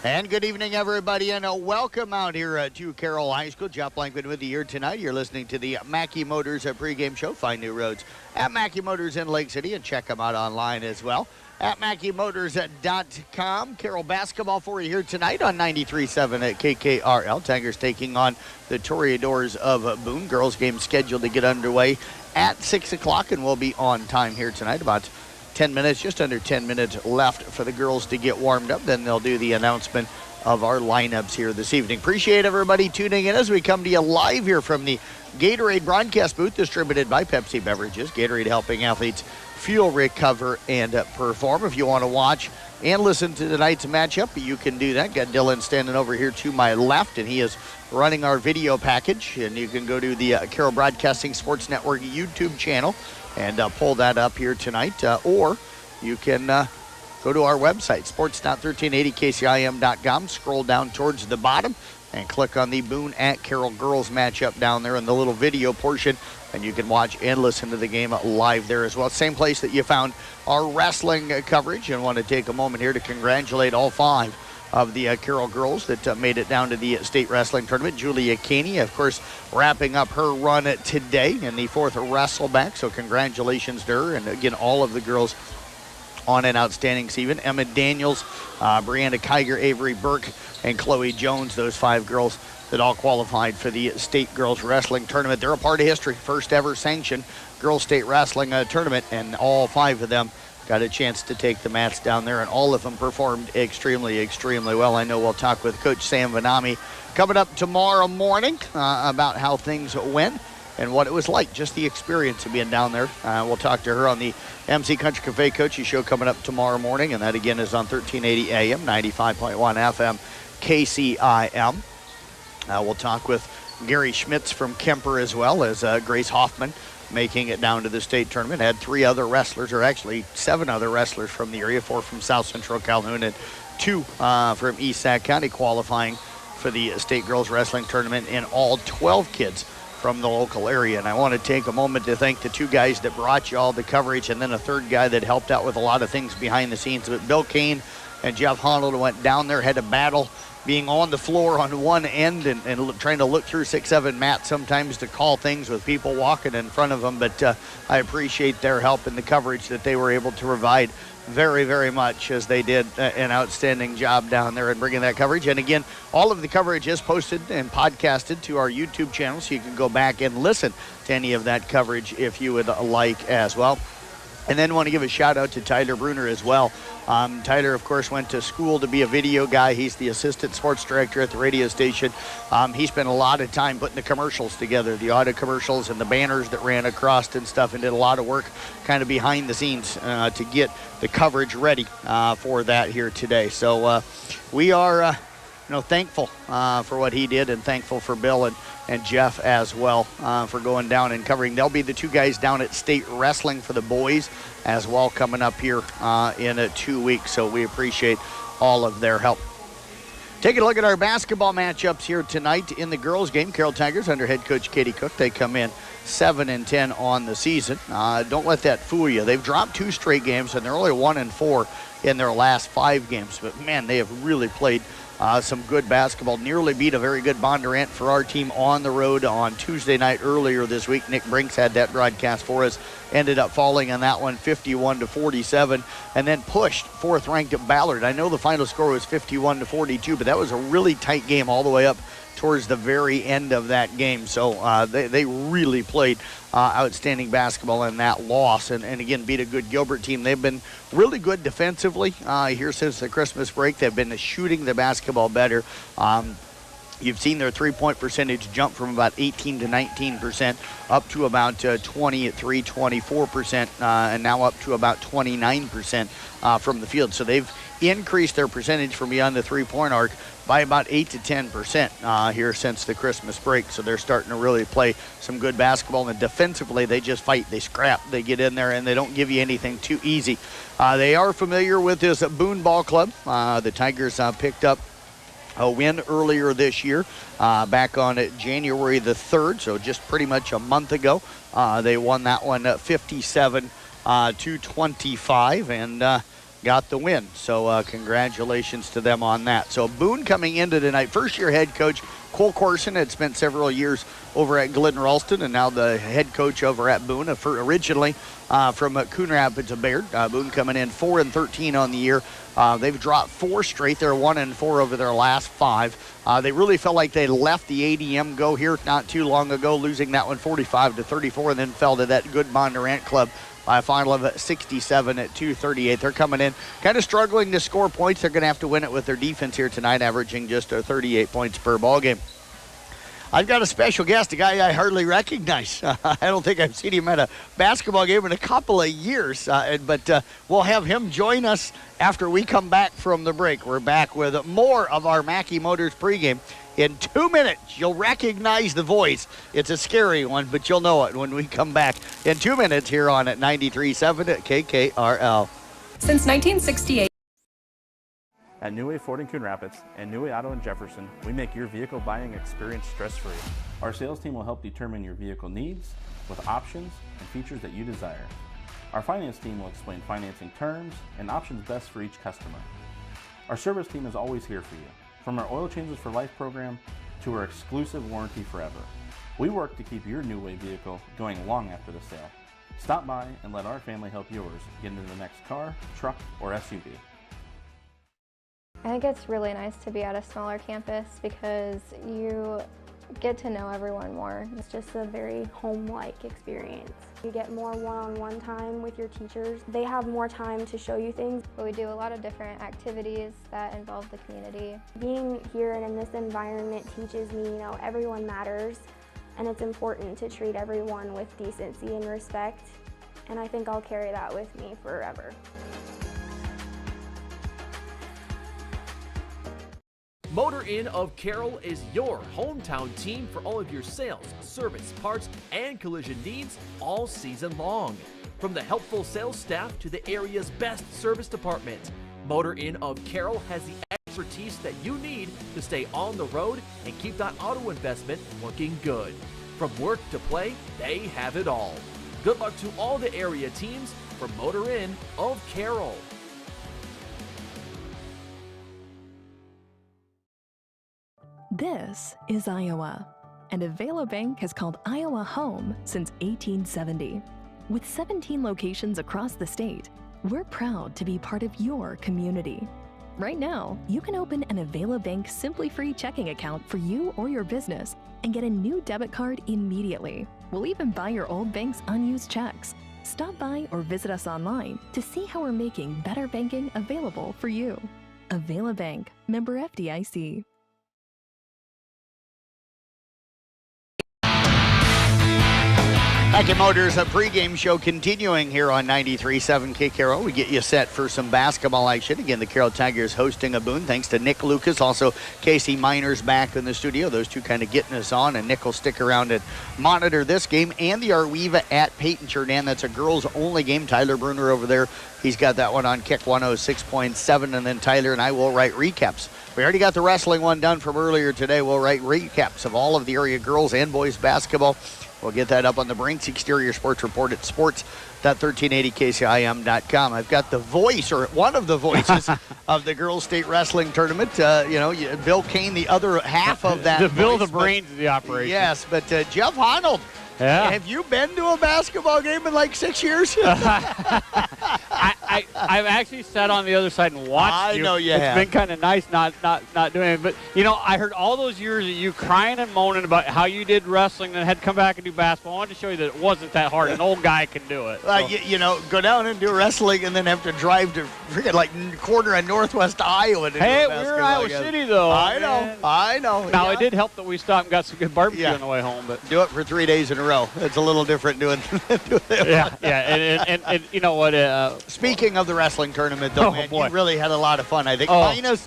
And good evening, everybody, and welcome out here to Carroll High School. Jeff Blankman with you here tonight. You're listening to the Mackey Motors pregame show. Find new roads at Mackey Motors in Lake City, and check them out online as well at MackeyMotors.com. Carroll basketball for you here tonight on 93.7 at KKRL. Tigers taking on the Toreadors of Boone. Girls game scheduled to get underway at 6 o'clock, and we'll be on time here tonight. About 10 minutes, just under 10 minutes left for the girls to get warmed up. Then they'll do the announcement of our lineups here this evening. Appreciate everybody tuning in as we come to you live here from the Gatorade broadcast booth distributed by Pepsi Beverages. Gatorade helping athletes fuel, recover, and perform. If you want to watch and listen to tonight's matchup, you can do that. Got Dylan standing over here to my left, and he is running our video package. And you can go to the Carroll Broadcasting Sports Network YouTube channel and pull that up here tonight. Or you can go to our website, sports.1380kcim.com, scroll down towards the bottom, and click on the Boone at Carroll girls matchup down there in the little video portion, and you can watch and listen to the game live there as well. Same place that you found our wrestling coverage, and want to take a moment here to congratulate all 5 of the Carroll girls that made it down to the state wrestling tournament. Julia Caney, of course, wrapping up her run today in the 4th wrestleback, so congratulations to her, and again, all of the girls on an outstanding season. Emma Daniels, Brianna Kiger, Avery Burke, and Chloe Jones, those 5 girls that all qualified for the state girls wrestling tournament. They're a part of history, first ever sanctioned girls state wrestling tournament, and all 5 of them got a chance to take the mats down there, and all of them performed extremely, extremely well. I know we'll talk with Coach Sam Vanami coming up tomorrow morning about how things went and what it was like, just the experience of being down there. We'll talk to her on the MC Country Cafe Coaching Show coming up tomorrow morning, and that again is on 1380 AM, 95.1 FM, KCIM. We'll talk with Gary Schmitz from Kemper as well as Grace Hoffman, making it down to the state tournament. Had 3 other wrestlers, or actually 7 other wrestlers from the area, 4 from South Central Calhoun and 2 from East Sac County qualifying for the state girls wrestling tournament, and all 12 kids from the local area. And I want to take a moment to thank the 2 guys that brought you all the coverage, and then a 3rd guy that helped out with a lot of things behind the scenes. But Bill Kane and Jeff Honnold went down there, had a battle being on the floor on one end and trying to look through 6-7 mats sometimes to call things with people walking in front of them. But I appreciate their help and the coverage that they were able to provide very, very much, as they did an outstanding job down there in bringing that coverage. And again, all of the coverage is posted and podcasted to our YouTube channel, so you can go back and listen to any of that coverage if you would like as well. And then want to give a shout out to Tyler Bruner as well. Tyler, of course, went to school to be a video guy. He's the assistant sports director at the radio station. He spent a lot of time putting the commercials together, the auto commercials and the banners that ran across and stuff, and did a lot of work kind of behind the scenes to get the coverage ready for that here today. So we are thankful for what he did, and thankful for Bill and Jeff as well for going down and covering. They'll be the 2 guys down at state wrestling for the boys as well coming up here in 2 weeks. So we appreciate all of their help. Taking a look at our basketball matchups here tonight in the girls game. Carroll Tigers under head coach Katie Cook. They come in 7-10 on the season. Don't let that fool you. They've dropped 2 straight games, and they're only 1-4 in their last 5 games. But man, they have really played some good basketball. Nearly beat a very good Bondurant for our team on the road on Tuesday night earlier this week. Nick Brinks had that broadcast for us. Ended up falling on that one 51-47, and then pushed 4th-ranked Ballard. I know the final score was 51-42, but that was a really tight game all the way up towards the very end of that game. So they really played outstanding basketball in that loss, and again beat a good Gilbert team. They've been really good defensively here since the Christmas break. They've been shooting the basketball better. You've seen their 3-point percentage jump from about 18 to 19% up to about 23, 24%, and now up to about 29% from the field. So they've increased their percentage from beyond the 3-point arc by about 8 to 10% here since the Christmas break. So they're starting to really play some good basketball. And defensively, they just fight, they scrap, they get in there, and they don't give you anything too easy. They are familiar with this Boone Ball Club. The Tigers picked up a win earlier this year, back on January the 3rd, so just pretty much a month ago. They won that one 57 to 25, and got the win. So congratulations to them on that. So Boone coming into tonight, first-year head coach Cole Corson had spent several years over at Glidden Ralston, and now the head coach over at Boone, originally from Coon Rapids of Baird. Boone coming in 4-13 on the year. They've dropped 4 straight. They're 1-4 over their last 5. They really felt like they left the ADM go here not too long ago, losing that one 45-34, and then fell to that good Bondurant club by a final of 67 at 238. They're coming in kind of struggling to score points. They're going to have to win it with their defense here tonight, averaging just 38 points per ball game. I've got a special guest, a guy I hardly recognize. I don't think I've seen him at a basketball game in a couple of years, but we'll have him join us after we come back from the break. We're back with more of our Mackey Motors pregame. In 2 minutes, you'll recognize the voice. It's a scary one, but you'll know it when we come back in 2 minutes here on at 93.7 at KKRL. Since 1968. At New Way Ford in Coon Rapids and New Way Auto in Jefferson, we make your vehicle buying experience stress-free. Our sales team will help determine your vehicle needs with options and features that you desire. Our finance team will explain financing terms and options best for each customer. Our service team is always here for you, from our Oil Changes for Life program to our exclusive warranty forever. We work to keep your New Way vehicle going long after the sale. Stop by and let our family help yours get into the next car, truck, or SUV. I think it's really nice to be at a smaller campus because you get to know everyone more. It's just a very home-like experience. You get more one-on-one time with your teachers. They have more time to show you things. But we do a lot of different activities that involve the community. Being here and in this environment teaches me, everyone matters, and it's important to treat everyone with decency and respect. And I think I'll carry that with me forever. Motor Inn of Carroll is your hometown team for all of your sales, service, parts, and collision needs all season long. From the helpful sales staff to the area's best service department, Motor Inn of Carroll has the expertise that you need to stay on the road and keep that auto investment looking good. From work to play, they have it all. Good luck to all the area teams from Motor Inn of Carroll. This is Iowa, and Avela Bank has called Iowa home since 1870. With 17 locations across the state, we're proud to be part of your community. Right now, you can open an Avela Bank Simply Free checking account for you or your business and get a new debit card immediately. We'll even buy your old bank's unused checks. Stop by or visit us online to see how we're making better banking available for you. Avela Bank, member FDIC. Mackey Motors, a pregame show continuing here on 93.7 KKRO. We get you set for some basketball action. Again, the Carroll Tigers hosting a Boone. Thanks to Nick Lucas. Also, Casey Miners back in the studio. Those two kind of getting us on. And Nick will stick around and monitor this game and the Arweva at Peyton Cherdan. That's a girls-only game. Tyler Bruner over there. He's got that one on Kick 106.7. And then Tyler and I will write recaps. We already got the wrestling one done from earlier today. We'll write recaps of all of the area girls and boys basketball. We'll get that up on the Brinks Exterior Sports Report at sports.1380kcim.com. I've got the voice, or one of the voices, of the Girls State Wrestling Tournament. Bill Kane, the other half of that. Bill, the brains of the operation. Yes, but Jeff Honnold. Yeah. Have you been to a basketball game in like 6 years? I've actually sat on the other side and watched you. I know you have. It's been kind of nice not doing it. But, I heard all those years of you crying and moaning about how you did wrestling and had to come back and do basketball. I wanted to show you that it wasn't that hard. An old guy can do it. So. Go down and do wrestling and then have to drive to corner of Northwest Iowa to do a basketball we're Iowa game. City, though. I know. Now, yeah. It did help that we stopped and got some good barbecue on the way home. But do it for 3 days in a row. It's a little different doing Yeah. And you know what? Speaking of the wrestling tournament, though, man, boy. you really had a lot of fun. I think minus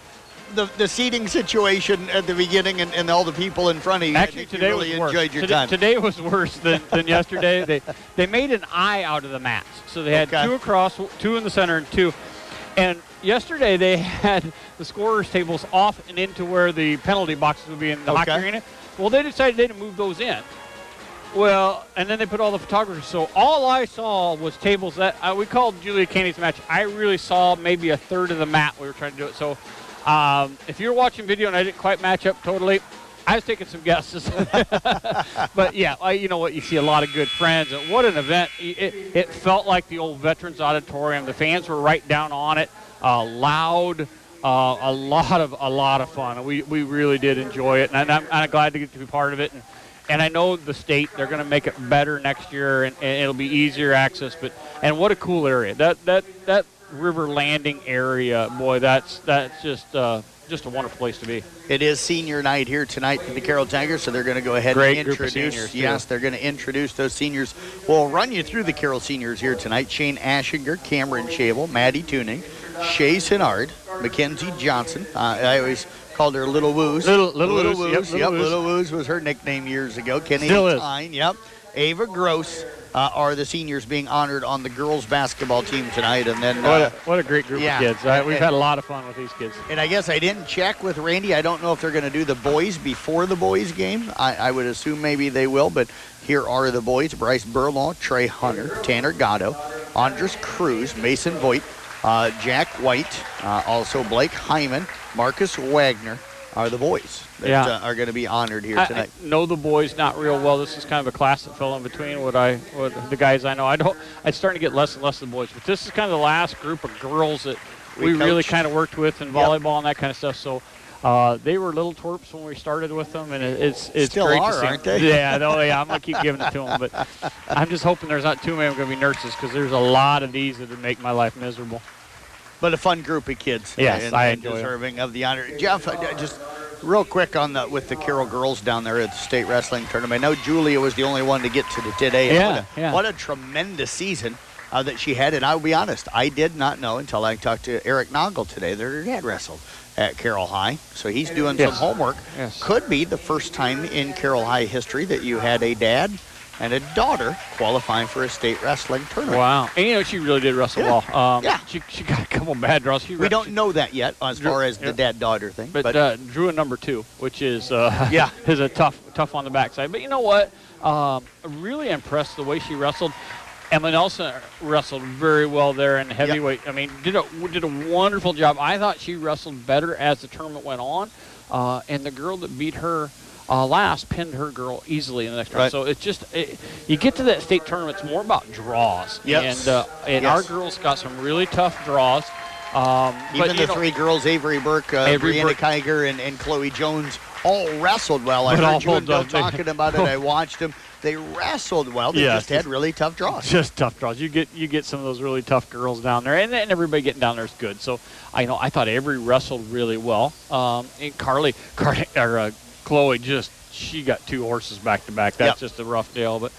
the seating situation at the beginning and all the people in front of you. Actually, today you really was worse. enjoyed your time. Today was worse than yesterday. They made an eye out of the mats. So they had 2 across, 2 in the center, and 2. And yesterday they had the scorers tables off and into where the penalty boxes would be in the hockey arena. Well, they decided they didn't move those in. Well, and then they put all the photographers. So all I saw was tables that we called Julia Caney's match. I really saw maybe a third of the mat we were trying to do it. So if you're watching video and I didn't quite match up totally, I was taking some guesses. But, yeah, you know what? You see a lot of good friends. And what an event. It felt like the old Veterans Auditorium. The fans were right down on it, loud. A lot of fun. We really did enjoy it, and I'm glad to get to be part of it. And I know the state, they're going to make it better next year, and it'll be easier access. And what a cool area. That river landing area, boy, that's just a wonderful place to be. It is senior night here tonight for the Carroll Tigers, so they're going to go ahead Great and group of introduce. seniors, Yes, they're going to introduce those seniors. We'll run you through the Carroll seniors here tonight. Shane Ashinger, Cameron Shabel, Maddie Tuning, Shay Sinard, Mackenzie Johnson. I always called her Little Woos. Little Woos. Yep, Little Woos was her nickname years ago. Kenny Still is. Tyne, yep. Ava Gross are the seniors being honored on the girls basketball team tonight. And then what a great group of kids. We've had a lot of fun with these kids. And I guess I didn't check with Randy. I don't know if they're going to do the boys before the boys game. I would assume maybe they will, but here are the boys. Bryce Burlaw, Trey Hunter, Tanner Gatto, Andres Cruz, Mason Voigt, Jack White, also Blake Hyman, Marcus Wagner are the boys that are going to be honored here tonight. I know the boys not real well. This is kind of a class that fell in between what the guys I know. I'm starting to get less and less of the boys, but this is kind of the last group of girls that we really kind of worked with in volleyball and that kind of stuff. So they were little twerps when we started with them, and it's still great are, to see. aren't they? Yeah, I'm going to keep giving it to them, but I'm just hoping there's not too many going to be nurses because there's a lot of these that would make my life miserable. But a fun group of kids. Yes, I enjoy deserving of the honor. Jeff, just real quick on with the Carroll girls down there at the state wrestling tournament. I know Julia was the only one to get to the today. What a tremendous season that she had. And I'll be honest, I did not know until I talked to Eric Noggle today that her dad wrestled at Carroll High. So he's doing some homework. Yes. Could be the first time in Carroll High history that you had a dad and a daughter qualifying for a state wrestling tournament. Wow. And, she really did wrestle well. She got a couple bad draws. We don't know that yet as far as the dad-daughter thing. But drew a number 2, which is is a tough on the backside. But you know what? Really impressed the way she wrestled. Emma Nelson wrestled very well there in the heavyweight. I mean, did a wonderful job. I thought she wrestled better as the tournament went on. And the girl that beat her last pinned her girl easily in the next round. So it's just you get to that state tournament, it's more about draws. Yes. And our girls got some really tough draws. Even the three girls, Avery Burke, Brianna Kiger, and Chloe Jones, all wrestled well. I heard you and Bill talking about it. I watched them. They wrestled well. They just had really tough draws. Just tough draws. You get some of those really tough girls down there, and everybody getting down there is good. So I thought Avery wrestled really well. And Chloe she got 2 horses back to back. That's just a rough deal. But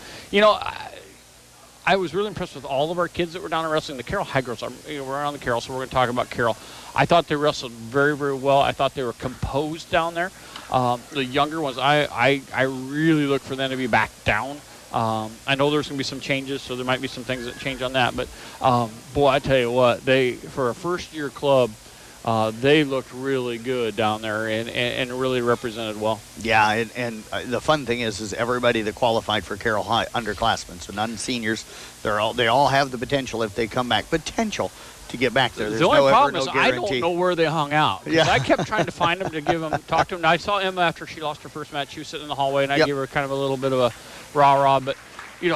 I was really impressed with all of our kids that were down there wrestling. The Carroll High girls, we're on the Carroll, so we're going to talk about Carroll. I thought they wrestled very, very well. I thought they were composed down there. The younger ones, I really look for them to be back down. I know there's going to be some changes, so there might be some things that change on that. But, boy, I tell you what, for a first-year club, they looked really good down there and really represented well. Yeah, and the fun thing is everybody that qualified for Carroll High underclassmen, so none seniors. They all have the potential if they come back. Potential to get back there. There's the only problem is guarantee. I don't know where they hung out. I kept trying to find them to talk to them. I saw Emma after she lost her first match. She was sitting in the hallway, and I gave her kind of a little bit of a rah-rah. But,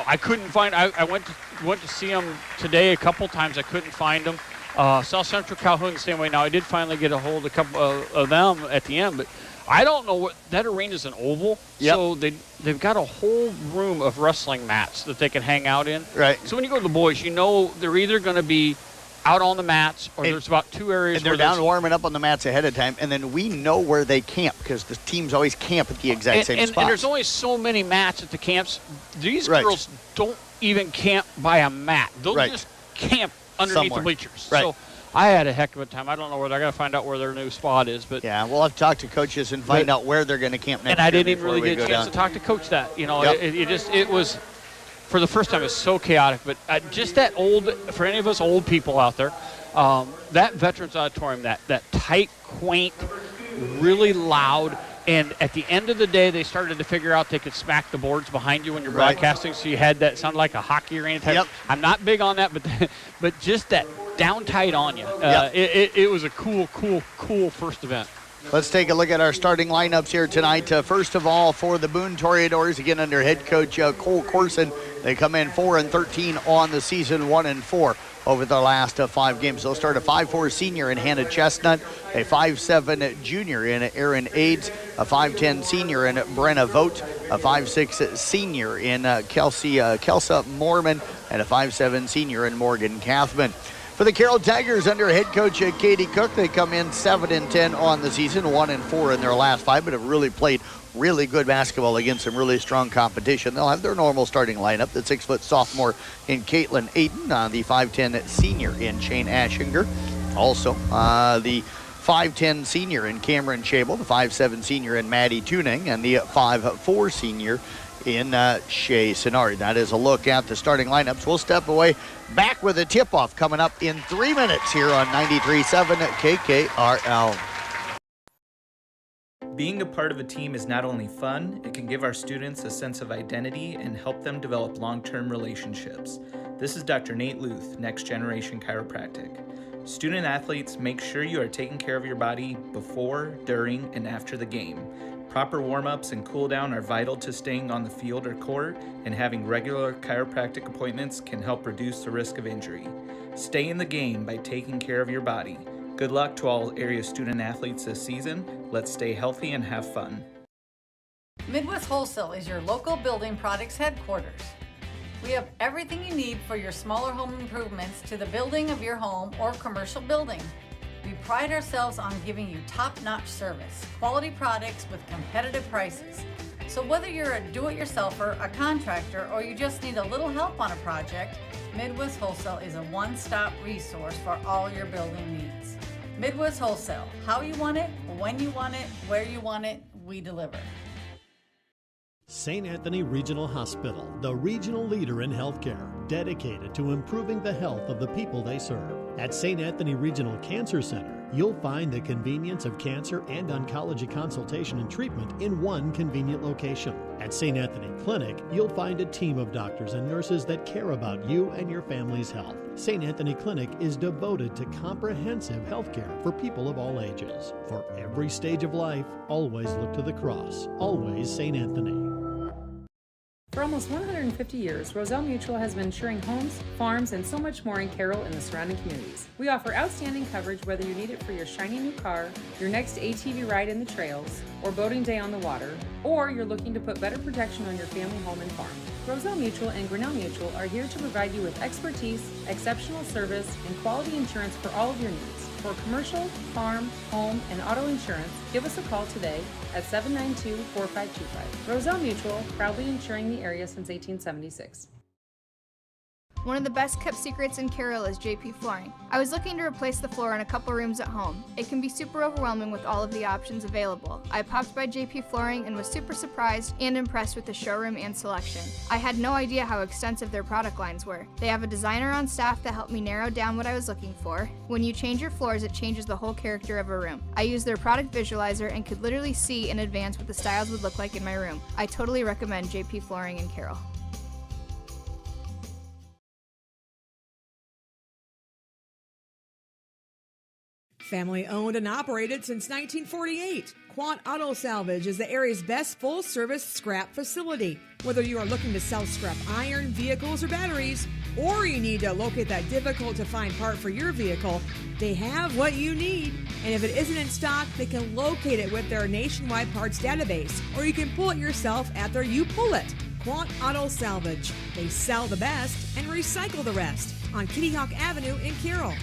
I couldn't find. I went to see them today a couple times. I couldn't find them. South Central Calhoun the same way. Now, I did finally get a hold of a couple of them at the end, but I don't know what that arena's an oval, so they've got a whole room of wrestling mats that they can hang out in. Right. So when you go to the boys, they're either going to be out on the mats, or there's about 2 areas. And they're down warming up on the mats ahead of time, and then we know where they camp because the teams always camp at the exact same spot. And there's only so many mats at the camps. These girls don't even camp by a mat. They'll just camp underneath the bleachers. Right. So I had a heck of a time. I don't know where I got to find out where their new spot is, but we'll have to talk to coaches and find out where they're going to camp next. And I didn't even really get a chance to talk to coach that. It was for the first time. It's so chaotic, but just that for any of us old people out there, that Veterans Auditorium, that tight, quaint, really loud. And at the end of the day, they started to figure out they could smack the boards behind you when you're broadcasting, so you had that sound like a hockey arena type. Yep. I'm not big on that, but just that down tight on you. It was a cool first event. Let's take a look at our starting lineups here tonight. First of all, for the Boone Toreadors, again under head coach Cole Corson, they come in 4-13 on the season, 1-4 over the last 5 games. They'll start a 5'4" senior in Hannah Chestnut, a 5'7" junior in Aaron Aids, a 5'10" senior in Brenna Vogt, a 5'6" senior in Kelsa Mormon, and a 5'7" senior in Morgan Kathman. For the Carroll Tigers, under head coach Katie Cook, they come in 7-10 on the season, 1-4 in their last 5, but have really played really good basketball against some really strong competition. They'll have their normal starting lineup, the 6-foot sophomore in Caitlin Aiden, the 5'10" senior in Shane Ashinger, also the 5'10" senior in Cameron Chable, the 5'7" senior in Maddie Tuning, and the 5'4" senior in Shea Senard. That is a look at the starting lineups. We'll step away, back with a tip-off coming up in 3 minutes here on 93.7 KKRL. Being a part of a team is not only fun, it can give our students a sense of identity and help them develop long-term relationships. This is Dr. Nate Luth, Next Generation Chiropractic. Student athletes, make sure you are taking care of your body before, during, and after the game. Proper warm-ups and cool-down are vital to staying on the field or court, and having regular chiropractic appointments can help reduce the risk of injury. Stay in the game by taking care of your body. Good luck to all area student athletes this season. Let's stay healthy and have fun. Midwest Wholesale is your local building products headquarters. We have everything you need for your smaller home improvements to the building of your home or commercial building. We pride ourselves on giving you top-notch service, quality products with competitive prices. So whether you're a do-it-yourselfer, a contractor, or you just need a little help on a project, Midwest Wholesale is a one-stop resource for all your building needs. Midwest Wholesale, how you want it, when you want it, where you want it, we deliver. St. Anthony Regional Hospital, the regional leader in healthcare, dedicated to improving the health of the people they serve. At St. Anthony Regional Cancer Center, you'll find the convenience of cancer and oncology consultation and treatment in one convenient location. At St. Anthony Clinic, you'll find a team of doctors and nurses that care about you and your family's health. St. Anthony Clinic is devoted to comprehensive health care for people of all ages. For every stage of life, always look to the cross. Always St. Anthony. For almost 150 years, Roselle Mutual has been insuring homes, farms, and so much more in Carroll and the surrounding communities. We offer outstanding coverage whether you need it for your shiny new car, your next ATV ride in the trails, or boating day on the water, or you're looking to put better protection on your family home and farm. Roselle Mutual and Grinnell Mutual are here to provide you with expertise, exceptional service, and quality insurance for all of your needs. For commercial, farm, home, and auto insurance, give us a call today at 792-4525. Roselle Mutual, proudly insuring the area since 1876. One of the best kept secrets in Carroll is JP Flooring. I was looking to replace the floor in a couple rooms at home. It can be super overwhelming with all of the options available. I popped by JP Flooring and was super surprised and impressed with the showroom and selection. I had no idea how extensive their product lines were. They have a designer on staff that helped me narrow down what I was looking for. When you change your floors, it changes the whole character of a room. I used their product visualizer and could literally see in advance what the styles would look like in my room. I totally recommend JP Flooring in Carroll. Family owned and operated since 1948, Quant Auto Salvage is the area's best full-service scrap facility. Whether you are looking to sell scrap iron, vehicles, or batteries, or you need to locate that difficult-to-find part for your vehicle, they have what you need. And if it isn't in stock, they can locate it with their nationwide parts database, or you can pull it yourself at their You Pull It. Quant Auto Salvage. They sell the best and recycle the rest on Kitty Hawk Avenue in Carroll.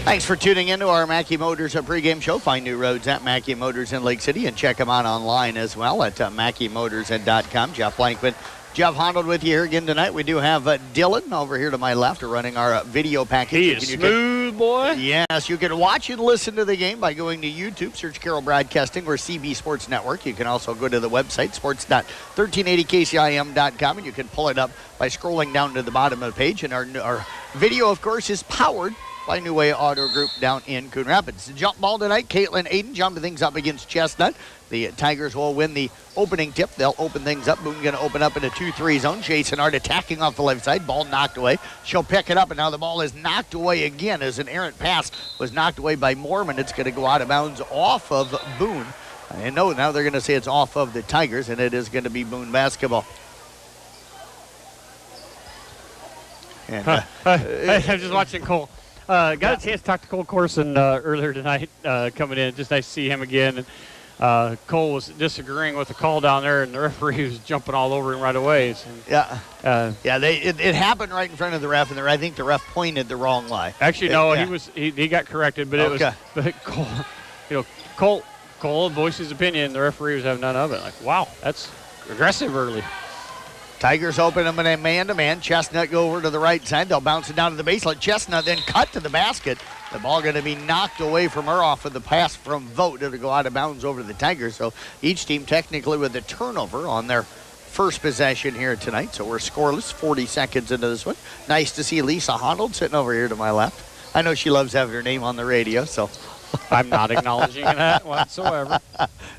Thanks for tuning in to our Mackey Motors pregame show. Find new roads at Mackey Motors in Lake City and check them out online as well at MackeyMotors.com. Jeff Blankman, Jeff Honnold with you here again tonight. We do have Dylan over here to my left running our video package. He is smooth, boy. Yes, you can watch and listen to the game by going to YouTube. Search Carroll Broadcasting or CB Sports Network. You can also go to the website, sports.1380kcim.com, and you can pull it up by scrolling down to the bottom of the page. And our video, of course, is powered by New Way Auto Group down in Coon Rapids. The jump ball tonight, Caitlin Aiden jumping things up against Chestnut. The Tigers will win the opening tip. They'll open things up. Boone going to open up in a 2-3 zone. Jason Art attacking off the left side. Ball knocked away. She'll pick it up, and now the ball is knocked away again as an errant pass was knocked away by Mormon. It's going to go out of bounds off of Boone. And no, now they're going to say it's off of the Tigers, and it is going to be Boone basketball. And, I'm just watching Cole. Got a chance to talk to Cole Corson earlier tonight coming in. Just nice to see him again. And Cole was disagreeing with the call down there, and the referee was jumping all over him right away. So, it happened right in front of the ref, and I think the ref pointed the wrong way. Actually, no, he got corrected, but it was Cole. Cole voiced his opinion. The referee was having none of it. Like, wow, that's aggressive early. Tigers open them in a man-to-man. Chestnut go over to the right side. They'll bounce it down to the baseline. Chestnut then cut to the basket. The ball going to be knocked away from her off of the pass from Vogt. It'll go out of bounds over to the Tigers. So each team technically with a turnover on their first possession here tonight. So we're scoreless, 40 seconds into this one. Nice to see Lisa Honnold sitting over here to my left. I know she loves having her name on the radio, so... I'm not acknowledging that whatsoever.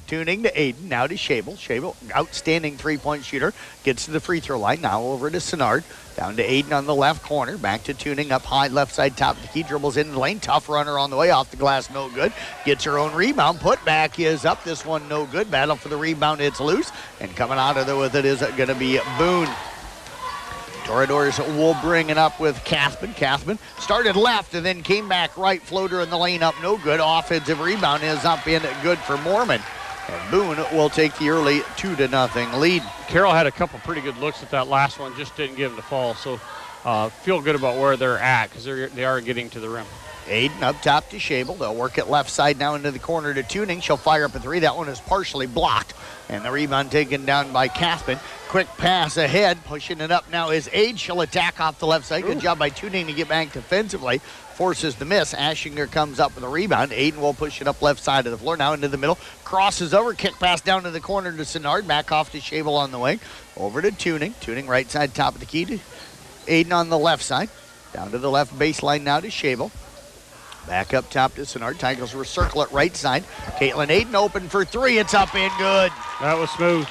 Tuning to Aiden, now to Shable. Shable, outstanding three-point shooter, gets to the free throw line. Now over to Sinnard. Down to Aiden on the left corner. Back to Tuning up high, left side, top of the key. Dribbles in the lane. Tough runner on the way. Off the glass, no good. Gets her own rebound. Put back is up. This one no good. Battle for the rebound. It's loose. And coming out of there with it is going to be Boone. Toradors will bring it up with Cathman. Cathman started left and then came back right. Floater in the lane up, no good. Offensive rebound is up in, good for Mormon. And Boone will take the early 2-0 lead. Carroll had a couple pretty good looks at that last one, just didn't give them the fall. So feel good about where they're at because they are getting to the rim. Aiden up top to Shable. They'll work it left side now into the corner to Tuning. She'll fire up a three. That one is partially blocked. And the rebound taken down by Cathman. Quick pass ahead. Pushing it up now is Aid. She'll attack off the left side. Good job by Tuning to get back defensively. Forces the miss. Ashinger comes up with a rebound. Aiden will push it up left side of the floor. Now into the middle. Crosses over. Kick pass down to the corner to Sinnard. Back off to Shable on the wing. Over to Tuning. Tuning right side, top of the key to Aiden on the left side. Down to the left baseline now to Shable. Back up top to Sinnard. Tigers will circle it right side. Caitlin Aiden open for three. It's up and good. That was smooth.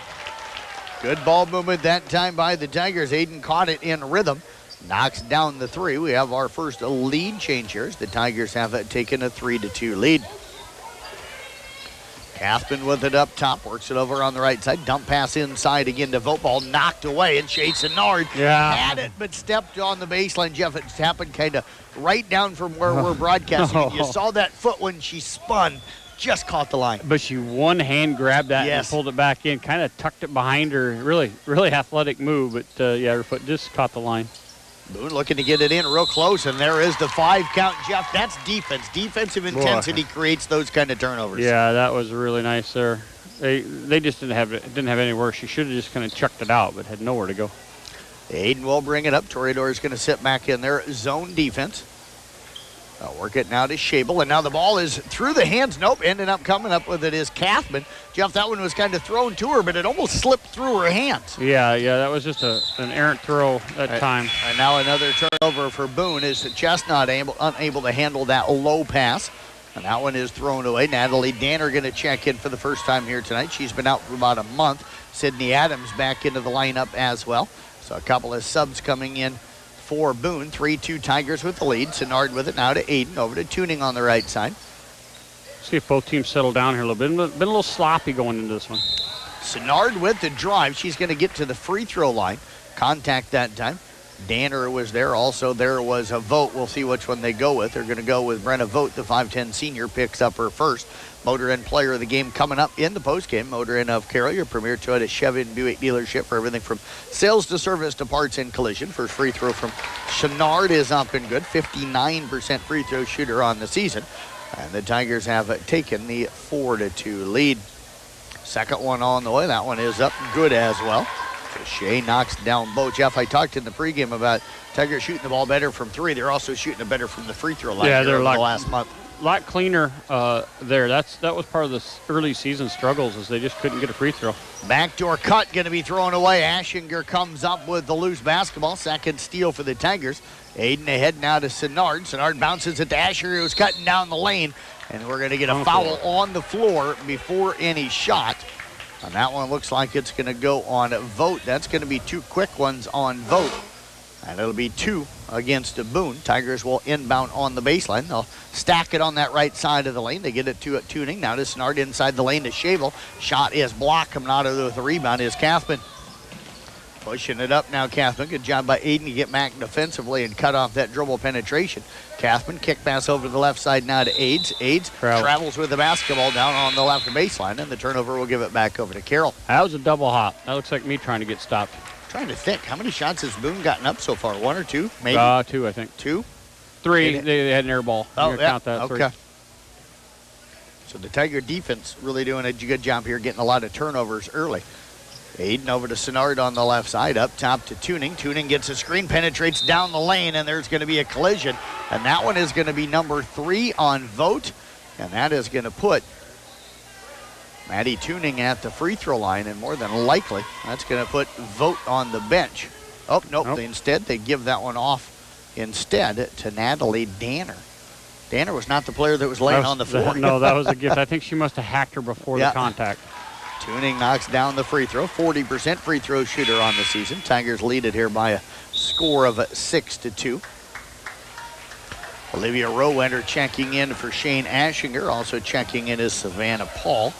Good ball movement that time by the Tigers. Aiden caught it in rhythm. Knocks down the three. We have our first lead change here as the Tigers have taken a 3-2 lead. Cathman with it up top. Works it over on the right side. Dump pass inside again to Vogt. Ball knocked away. And Shay Sinnard had it but stepped on the baseline. Jeff, it's happened kind of right down from where we're broadcasting. You saw that foot when she spun. Just caught the line. But she one hand grabbed that and pulled it back in. Kind of tucked it behind her. Really, really athletic move. But, her foot just caught the line. Boone looking to get it in real close, and there is the 5 count. Jeff, that's defense. Defensive intensity creates those kind of turnovers. Yeah, that was really nice there. They just didn't have anywhere. She should have just kind of chucked it out, but had nowhere to go. Aiden will bring it up. Toreador is going to sit back in there. Zone defense. They'll work it now to Shable, and now the ball is through the hands. Nope, ending up coming up with it is Cathman. Jeff, that one was kind of thrown to her, but it almost slipped through her hands. Yeah, that was just an errant throw that time. And now another turnover for Boone is Chestnut unable to handle that low pass. And that one is thrown away. Natalie Danner going to check in for the first time here tonight. She's been out for about a month. Sydney Adams back into the lineup as well. So a couple of subs coming in for Boone. 3-2 Tigers with the lead. Sinnard with it now to Aiden. Over to Tuning on the right side. See if both teams settle down here a little bit. Been a little sloppy going into this one. Sinnard with the drive. She's going to get to the free throw line. Contact that time. Danner was there. Also there was a Vogt. We'll see which one they go with. They're going to go with Brenna Vogt, the 5'10 senior, picks up her first. Motor Inn player of the game coming up in the postgame. Motor Inn of Carroll, your premier Toyota Chevy and Buick dealership for everything from sales to service to parts and collision. First free throw from Sinnard is up and good. 59% free throw shooter on the season. And the Tigers have taken the 4-2 lead. Second one on the way. That one is up good as well. So Shea knocks down both. Jeff, I talked in the pregame about Tigers shooting the ball better from three. They're also shooting it better from the free throw line they're over the last month. lot cleaner there. That was part of the early season struggles, is they just couldn't get a free throw. Backdoor cut going to be thrown away. Ashinger comes up with the loose basketball. Second steal for the Tigers. Aiden ahead now to Sinnard. Sinnard bounces it to Ashinger, who's cutting down the lane. And we're going to get a foul on the floor before any shot. And that one looks like it's going to go on Vogt. That's going to be 2 quick ones on Vogt. And it'll be 2 against Boone. Tigers will inbound on the baseline. They'll stack it on that right side of the lane. They get it to Tuning. Now to Sinnard inside the lane to Shavel. Shot is blocked. Coming out of the rebound is Kathman. Pushing it up now, Kathman. Good job by Aiden to get back defensively and cut off that dribble penetration. Kathman, kick pass over to the left side now to Aids. Aids travels with the basketball down on the left baseline, and the turnover will give it back over to Carroll. That was a double hop. That looks like me trying to get stopped. Trying to think, how many shots has Boone gotten up so far? 1 or 2, maybe? 2, I think. 2? 3. They had an air ball. Oh, yeah. Count that. Okay. 3. So the Tiger defense really doing a good job here, getting a lot of turnovers early. Aiden over to Sinnard on the left side, up top to Tuning. Tuning gets a screen, penetrates down the lane, and there's going to be a collision. And that one is going to be number 3 on Vogt, and that is going to put Maddie Tuning at the free throw line, and more than likely, that's going to put Vogt on the bench. Oh, nope. Instead, they give that one off instead to Natalie Danner. Danner was not the player that was laying on the floor. No, that was a gift. I think she must have hacked her before the contact. Tuning knocks down the free throw. 40% free throw shooter on the season. Tigers lead it here by a score of 6-2. Olivia Rowender checking in for Shane Ashinger. Also checking in is Savannah Paul.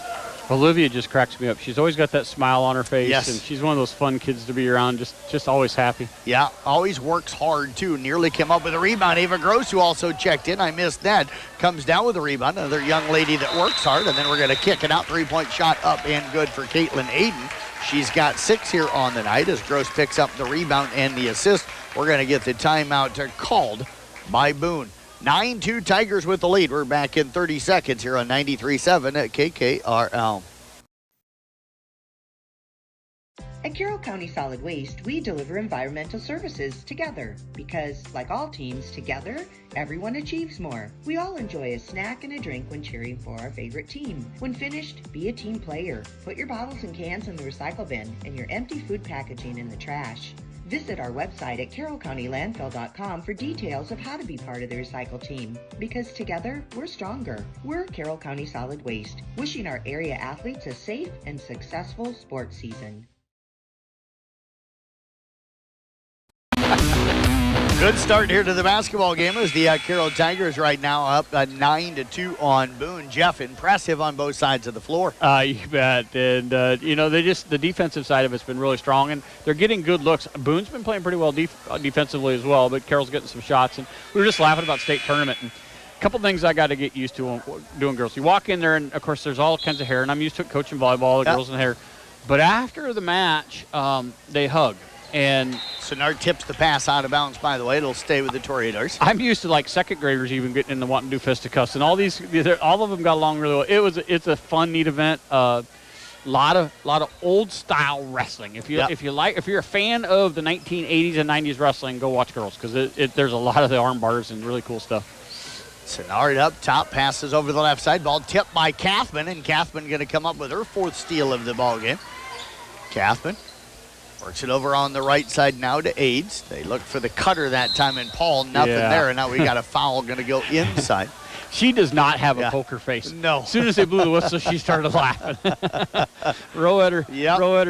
Olivia just cracks me up. She's always got that smile on her face, yes, and she's one of those fun kids to be around, just always happy. Yeah, always works hard, too. Nearly came up with a rebound. Ava Gross, who also checked in. I missed that. Comes down with a rebound. Another young lady that works hard, and then we're going to kick it out. 3-point shot up and good for Caitlin Aiden. She's got 6 here on the night as Gross picks up the rebound and the assist. We're going to get the timeout called by Boone. 9-2 Tigers with the lead. We're back in 30 seconds here on 93.7 at KKRL. At Carroll County Solid Waste, we deliver environmental services together because, like all teams, together, everyone achieves more. We all enjoy a snack and a drink when cheering for our favorite team. When finished, be a team player. Put your bottles and cans in the recycle bin and your empty food packaging in the trash. Visit our website at carrollcountylandfill.com for details of how to be part of the recycle team. Because together, we're stronger. We're Carroll County Solid Waste, wishing our area athletes a safe and successful sports season. Good start here to the basketball game as the Carroll Tigers right now up 9-2 on Boone. Jeff, impressive on both sides of the floor. You bet. And, the defensive side of it's been really strong, and they're getting good looks. Boone's been playing pretty well defensively as well, but Carroll's getting some shots. And we were just laughing about state tournament. And a couple things I got to get used to doing girls. You walk in there, and, of course, there's all kinds of hair, and I'm used to coaching volleyball, the girls in the hair. But after the match, they hug. And Sinnard tips the pass out of bounds, by the way. It'll stay with the Toreadors. I'm used to, like, second graders even getting in the wanting to do fisticuffs. And all of them got along really well. It's a fun, neat event. Lot of old style wrestling. If you're a fan of the 1980s and 90s wrestling, go watch girls because there's a lot of the arm bars and really cool stuff. Sinnard up top, passes over the left side. Ball tipped by Kathman, and Kathman going to come up with her 4th steal of the ball game. Kathman works it over on the right side now to Aids. They look for the cutter that time, and Paul, nothing there. And now we got a foul going to go inside. She does not have a poker face. No. As soon as they blew the whistle, she started laughing. Roeder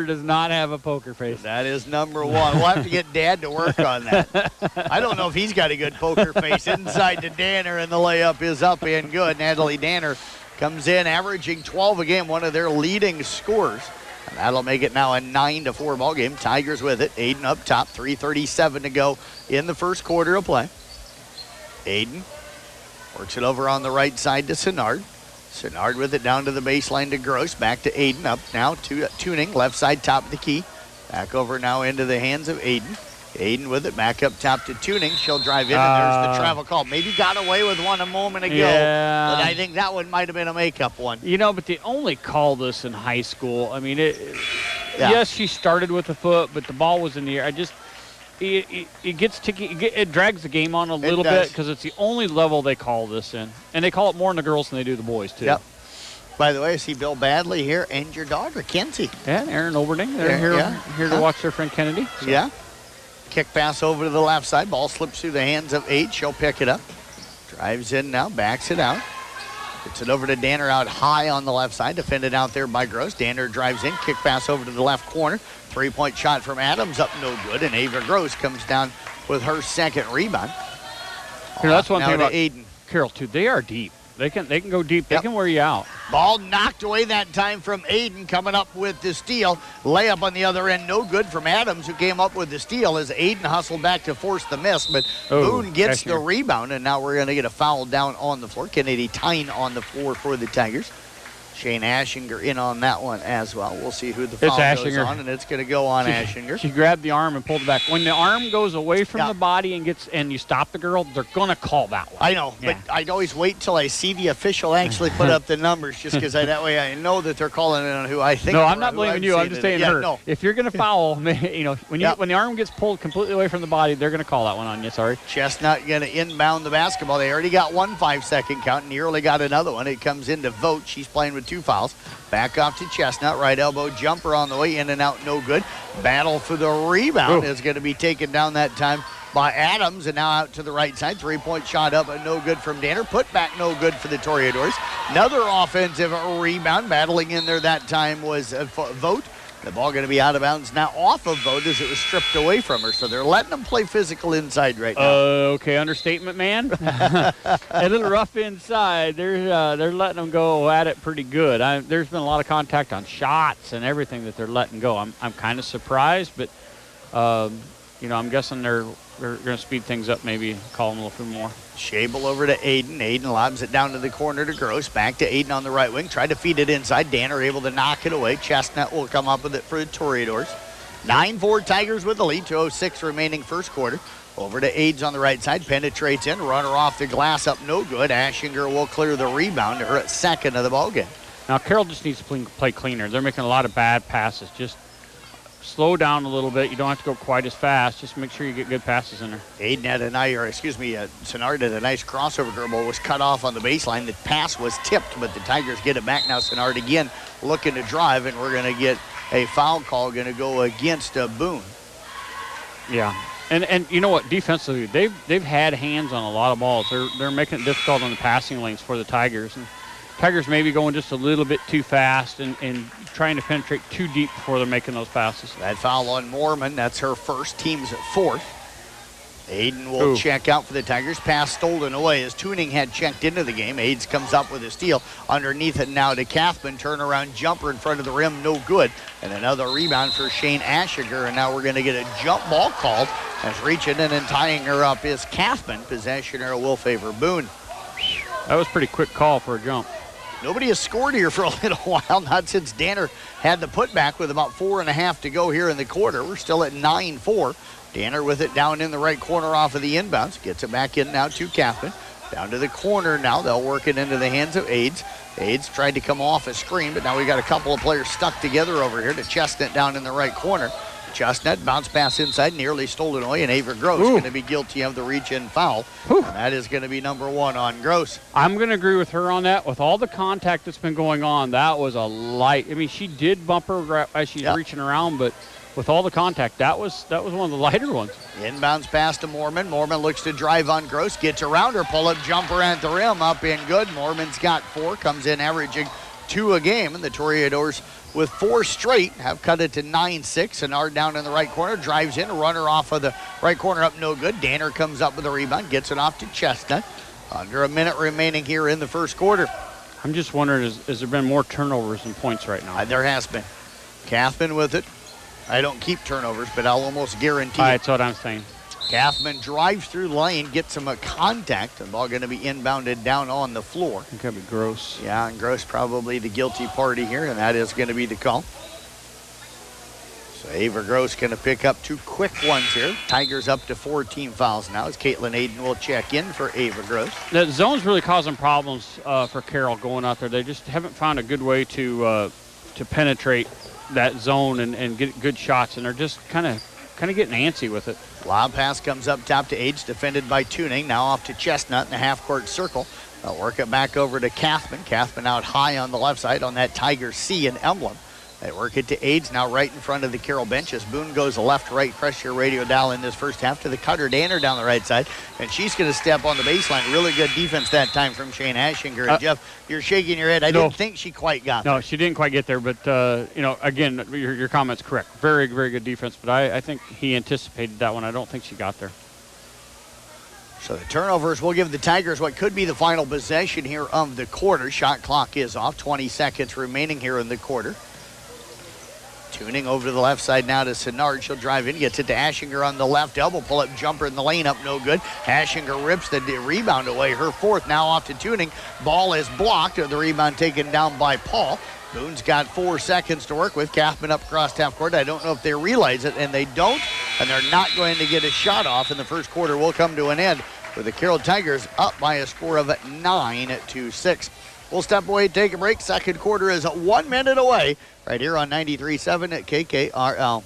does not have a poker face. That is number 1. We'll have to get Dad to work on that. I don't know if he's got a good poker face. Inside to Danner, and the layup is up and good. Natalie Danner comes in, averaging 12 a game, one of their leading scorers. And that'll make it now a 9-4 ball game. Tigers with it. Aiden up top. 3:37 to go in the first quarter of play. Aiden works it over on the right side to Sinnard. Sinnard with it down to the baseline to Gross. Back to Aiden. Up now to Tuning. Left side top of the key. Back over now into the hands of Aiden. Aiden with it. Back up top to Tuning. She'll drive in, and there's the travel call. Maybe got away with one a moment ago. Yeah. But I think that one might have been a makeup one. But they only call this in high school. I mean, yes, she started with the foot, but the ball was in the air. it gets ticky. It drags the game on a little bit because it's the only level they call this in. And they call it more in the girls than they do the boys, too. Yep. By the way, I see Bill Badley here and your daughter, Kenzie. Yeah, and Aaron Oberding. They're here to watch their friend Kennedy. So. Yeah. Kick pass over to the left side. Ball slips through the hands of 8. She'll pick it up. Drives in now, backs it out. Gets it over to Danner out high on the left side. Defended out there by Gross. Danner drives in. Kick pass over to the left corner. 3-point shot from Adams up no good. And Ava Gross comes down with her second rebound. That's one thing about Aiden. Carroll, too. They are deep. They can go deep. They can wear you out. Ball knocked away that time from Aiden, coming up with the steal. Layup on the other end, no good from Adams, who came up with the steal as Aiden hustled back to force the miss. But Boone gets the rebound, and now we're going to get a foul down on the floor. Kennedy Tyne on the floor for the Tigers. Shane Ashinger in on that one as well. We'll see who the foul goes on, and it's going to go on Ashinger. She grabbed the arm and pulled it back. When the arm goes away from the body and you stop the girl, they're going to call that one. I know, but I'd always wait till I see the official actually put up the numbers, just because that way I know that they're calling it on who I think. No, I'm not blaming you. I'm just saying her. No. If you're going to foul, when the arm gets pulled completely away from the body, they're going to call that one on you. Sorry. Chestnut going to inbound the basketball. They already got 1 5-second count, and nearly got another one. It comes into Vogt. She's playing with 2 fouls. Back off to Chestnut. Right elbow jumper on the way. In and out, no good. Battle for the rebound is going to be taken down that time by Adams. And now out to the right side. 3-point shot up, but no good from Danner. Put back, no good for the Toreadors. Another offensive rebound. Battling in there that time was Vogt. The ball going to be out of bounds now off of Vogt as it was stripped away from her. So they're letting them play physical inside right now. Okay, understatement, man. A little rough inside. They're letting them go at it pretty good. There's been a lot of contact on shots and everything that they're letting go. I'm kind of surprised, but I'm guessing they're going to speed things up, maybe call them a little bit more. Schabel over to Aiden. Aiden lobs it down to the corner to Gross. Back to Aiden on the right wing. Tried to feed it inside. Danner able to knock it away. Chestnut will come up with it for the Toreadors. 9-4 Tigers with the lead. 2:06 remaining first quarter. Over to Aids on the right side. Penetrates in. Runner off the glass up no good. Ashinger will clear the rebound to her at second of the ballgame. Now Carroll just needs to play cleaner. They're making a lot of bad passes. Just slow down a little bit. You don't have to go quite as fast. Just make sure you get good passes in there. Aiden had Senard had a nice crossover dribble. Was cut off on the baseline. The pass was tipped, but the Tigers get it back now. Senard again looking to drive, and we're going to get a foul call going to go against Boone. Yeah. And you know what? Defensively, they've had hands on a lot of balls. They're making it difficult on the passing lanes for the Tigers. And Tigers maybe going just a little bit too fast and trying to penetrate too deep before they're making those passes. That foul on Mormon. That's her first. Team's fourth. Aiden will check out for the Tigers. Pass stolen away as Tuning had checked into the game. Aids comes up with a steal. Underneath it now to Kathman. Turnaround jumper in front of the rim. No good. And another rebound for Shane Ashiger. And now we're going to get a jump ball called. As reaching in and tying her up is Kathman. Possession arrow will favor Boone. That was a pretty quick call for a jump. Nobody has scored here for a little while, not since Danner had the putback with about 4.5 to go here in the quarter. We're still at 9-4. Danner with it down in the right corner off of the inbounds. Gets it back in now to Kathman. Down to the corner now. They'll work it into the hands of Aids. Aids tried to come off a screen, but now we got a couple of players stuck together over here to Chestnut down in the right corner. Chestnut bounce pass inside, nearly stolen away, and Ava Gross going to be guilty of the reach-in foul. And that is going to be number 1 on Gross. I'm going to agree with her on that. With all the contact that's been going on, that was a light. I mean, she did bump her as she's reaching around, but with all the contact, that was one of the lighter ones. Inbounds pass to Mormon. Mormon looks to drive on Gross, gets around her, pull-up jumper at the rim, up in good. Mormon's got 4, comes in averaging 2 a game, and the Toreadors with 4 straight have cut it to 9-6. Senard down in the right corner, drives in, a runner off of the right corner up no good. Danner comes up with a rebound, gets it off to Chestnut. Under a minute remaining here in the first quarter. I'm just wondering, has there been more turnovers than points right now? There has been. Kathman with it. I don't keep turnovers, but I'll almost guarantee it. That's what I'm saying. Kathman drives through the lane, gets some contact. The ball going to be inbounded down on the floor. It's going to be Gross. Yeah, and Gross probably the guilty party here, and that is going to be the call. So Ava Gross going to pick up 2 quick ones here. Tigers up to 4 team fouls now as Caitlin Aiden will check in for Ava Gross. The zone's really causing problems for Carroll going out there. They just haven't found a good way to penetrate that zone and get good shots, and they're just kind of kind of getting antsy with it. Lob pass comes up top to Age, defended by Tuning. Now off to Chestnut in the half-court circle. They'll work it back over to Kathman. Kathman out high on the left side on that Tiger C and emblem. They work it to Aids now right in front of the Carroll bench as Boone goes left-right. Press your radio dial in this first half to the cutter. Danner down the right side, and she's going to step on the baseline. Really good defense that time from Shane Ashinger. And Jeff, you're shaking your head. I didn't think she quite got there. No, she didn't quite get there, but, again, your comment's correct. Very, very good defense, but I think he anticipated that one. I don't think she got there. So the turnovers will give the Tigers what could be the final possession here of the quarter. Shot clock is off. 20 seconds remaining here in the quarter. Tuning over to the left side now to Senard. She'll drive in, gets it to Ashinger on the left. Elbow pull-up jumper in the lane up, no good. Ashinger rips the rebound away. Her fourth now off to Tuning. Ball is blocked. The rebound taken down by Paul. Boone's got 4 seconds to work with. Kathman up across half court. I don't know if they realize it, and they don't, and they're not going to get a shot off. And the first quarter will come to an end with the Carroll Tigers up by a score of 9-6. We'll step away, take a break. Second quarter is 1 minute away right here on 93.7 at KKRL.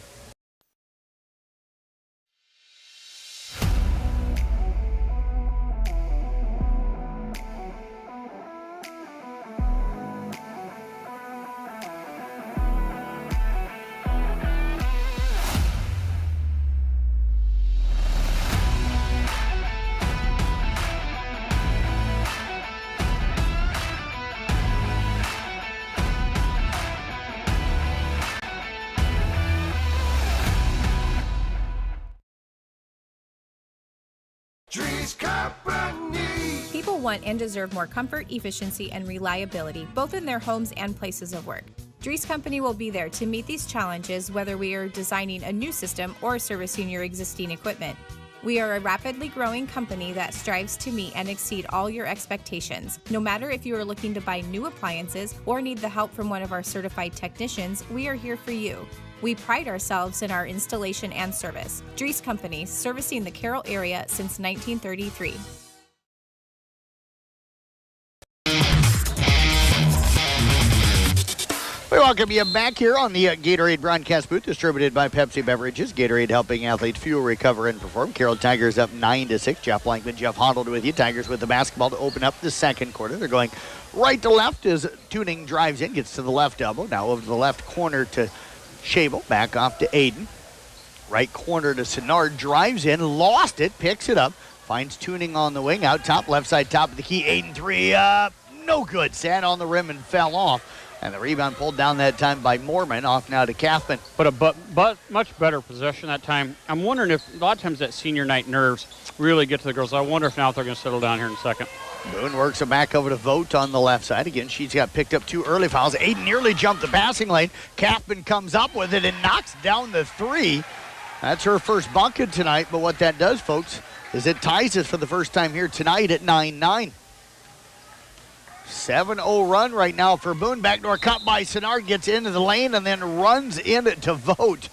People want and deserve more comfort, efficiency, and reliability, both in their homes and places of work. Dries Company will be there to meet these challenges, whether we are designing a new system or servicing your existing equipment. We are a rapidly growing company that strives to meet and exceed all your expectations. No matter if you are looking to buy new appliances or need the help from one of our certified technicians, we are here for you. We pride ourselves in our installation and service. Dries Company, servicing the Carroll area since 1933. We welcome you back here on the Gatorade broadcast booth, distributed by Pepsi Beverages. Gatorade helping athletes fuel, recover, and perform. Carroll Tigers up 9-6. Jeff Blankman, Jeff Hoddled with you. Tigers with the basketball to open up the second quarter. They're going right to left as Tuning drives in, gets to the left elbow. Now over to the left corner to Shabel, back off to Aiden. Right corner to Senard, drives in, lost it, picks it up, finds Tuning on the wing, out top, left side, top of the key. Aiden three up, no good. Sat on the rim and fell off. And the rebound pulled down that time by Moorman, off now to Kathman. But much better possession that time. I'm wondering if a lot of times that senior night nerves really get to the girls. I wonder if now they're going to settle down here in a second. Boone works it back over to Vogt on the left side. Again, she's got picked up 2 early fouls. Aiden nearly jumped the passing lane. Kathman comes up with it and knocks down the 3. That's her first bucket tonight, but what that does, folks, is it ties us for the first time here tonight at 9-9. 7-0 run right now for Boone. Backdoor cut by Senard, gets into the lane and then runs in to Vogt.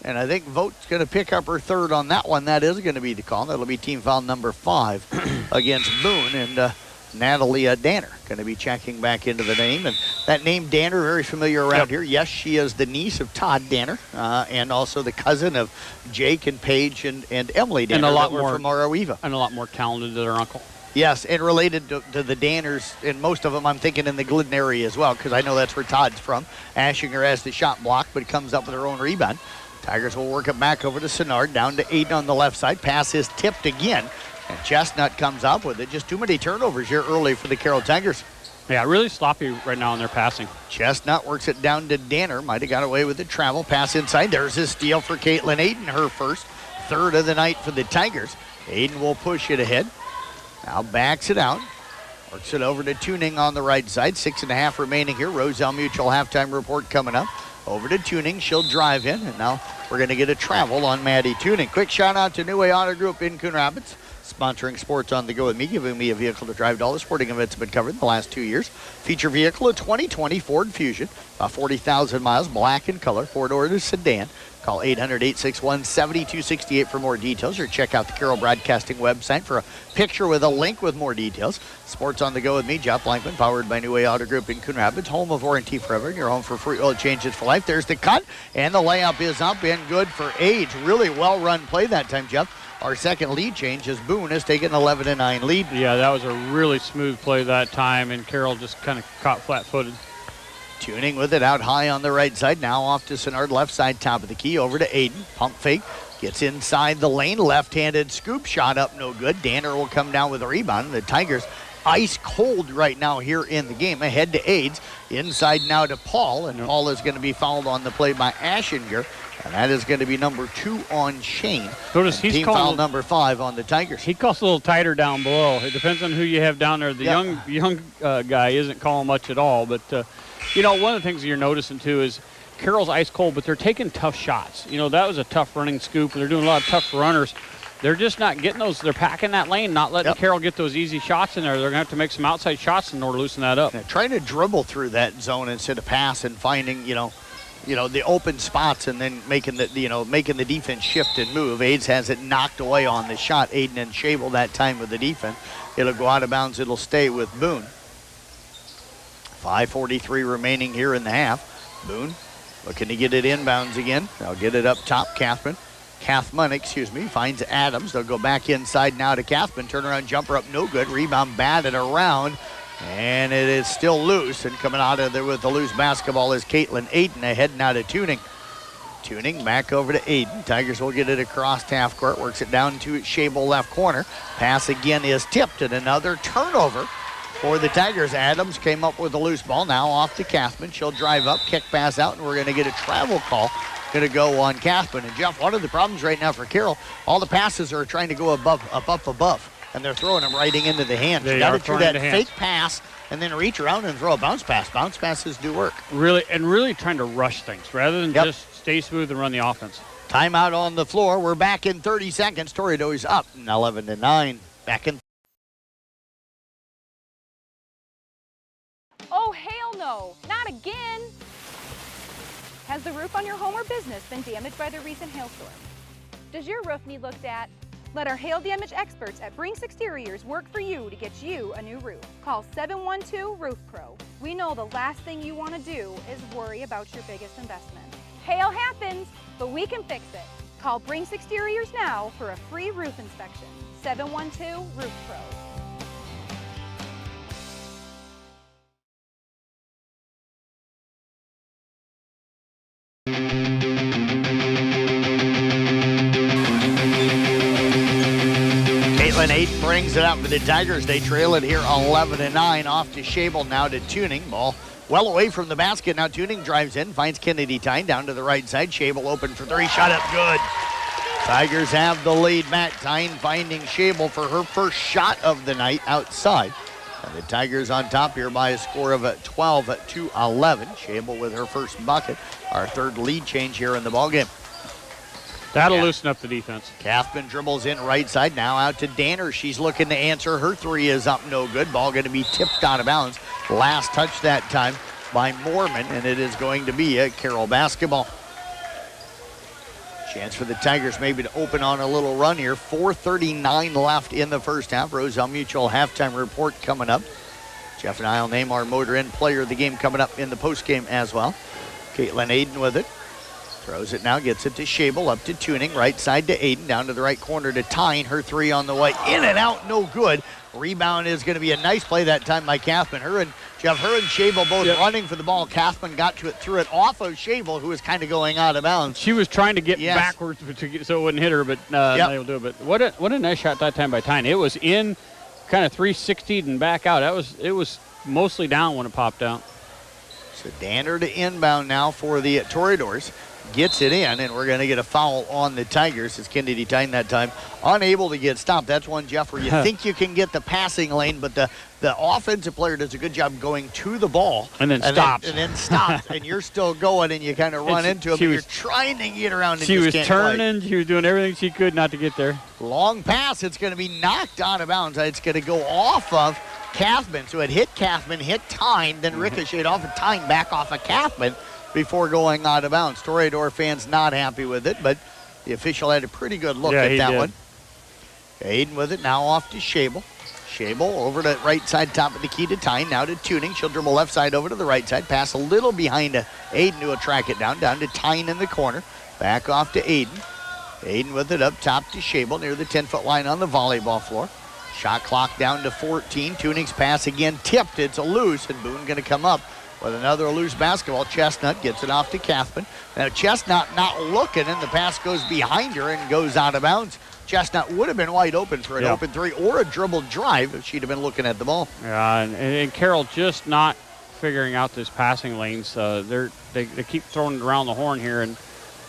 And I think Vogt's going to pick up her third on that one. That is going to be the call. That'll be team foul number 5 against Boone. And Natalie Danner going to be checking back into the name. And that name Danner, very familiar around here. Yes, she is the niece of Todd Danner and also the cousin of Jake and Paige and Emily Danner. And a lot more from Araweva. And a lot more talented than her uncle. Yes, and related to the Danners, and most of them I'm thinking in the Glidden area as well, because I know that's where Todd's from. Ashinger has the shot blocked, but comes up with her own rebound. Tigers will work it back over to Senard, down to Aiden on the left side. Pass is tipped again, and Chestnut comes up with it. Just too many turnovers here early for the Carroll Tigers. Yeah, really sloppy right now in their passing. Chestnut works it down to Danner. Might have got away with the travel. Pass inside. There's his steal for Caitlin Aiden, her first. Third of the night for the Tigers. Aiden will push it ahead. Now backs it out. Works it over to Tuning on the right side. 6.5 remaining here. Roselle Mutual halftime report coming up. Over to Tuning. She'll drive in. And now we're going to get a travel on Maddie Tuning. Quick shout out to New Way Auto Group in Coon Rapids. Sponsoring Sports on the Go with me, giving me a vehicle to drive to all the sporting events have been covered in the last 2 years. Feature vehicle, a 2020 Ford Fusion, 40,000 miles, black in color, four-door sedan. Call 800-861-7268 for more details, or check out the Carroll Broadcasting website for a picture with a link with more details. Sports on the Go with me, Jeff Blankman, powered by New Way Auto Group in Coon Rapids, home of warranty forever, and your home for free oil changes for life. There's the cut, and the layup is up and good for Age. Really well-run play that time, Jeff. Our second lead change as Boone has taken an 11-9 lead. Yeah, that was a really smooth play that time, and Carroll just kind of caught flat-footed. Tuning with it out high on the right side. Now off to Sinnard, left side, top of the key. Over to Aiden. Pump fake. Gets inside the lane. Left-handed scoop shot up, no good. Danner will come down with a rebound. The Tigers ice cold right now here in the game. Ahead to Aids. Inside now to Paul. And Paul is going to be fouled on the play by Aschinger. And that is going to be number 2 on Shane. Notice he's team foul number 5 on the Tigers. He calls a little tighter down below. It depends on who you have down there. The young guy isn't calling much at all. But, you know, one of the things you're noticing, too, is Carroll's ice cold, but they're taking tough shots. You know, that was a tough running scoop. They're doing a lot of tough runners. They're just not getting those. They're packing that lane, not letting Carroll get those easy shots in there. They're going to have to make some outside shots in order to loosen that up. Yeah, trying to dribble through that zone instead of pass and finding, you know, the open spots and then making the defense shift and move. Aids has it knocked away on the shot. Aiden and Shable that time with the defense. It'll go out of bounds. It'll stay with Boone. 5:43 remaining here in the half. Boone looking to get it inbounds again. They'll get it up top. Kathman, finds Adams. They'll go back inside now to Kathman. Turnaround jumper up, no good. Rebound batted around. And it is still loose, and coming out of there with the loose basketball is Caitlin Aiden ahead now to Tuning. Tuning back over to Aiden. Tigers will get it across half court, works it down to Shable left corner. Pass again is tipped, and another turnover for the Tigers. Adams came up with a loose ball, now off to Kathman. She'll drive up, kick pass out, and we're going to get a travel call. Going to go on Kathman. And Jeff, one of the problems right now for Carroll, all the passes are trying to go above. And they're throwing them right into the hands. You got to do that fake pass and then reach around and throw a bounce pass. Bounce passes do work. Really trying to rush things rather than just stay smooth and run the offense. Timeout on the floor. We're back in 30 seconds. Toreador's up 11-9. Back in. Oh, hell no. Not again. Has the roof on your home or business been damaged by the recent hailstorm? Does your roof need looked at? Let our hail damage experts at Brinks Exteriors work for you to get you a new roof. Call 712 Roof Pro. We know the last thing you want to do is worry about your biggest investment. Hail happens, but we can fix it. Call Brinks Exteriors now for a free roof inspection. 712 Roof Pro. Aiden brings it up for the Tigers. They trail it here 11-9. Off to Shable, now to Tuning. Ball well away from the basket. Now Tuning drives in, finds Kennedy Tyne down to the right side. Shable open for 3, shot up good. Tigers have the lead back. Tyne finding Shable for her first shot of the night outside. And the Tigers on top here by a score of 12-11. Shable with her first bucket. Our third lead change here in the ballgame. That'll loosen up the defense. Kathman dribbles in right side, now out to Danner. She's looking to answer. Her 3 is up, no good. Ball going to be tipped out of bounds. Last touch that time by Moorman, and it is going to be a Carroll basketball. Chance for the Tigers maybe to open on a little run here. 4:39 left in the first half. Roselle Mutual halftime report coming up. Jeff and I will name our Motor Inn player of the game coming up in the postgame as well. Caitlin Aiden with it. Throws it now, gets it to Shable, up to Tuning, right side to Aiden, down to the right corner to Tyne. Her 3 on the way, in and out, no good. Rebound is going to be a nice play that time by Kathman. Her and Shable both running for the ball. Kathman got to it, threw it off of Shable, who was kind of going out of bounds. She was trying to get backwards so it wouldn't hit her, but they'll do it. But what a nice shot that time by Tyne. It was in kind of 360 and back out. It was mostly down when it popped out. So Danner to inbound now for the Toreadors. gets it in, and we're going to get a foul on the Tigers as Kennedy Tyne that time unable to get stopped. That's one, Jeff, where you think you can get the passing lane, but the offensive player does a good job going to the ball. And then stops. And then stops, and you're still going, and you kind of run into him, but you're trying to get around. She was turning. She was doing everything she could not to get there. Long pass. It's going to be knocked out of bounds. It's going to go off of Kathman. So it hit Kathman, hit Tyne, then ricocheted off of Tyne, back off of Kathman before going out of bounds. Toreador fans not happy with it, but the official had a pretty good look at that one. Aiden with it, now off to Schabel. Schabel over to right side, top of the key to Tyne. Now to Tuning. She'll dribble left side over to the right side. Pass a little behind Aiden, who will track it down to Tyne in the corner. Back off to Aiden. Aiden with it up top to Schabel near the 10-foot line on the volleyball floor. Shot clock down to 14. Tuning's pass again tipped. It's a loose, and Boone going to come up with another loose basketball. Chestnut gets it off to Kathman. Now Chestnut not looking, and the pass goes behind her and goes out of bounds. Chestnut would have been wide open for an open three or a dribbled drive if she'd have been looking at the ball. Yeah, and Carroll just not figuring out this passing lanes. They keep throwing it around the horn here, and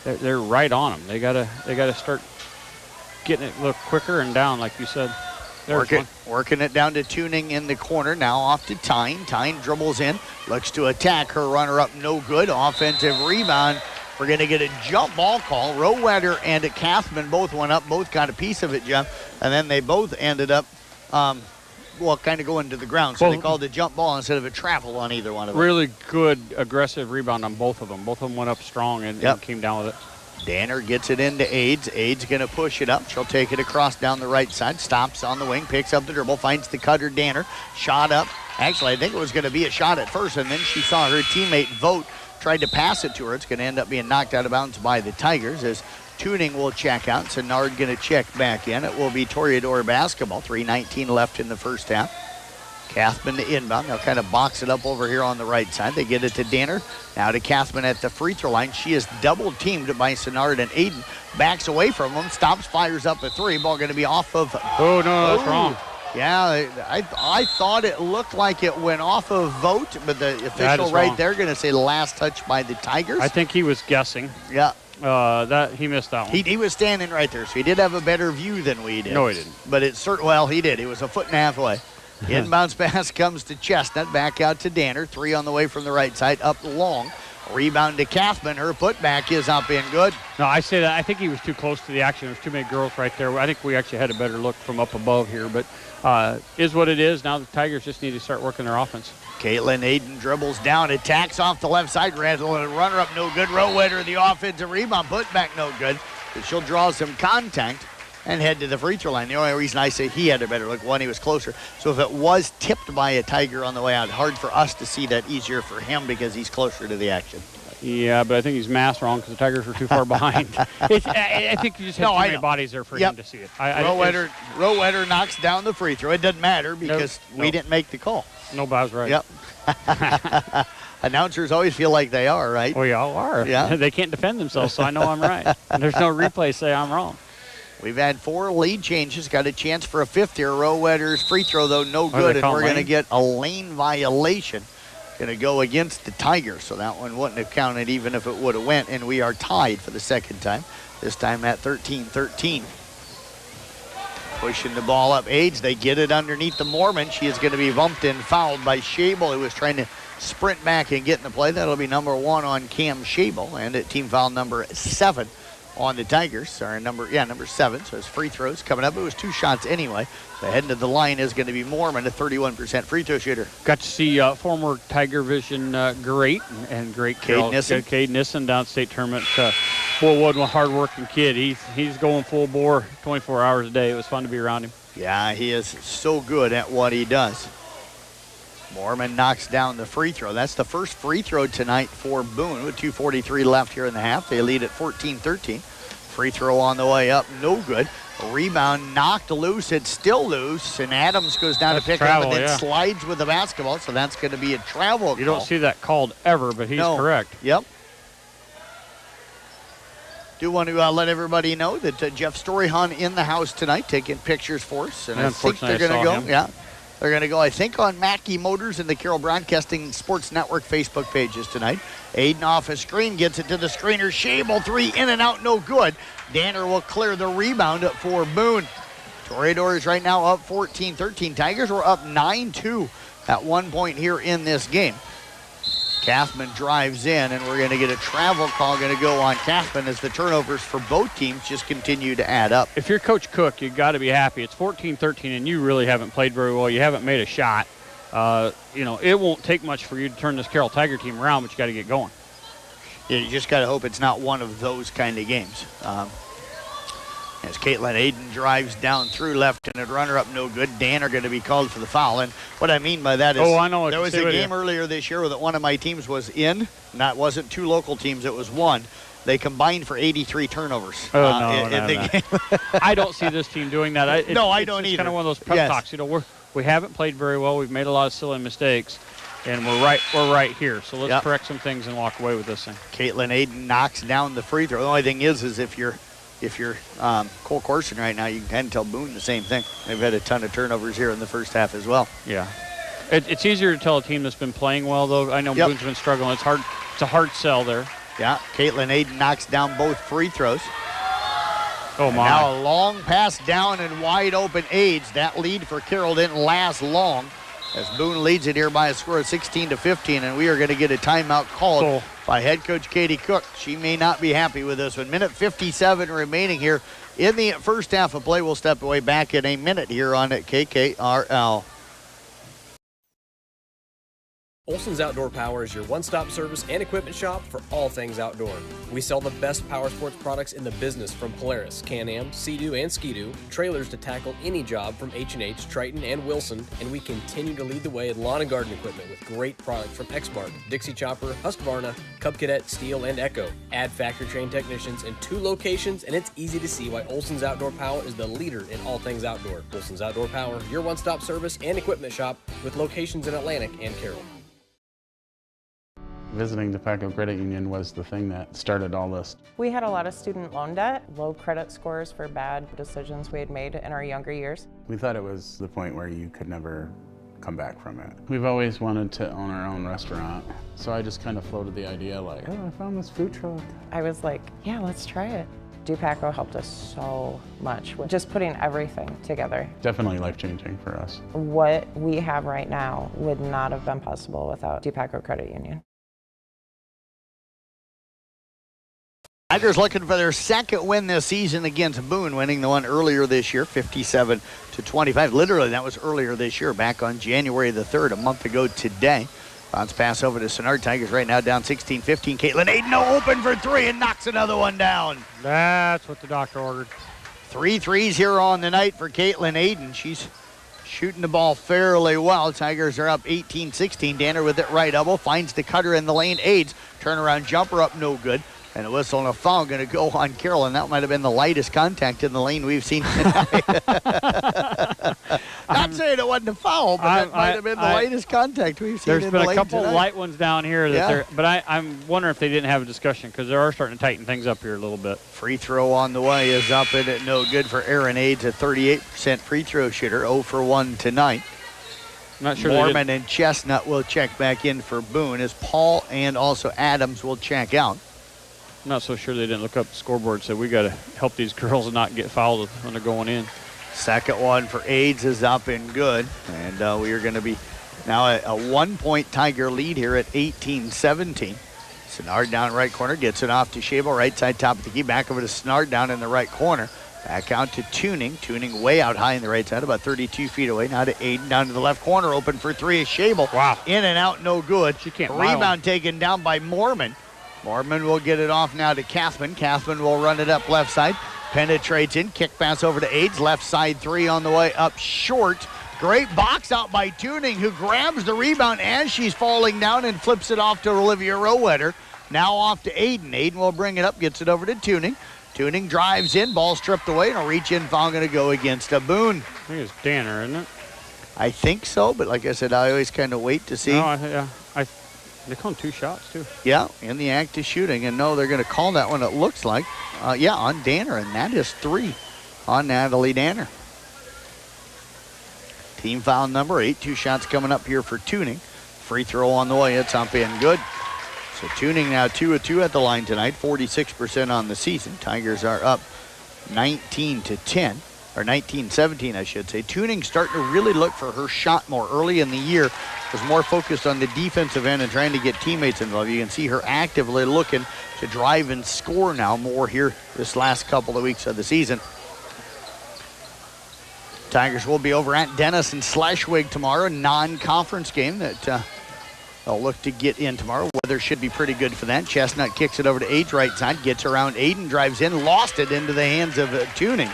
they're right on them. They gotta start getting it a little quicker and down, like you said. Working it down to Tuning in the corner. Now off to Tyne. Tyne dribbles in, looks to attack. Her runner-up no good. Offensive rebound. We're going to get a jump ball call. Rowetter and Kathman both went up, both got a piece of it, Jeff, and then they both ended up, kind of going to the ground. So they called a jump ball instead of a travel on either one of them. Really good aggressive rebound on both of them. Both of them went up strong and came down with it. Danner gets it into Aids. Aids going to push it up. She'll take it across down the right side. Stops on the wing. Picks up the dribble. Finds the cutter, Danner. Shot up. Actually, I think it was going to be a shot at first, and then she saw her teammate Vogt tried to pass it to her. It's going to end up being knocked out of bounds by the Tigers as Tuning will check out. Sennard going to check back in. It will be Toreador basketball. 3:19 left in the first half. Kathman to inbound. They'll kind of box it up over here on the right side. They get it to Danner. Now to Kathman at the free throw line. She is double teamed by Sennard and Aiden. Backs away from him. Stops, fires up a three. Ball going to be off of. Oh, no, that's wrong. Yeah, I thought it looked like it went off of Vogt, but the official right there going to say last touch by the Tigers. I think he was guessing. Yeah. He missed that one. He was standing right there, so he did have a better view than we did. No, he didn't. But he did. He was a foot and a half away. Inbounds pass comes to Chestnut. Back out to Danner. Three on the way from the right side. Up long. Rebound to Kathman. Her putback is up and good. No, I say that. I think he was too close to the action. There's too many girls right there. I think we actually had a better look from up above here. But is what it is. Now the Tigers just need to start working their offense. Caitlin Aiden dribbles down. Attacks off the left side. Runner up no good. Rowetter the offensive rebound. Putback no good. But she'll draw some contact and head to the free throw line. The only reason I say he had a better look, one, he was closer. So if it was tipped by a Tiger on the way out, hard for us to see that, easier for him because he's closer to the action. Yeah, but I think he's masked wrong because the Tigers were too far behind. I think you just have too many bodies there for him to see it. Rowetter knocks down the free throw. It doesn't matter because we didn't make the call. No, but I was right. Yep. Announcers always feel like they are, right? We all are. Yeah. They can't defend themselves, so I know I'm right. There's no replay say I'm wrong. We've had 4 lead changes. Got a chance for a fifth here. Rowetter's free throw, though, no good, and we're going to get a lane violation. Going to go against the Tigers, so that one wouldn't have counted even if it would have went, and we are tied for the second time, this time at 13-13. Pushing the ball up. Aids, they get it underneath the Mormon. She is going to be bumped and fouled by Schabel, who was trying to sprint back and get in the play. That'll be number 1 on Cam Schabel, and at team foul number 7 on the Tigers, or number 7. So his free throws coming up. It was 2 shots anyway. The head to the line is going to be Mormon, a 31% free throw shooter. Got to see former Tiger Vision great and great Carroll. Cade Nissen down state tournament. What a hard-working kid. He's going full bore 24 hours a day. It was fun to be around him. Yeah, he is so good at what he does. Mormon knocks down the free throw. That's the first free throw tonight for Boone with 2:43 left here in the half. They lead at 14-13. Free throw on the way up, no good. A rebound knocked loose. It's still loose, and Adams goes down to pick up and then slides with the basketball, so that's going to be a travel call. You don't see that called ever, but he's correct. Yep. Do want to let everybody know that Jeff Storyhon in the house tonight taking pictures for us, and I think they're going to go. Yeah. They're going to go, I think, on Mackey Motors and the Carroll Broadcasting Sports Network Facebook pages tonight. Aiden off a screen, gets it to the screener. Shable, 3 in and out, no good. Danner will clear the rebound for Boone. Toreadors right now up 14-13. Tigers were up 9-2 at one point here in this game. Kathman drives in, and we're going to get a travel call going to go on Kathman as the turnovers for both teams just continue to add up. If you're Coach Cook, you've got to be happy. It's 14-13, and you really haven't played very well. You haven't made a shot. It won't take much for you to turn this Carroll Tiger team around, but you got to get going. Yeah, you just got to hope it's not one of those kind of games. As Caitlin Aiden drives down through left-handed runner up, no good. Danner going to be called for the foul. And what I mean by that is I know there was a game earlier this year that one of my teams was in, and that wasn't 2 local teams, it was 1. They combined for 83 turnovers in the game. I don't see this team doing that. I don't either. It's kind of one of those prep talks. We haven't played very well. We've made a lot of silly mistakes, and we're right here. So let's correct some things and walk away with this thing. Caitlin Aiden knocks down the free throw. The only thing is if you're Cole Corson right now, you can kind of tell Boone the same thing. They've had a ton of turnovers here in the first half as well. Yeah. It's easier to tell a team that's been playing well, though. I know Boone's been struggling. It's hard. It's a hard sell there. Yeah. Caitlin Aiden knocks down both free throws. Oh, my. Now a long pass down and wide open Aids. That lead for Carroll didn't last long as Boone leads it here by a score of 16-15, and we are going to get a timeout called by head coach Katie Cook. She may not be happy with this one. Minute 57 remaining here in the first half of play. We'll step away back in a minute here on KKRL. Olson's Outdoor Power is your one-stop service and equipment shop for all things outdoor. We sell the best power sports products in the business, from Polaris, Can-Am, Sea-Doo, and Ski-Doo, trailers to tackle any job from H&H, Triton, and Wilson, and we continue to lead the way in lawn and garden equipment with great products from Exmark, Dixie Chopper, Husqvarna, Cub Cadet, Steel, and Echo. Add factory-trained technicians in 2 locations, and it's easy to see why Olson's Outdoor Power is the leader in all things outdoor. Olson's Outdoor Power, your one-stop service and equipment shop with locations in Atlantic and Carroll. Visiting the DePaco Credit Union was the thing that started all this. We had a lot of student loan debt, low credit scores for bad decisions we had made in our younger years. We thought it was the point where you could never come back from it. We've always wanted to own our own restaurant, so I just kind of floated the idea like, oh, I found this food truck. I was like, yeah, let's try it. DePaco helped us so much with just putting everything together. Definitely life-changing for us. What we have right now would not have been possible without DePaco Credit Union. Tigers looking for their second win this season against Boone, winning the one earlier this year, 57-25. Literally, that was earlier this year, back on January the 3rd, a month ago today. Bounce pass over to Senard. Tigers right now down 16-15. Caitlin Aiden open for 3 and knocks another one down. That's what the doctor ordered. 3 threes here on the night for Caitlin Aiden. She's shooting the ball fairly well. Tigers are up 18-16. Danner with it right elbow, finds the cutter in the lane. Aids, turnaround jumper up, no good. And a whistle and a foul going to go on Carroll, and that might have been the lightest contact in the lane we've seen tonight. Not saying it wasn't a foul, but that might have been the lightest contact we've seen in the lane. There's been a couple tonight. light ones down here, but I'm wondering if they didn't have a discussion, because they are starting to tighten things up here a little bit. Free throw on the way is up, and it no good for Aaron Aids, a 38% free throw shooter, 0 for 1 tonight. I'm not sure Mormon and Chestnut will check back in for Boone, as Paul and also Adams will check out. I'm not so sure they didn't look up the scoreboard and say, we got to help these girls not get fouled when they're going in. Second one for Aids is up and good. And we are going to be now a 1-point Tiger lead here at 18-17. Senard down right corner, gets it off to Shable, right side top of the key, back over to Senard down in the right corner. Back out to Tuning way out high in the right side, about 32 feet away. Now to Aiden, down to the left corner, open for 3 is Shable. Wow. In and out, no good. She can't Rebound taken down by Mormon. Mormon will get it off now to Kathman. Kathman will run it up left side. Penetrates in. Kick pass over to Aids. Left side 3 on the way up short. Great box out by Tuning, who grabs the rebound as she's falling down and flips it off to Olivia Rowetter. Now off to Aiden. Aiden will bring it up, gets it over to Tuning. Tuning drives in. Ball stripped away, and a reach-in foul going to go against a Boone. I think it's Danner, isn't it? I think so, but like I said, I always kind of wait to see. No, they call them 2 shots, too. Yeah, in the act of shooting. And no, they're going to call that one, it looks like. On Danner, and that is 3 on Natalie Danner. Team foul number 8. 2 shots coming up here for Tuning. Free throw on the way. It's up and good. So Tuning now 2 of 2 at the line tonight. 46% on the season. Tigers are up 19-10. Or 19-17, I should say. Tuning starting to really look for her shot more. Early in the year, was more focused on the defensive end and trying to get teammates involved. You can see her actively looking to drive and score now more here this last couple of weeks of the season. Tigers will be over at Dennis and Schleswig tomorrow, a non-conference game that they'll look to get in tomorrow. Weather should be pretty good for that. Chestnut kicks it over to Aid, right side, gets around Aiden, drives in, lost it into the hands of Tuning.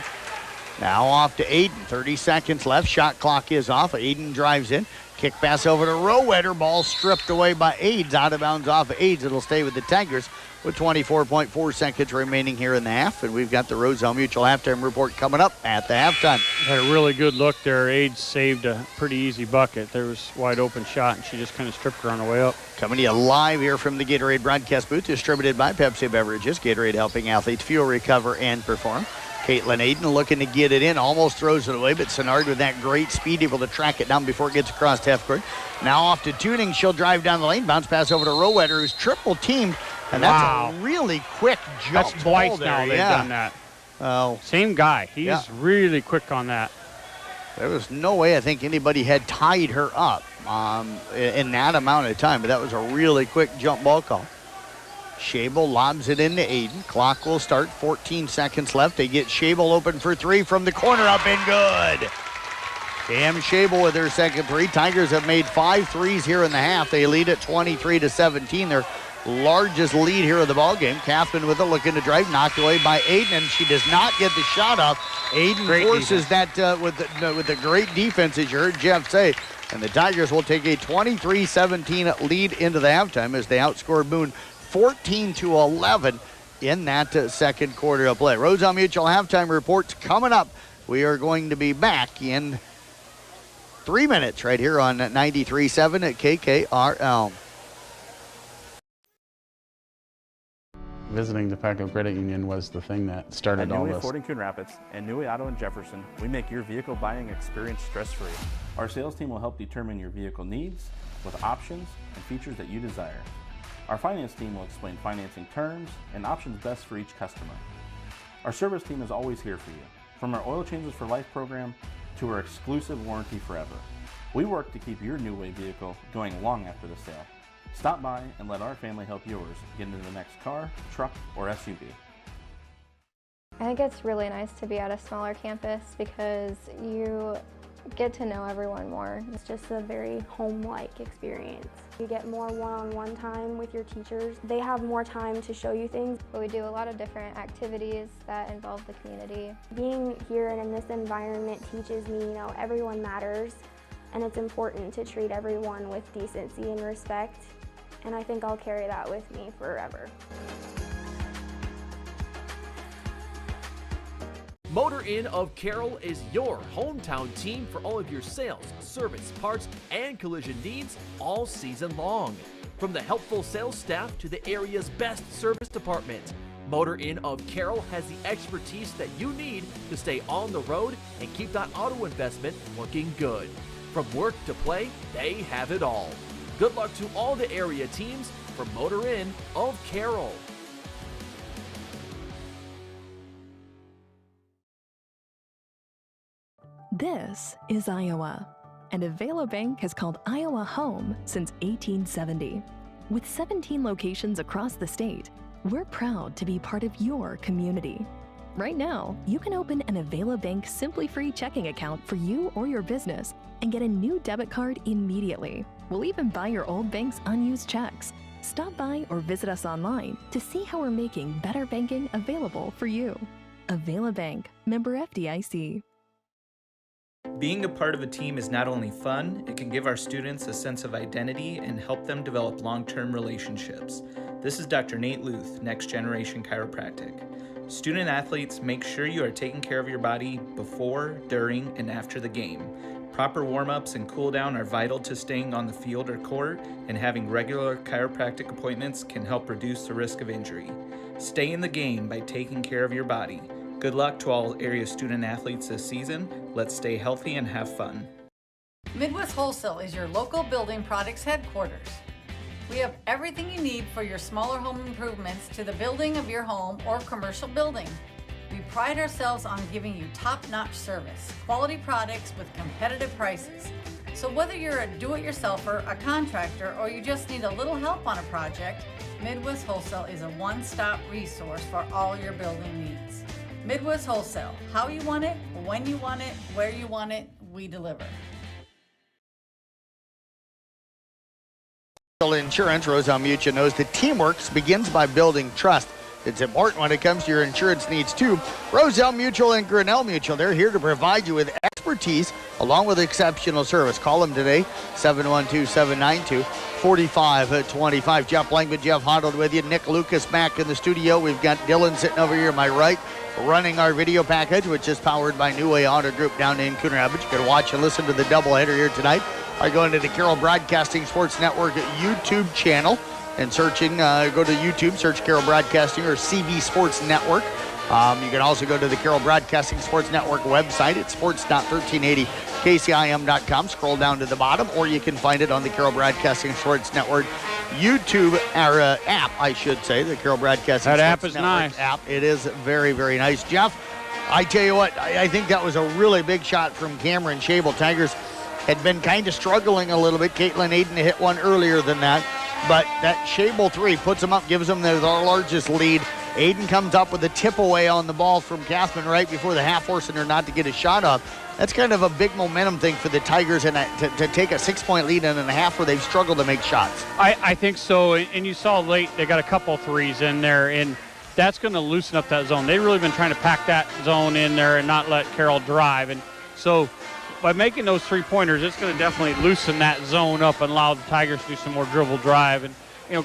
Now off to Aiden, 30 seconds left, shot clock is off. Aiden drives in, kick pass over to Rowetter, ball stripped away by Aids, out of bounds off of Aids. It'll stay with the Tigers with 24.4 seconds remaining here in the half, and we've got the Roselle Mutual halftime report coming up at the halftime. Had a really good look there. Aids saved a pretty easy bucket. There was a wide open shot, and she just kind of stripped her on the way up. Coming to you live here from the Gatorade broadcast booth, distributed by Pepsi Beverages. Gatorade helping athletes fuel, recover, and perform. Caitlin Aiden looking to get it in, almost throws it away, but Senard with that great speed able to track it down before it gets across half court. Now off to Tuning, she'll drive down the lane, bounce pass over to Rowetter, who's triple teamed, and that's a really quick jump. That's twice now they've done that. Oh, same guy. He's really quick on that. There was no way I think anybody had tied her up in that amount of time, but that was a really quick jump ball call. Schabel lobs it into Aiden. Clock will start. 14 seconds left. They get Schabel open for 3 from the corner, up and good. Cam Schabel with her second 3. Tigers have made 5 threes here in the half. They lead at 23-17. Their largest lead here of the ball game. Kathman with it, looking to drive, knocked away by Aiden, and she does not get the shot off. Aiden forces that with the great defense, as you heard Jeff say. And the Tigers will take a 23-17 lead into the halftime as they outscore Boone 14-11 in that second quarter of play. Roselle Mutual halftime reports coming up. We are going to be back in 3 minutes right here on 93.7 at KKRL. Visiting the Paco Credit Union was the thing that started all this. At Ford in Coon Rapids and Newey Auto in Jefferson, we make your vehicle buying experience stress-free. Our sales team will help determine your vehicle needs with options and features that you desire. Our finance team will explain financing terms and options best for each customer. Our service team is always here for you, from our Oil Changes for Life program to our exclusive warranty forever. We work to keep your New Way vehicle going long after the sale. Stop by and let our family help yours get into the next car, truck, or SUV. I think it's really nice to be at a smaller campus because you get to know everyone more. It's just a very home-like experience. You get more one-on-one time with your teachers. They have more time to show you things. But we do a lot of different activities that involve the community. Being here and in this environment teaches me, everyone matters, and it's important to treat everyone with decency and respect. And I think I'll carry that with me forever. Motor Inn of Carroll is your hometown team for all of your sales, service, parts, and collision needs all season long. From the helpful sales staff to the area's best service department, Motor Inn of Carroll has the expertise that you need to stay on the road and keep that auto investment looking good. From work to play, they have it all. Good luck to all the area teams from Motor Inn of Carroll. This is Iowa, and Avelo Bank has called Iowa home since 1870. With 17 locations across the state, we're proud to be part of your community. Right now, you can open an Avelo Bank Simply Free checking account for you or your business and get a new debit card immediately. We'll even buy your old bank's unused checks. Stop by or visit us online to see how we're making better banking available for you. Avelo Bank, member FDIC. Being a part of a team is not only fun, it can give our students a sense of identity and help them develop long-term relationships. This is Dr. Nate Luth, Next Generation Chiropractic. Student athletes, make sure you are taking care of your body before, during, and after the game. Proper warm-ups and cool-down are vital to staying on the field or court, and having regular chiropractic appointments can help reduce the risk of injury. Stay in the game by taking care of your body. Good luck to all area student athletes this season. Let's stay healthy and have fun. Midwest Wholesale is your local building products headquarters. We have everything you need for your smaller home improvements to the building of your home or commercial building. We pride ourselves on giving you top-notch service, quality products with competitive prices. So whether you're a do-it-yourselfer, a contractor, or you just need a little help on a project, Midwest Wholesale is a one-stop resource for all your building needs. Midwest Wholesale, how you want it, when you want it, where you want it, we deliver. Insurance, Roselle Mutual knows that teamwork begins by building trust. It's important when it comes to your insurance needs too. Roselle Mutual and Grinnell Mutual, they're here to provide you with expertise along with exceptional service. Call them today, 712-792-4525. Jeff Langman, Jeff Honnold with you. Nick Lucas back in the studio. We've got Dylan sitting over here to my right, running our video package, which is powered by New Way Auto Group down in Coon Rapids. You can watch and listen to the doubleheader here tonight by going to the Carroll Broadcasting Sports Network YouTube channel and searching, go to YouTube, search Carroll Broadcasting or CB Sports Network. You can also go to the Carroll Broadcasting Sports Network website at sports.1380kcim.com. Scroll down to the bottom, or you can find it on the Carroll Broadcasting Sports Network YouTube app, I should say, the Carroll Broadcasting that Sports app is Network nice. app. It is very, very nice. Jeff, I tell you what, I think that was a really big shot from Cameron Shable. Tigers had been kind of struggling a little bit. Caitlin Aiden hit one earlier than that, but that Shable three puts them up, gives them their largest lead. Aiden comes up with a tip away on the ball from Kathman right before the half, forcing her not to get a shot off. That's kind of a big momentum thing for the Tigers, and to take a 6-point lead in a half where they've struggled to make shots. I think so, and you saw late they got a couple threes in there, and that's going to loosen up that zone. They've really been trying to pack that zone in there and not let Carroll drive, and so by making those three-pointers, it's going to definitely loosen that zone up and allow the Tigers to do some more dribble drive. And, you know,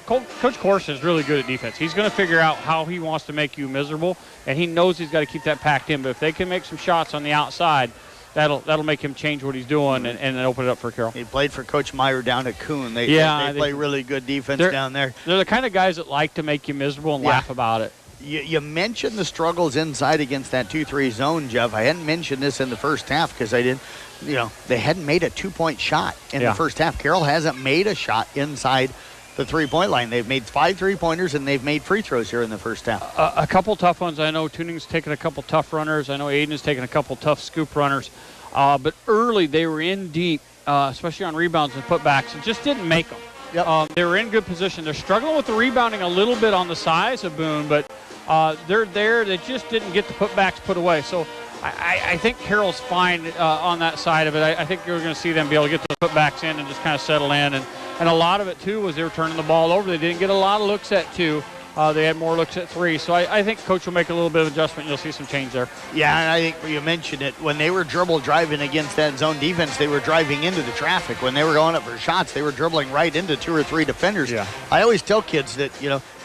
Coach Corson is really good at defense. He's going to figure out how he wants to make you miserable, and he knows he's got to keep that packed in. But if they can make some shots on the outside, that'll make him change what he's doing and open it up for Carroll. He played for Coach Meyer down at Coon. They play really good defense down there. They're the kind of guys that like to make you miserable and laugh about it. You mentioned the struggles inside against that 2-3 zone, Jeff. I hadn't mentioned this in the first half because I didn't, they hadn't made a 2-point shot in the first half. Carroll hasn't made a shot inside the 3-point line. They've made 5 3-pointers and they've made free throws here in the first half. A couple tough ones. I know Tuning's taken a couple tough runners. I know Aiden's taken a couple tough scoop runners. But early they were in deep, especially on rebounds and putbacks, and just didn't make them. Yep. They were in good position. They're struggling with the rebounding a little bit on the size of Boone, but they're there. They just didn't get the putbacks put away. So I think Carroll's fine on that side of it. I think you're going to see them be able to get those putbacks in and just kind of settle in. And a lot of it, too, was they were turning the ball over. They didn't get a lot of looks at 2. They had more looks at 3. So I think Coach will make a little bit of adjustment. You'll see some change there. Yeah, and I think you mentioned it. When they were dribble driving against that zone defense, they were driving into the traffic. When they were going up for shots, they were dribbling right into 2 or 3 defenders. Yeah. I always tell kids that,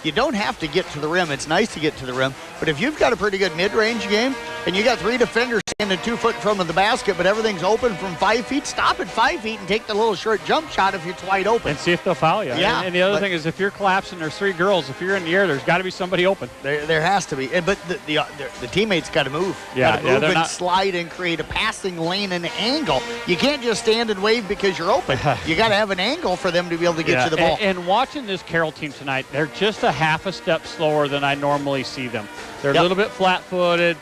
you don't have to get to the rim. It's nice to get to the rim. But if you've got a pretty good mid-range game and you got 3 defenders standing 2 foot in front of the basket, but everything's open from 5 feet, stop at 5 feet and take the little short jump shot if it's wide open. And see if they'll foul you. Yeah. And the other thing is if you're collapsing, there's 3 girls. If you're in the air, there's got to be somebody open. There has to be. But the teammates got to move. Got to move and slide and create a passing lane and angle. You can't just stand and wave because you're open. You got to have an angle for them to be able to get to the ball. And watching this Carroll team tonight, they're just a half a step slower than I normally see them. They're a little bit flat-footed.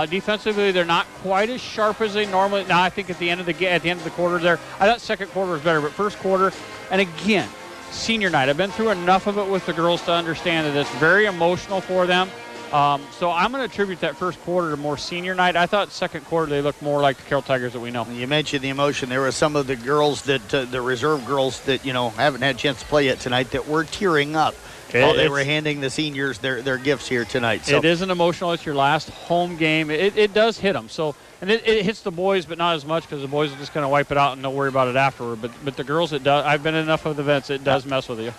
Defensively, they're not quite as sharp as they normally. Now, I think at the end of the quarter, there. I thought second quarter was better, but first quarter, and again, senior night. I've been through enough of it with the girls to understand that it's very emotional for them. So I'm going to attribute that first quarter to more senior night. I thought second quarter they looked more like the Carroll Tigers that we know. You mentioned the emotion. There were some of the girls that, the reserve girls that, haven't had a chance to play yet tonight that were tearing up while they were handing the seniors their gifts here tonight. So it isn't emotional. It's your last home game. It does hit them. So, and it hits the boys, but not as much because the boys are just going to wipe it out and don't worry about it afterward. But the girls, it does. I've been in enough of the events. It does mess with you.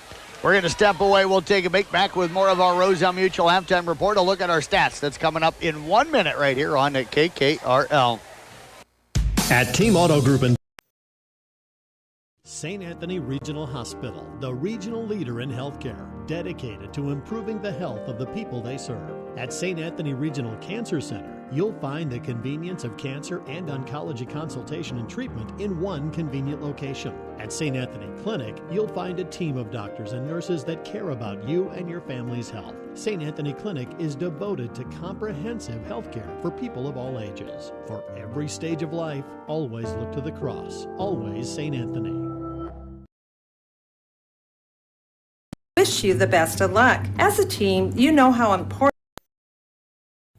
We're going to step away. We'll take a break, back with more of our Roselle Mutual halftime report. A look at our stats. That's coming up in 1 minute right here on KKRL. At Team Auto Group in St. Anthony Regional Hospital, the regional leader in healthcare, dedicated to improving the health of the people they serve. At St. Anthony Regional Cancer Center, you'll find the convenience of cancer and oncology consultation and treatment in one convenient location. At St. Anthony Clinic, you'll find a team of doctors and nurses that care about you and your family's health. St. Anthony Clinic is devoted to comprehensive health care for people of all ages. For every stage of life, always look to the cross. Always St. Anthony. Wish you the best of luck. As a team, you know how important.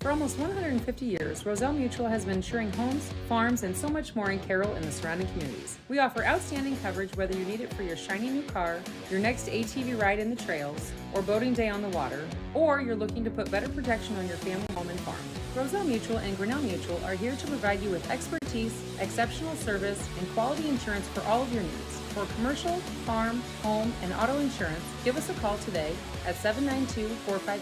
For almost 150 years, Roselle Mutual has been insuring homes, farms, and so much more in Carroll and the surrounding communities. We offer outstanding coverage whether you need it for your shiny new car, your next ATV ride in the trails, or boating day on the water, or you're looking to put better protection on your family home and farm. Roselle Mutual and Grinnell Mutual are here to provide you with expertise, exceptional service, and quality insurance for all of your needs. For commercial, farm, home, and auto insurance, give us a call today at 792-4525.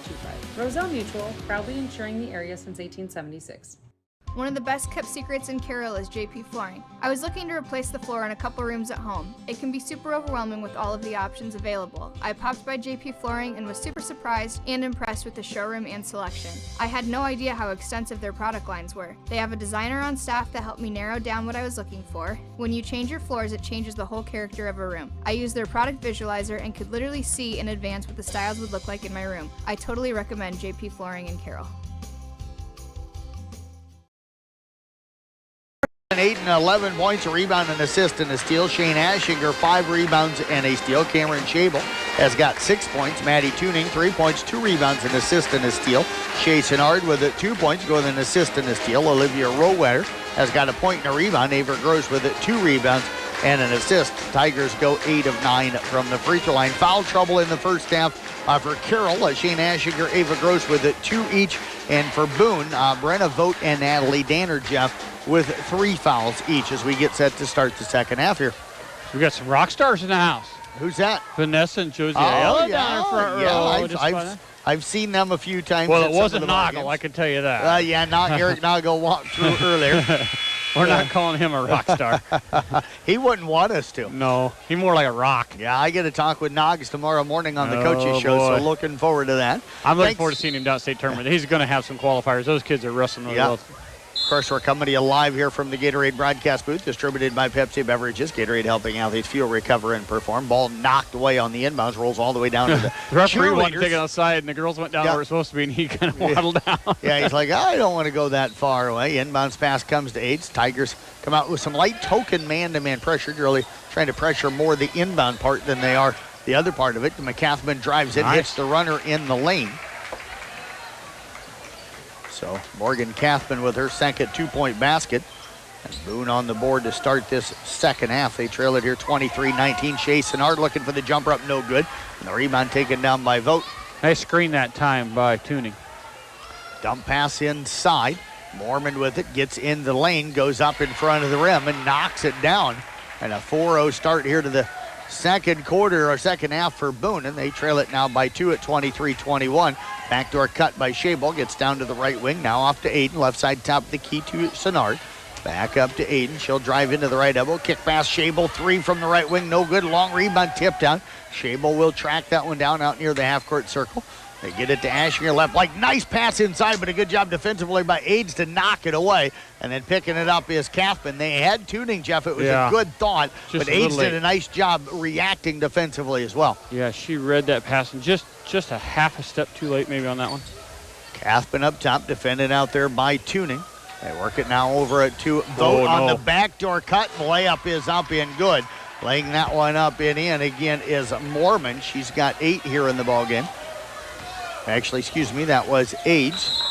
Roselle Mutual, proudly insuring the area since 1876. One of the best kept secrets in Carroll is JP Flooring. I was looking to replace the floor in a couple rooms at home. It can be super overwhelming with all of the options available. I popped by JP Flooring and was super surprised and impressed with the showroom and selection. I had no idea how extensive their product lines were. They have a designer on staff that helped me narrow down what I was looking for. When you change your floors, it changes the whole character of a room. I used their product visualizer and could literally see in advance what the styles would look like in my room. I totally recommend JP Flooring in Carroll. 8 and 11 points, a rebound, and assist, and a steal. Shane Ashinger, 5 rebounds and a steal. Cameron Schabel has got 6 points. Maddie Tuning, 3 points, 2 rebounds, an assist, and a steal. Shay Sinnard with 2 points, with an assist and a steal. Olivia Rowetter has got a point and a rebound. Ava Gross with 2 rebounds and an assist. Tigers go 8 of 9 from the free throw line. Foul trouble in the first half for Carroll. Shane Ashinger, Ava Gross with 2 each. And for Boone, Brenna Vogt and Natalie Danner-Jeff with 3 fouls each as we get set to start the second half here. We got some rock stars in the house. Who's that? Vanessa and Josie Ayala down in front row. I've seen them a few times. Well, it wasn't Noggle, I can tell you that. Yeah, Eric Noggle walked through earlier. We're not calling him a rock star. He wouldn't want us to. No, he's more like a rock. Yeah, I get to talk with Noggs tomorrow morning on the coaches show, so looking forward to that. I'm looking forward to seeing him down state tournament. He's going to have some qualifiers. Those kids are wrestling really well. Of course, we're coming to you live here from the Gatorade broadcast booth, distributed by Pepsi Beverages. Gatorade helping athletes fuel, recover, and perform. Ball knocked away on the inbounds, rolls all the way down to the referee wanted to take it outside, and the girls went down where it's supposed to be, and he kind of waddled down. Yeah, he's like, I don't want to go that far away. Inbounds pass comes to Aids. Tigers come out with some light token man-to-man pressure, really trying to pressure more the inbound part than they are the other part of it. McCathman drives in, hits the runner in the lane. So Morgan Kathman with her second 2-point basket. And Boone on the board to start this second half. They trail it here 23-19. Shay Sinnard looking for the jumper up, no good. And the rebound taken down by Vogt. Nice screen that time by Tuning. Dump pass inside. Mormon with it, gets in the lane, goes up in front of the rim and knocks it down. And a 4-0 start here to the second quarter or second half for Boone, and they trail it now by 2 at 23-21. Backdoor cut by Schabel, gets down to the right wing, now off to Aiden, left side top of the key to Sinnard. Back up to Aiden, she'll drive into the right elbow, kick pass Schabel, 3 from the right wing, no good, long rebound, tipped down. Schabel will track that one down out near the half-court circle. They get it to Ashinger left, like nice pass inside, but a good job defensively by Aids to knock it away. And then picking it up is Kathman. They had Tuning, Jeff. It was a good thought, but Aids did a nice job reacting defensively as well. Yeah, she read that pass and just a half a step too late maybe on that one. Kathman up top, defended out there by Tuning. They work it now over to Vogt on the backdoor cut. Layup is up and good. Laying that one up and in again is Mormon. She's got 8 here in the ballgame. Actually, excuse me, that was Aids.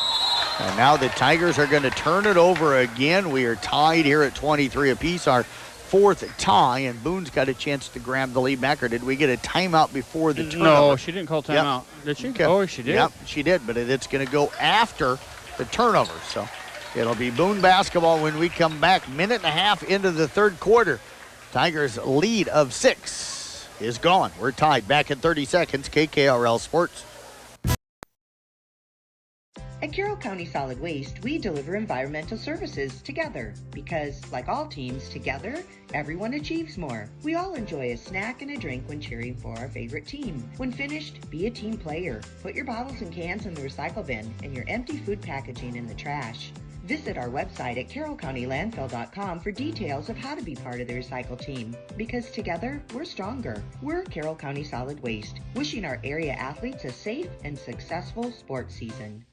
And now the Tigers are going to turn it over again. We are tied here at 23 apiece, our 4th tie, and Boone's got a chance to grab the lead back. Or did we get a timeout before the turnover? No, she didn't call timeout. Did she? Okay. Oh, she did? Yep, she did, but it's going to go after the turnover. So it'll be Boone basketball when we come back. Minute and a half into the third quarter. Tigers' lead of 6 is gone. We're tied. Back in 30 seconds, KKRL Sports. At Carroll County Solid Waste, we deliver environmental services together because, like all teams, together, everyone achieves more. We all enjoy a snack and a drink when cheering for our favorite team. When finished, be a team player. Put your bottles and cans in the recycle bin and your empty food packaging in the trash. Visit our website at carrollcountylandfill.com for details of how to be part of the recycle team. Because together, we're stronger. We're Carroll County Solid Waste, wishing our area athletes a safe and successful sports season.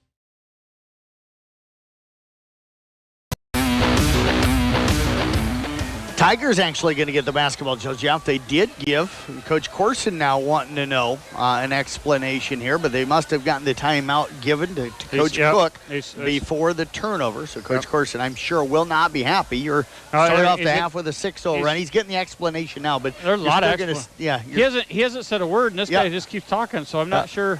Tigers actually going to get the basketball, Joe Jeff. They did give Coach Corson now wanting to know an explanation here, but they must have gotten the timeout given to Coach Cook before the turnover. So Coach Corson, I'm sure, will not be happy. You're starting off the half with a 6-0 run. He's getting the explanation now, but there's a lot of explanations. He hasn't said a word, and this guy just keeps talking, so I'm not sure.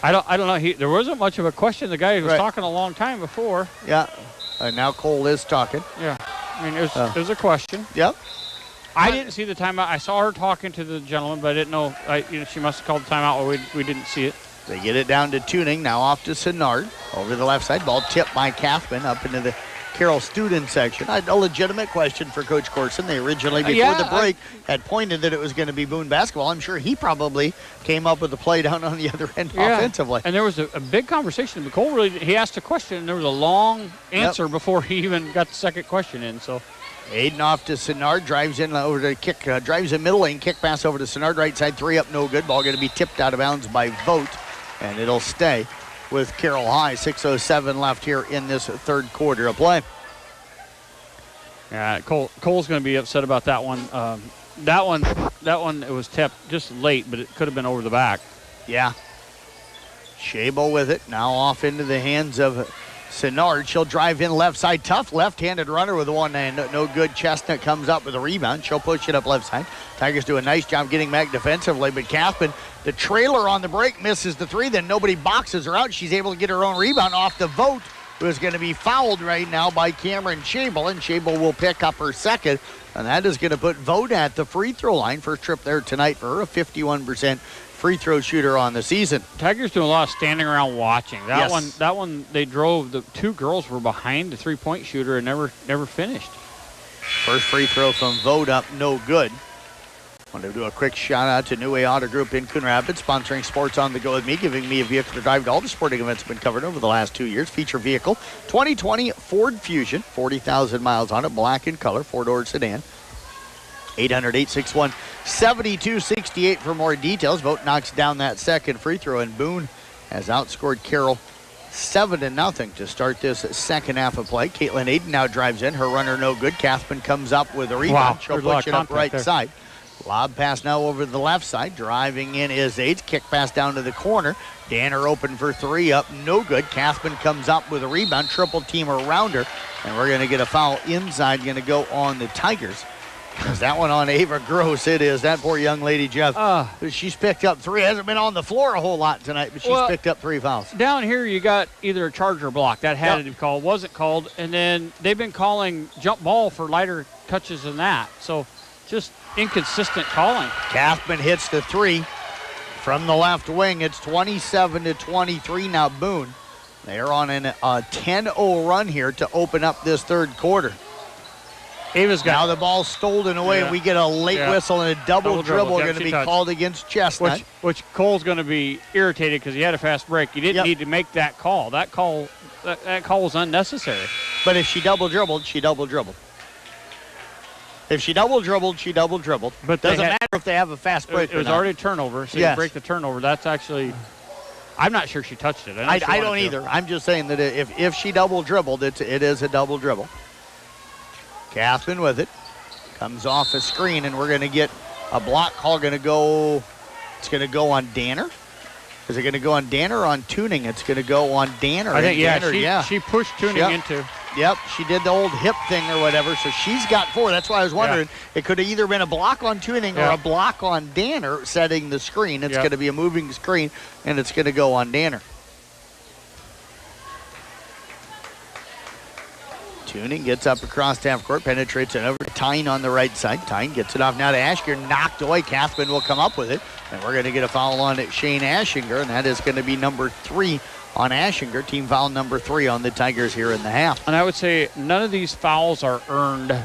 I don't know. There wasn't much of a question. The guy was talking a long time before. Yeah. Now Cole is talking. Yeah. I mean, it was a question. Yep. I didn't see the timeout. I saw her talking to the gentleman, but I didn't know. She must have called the timeout, or we didn't see it. They get it down to Tuning. Now off to Senard. Over the left side. Ball tipped by Kathman up into the Carroll student section. I had a legitimate question for Coach Corson. They originally, before the break, had pointed that it was going to be Boone basketball. I'm sure he probably came up with the play down on the other end offensively. And there was a big conversation. Cole he asked a question, and there was a long answer before he even got the second question in. So Aiden off to Senard, drives in over to kick, drives in middle lane, kick pass over to Senard, right side, 3 up, no good. Ball going to be tipped out of bounds by Vogt, and it'll stay with Carroll High. 6:07 left here in this third quarter of play. Yeah, Cole's going to be upset about that one. That one, it was tipped just late, but it could have been over the back. Yeah. Shabo with it, now off into the hands of Senard. She'll drive in left side, tough left-handed runner with one hand, no good. Chestnut comes up with a rebound. She'll push it up left side. Tigers do a nice job getting back defensively, but Kathman, the trailer on the break, misses the three. Then nobody boxes her out. She's able to get her own rebound off the Vogt, who is going to be fouled right now by Cameron Shable, and Shable will pick up her second, and that is going to put Vogt at the free throw line. First trip there tonight for her, a 51% free throw shooter on the season. Tigers doing a lot of standing around watching. That one they drove. The two girls were behind the three-point shooter and never finished. First free throw from Vogt up, no good. Want to do a quick shout out to New Way Auto Group in Coon Rapids, sponsoring Sports on the Go with me, giving me a vehicle to drive to all the sporting events have been covered over the last 2 years. Feature vehicle, 2020 Ford Fusion, 40,000 miles on it, black in color, 4-door sedan. 800-861-7268 for more details. Vogt knocks down that second free throw, and Boone has outscored Carroll 7-0 to start this second half of play. Caitlin Aiden now drives in. Her runner no good. Kathman comes up with a rebound. She'll push it up right side. Lob pass now over to the left side. Driving in is Aids. Kick pass down to the corner. Danner open for three up. No good. Kathman comes up with a rebound. Triple team around her. And we're going to get a foul inside. Going to go on the Tigers. Is that one on Ava Gross? It is. That poor young lady, Jeff. She's picked up three. Hasn't been on the floor a whole lot tonight, but she's picked up 3 fouls. Down here, you got either a charge or block. That had to be called. Wasn't called. And then they've been calling jump ball for lighter touches than that. So just inconsistent calling. Kathman hits the three from the left wing. It's 27-23 now. Boone, they're on a 10-0 run here to open up this third quarter. Now the ball's stolen away, and we get a late whistle and a double dribble going to be called against Chestnut. Which Cole's going to be irritated because he had a fast break. You didn't need to make that call. That call was unnecessary. But if she double dribbled, she double dribbled. If she double dribbled, she double dribbled. But doesn't matter if they have a fast break. It was already a turnover, so you break the turnover. That's actually. I'm not sure she touched it. I don't either. I'm just saying that if she double dribbled, it is a double dribble. Kathman with it. Comes off a screen, and we're going to get a block call. It's going to go on Danner. Is it going to go on Danner or on Tuning? It's going to go on Danner. I think, she pushed Tuning into. Yep, she did the old hip thing or whatever, so she's got 4. That's why I was wondering. It could have either been a block on Tuning or a block on Danner setting the screen. It's going to be a moving screen, and it's going to go on Danner. Tuning gets up across half court, penetrates it over to Tyne on the right side. Tyne gets it off now to Ashker, knocked away. Kathman will come up with it. And we're going to get a foul on Shane Ashinger, and that is going to be number 3 on Ashinger. Team foul number 3 on the Tigers here in the half. And I would say none of these fouls are earned. I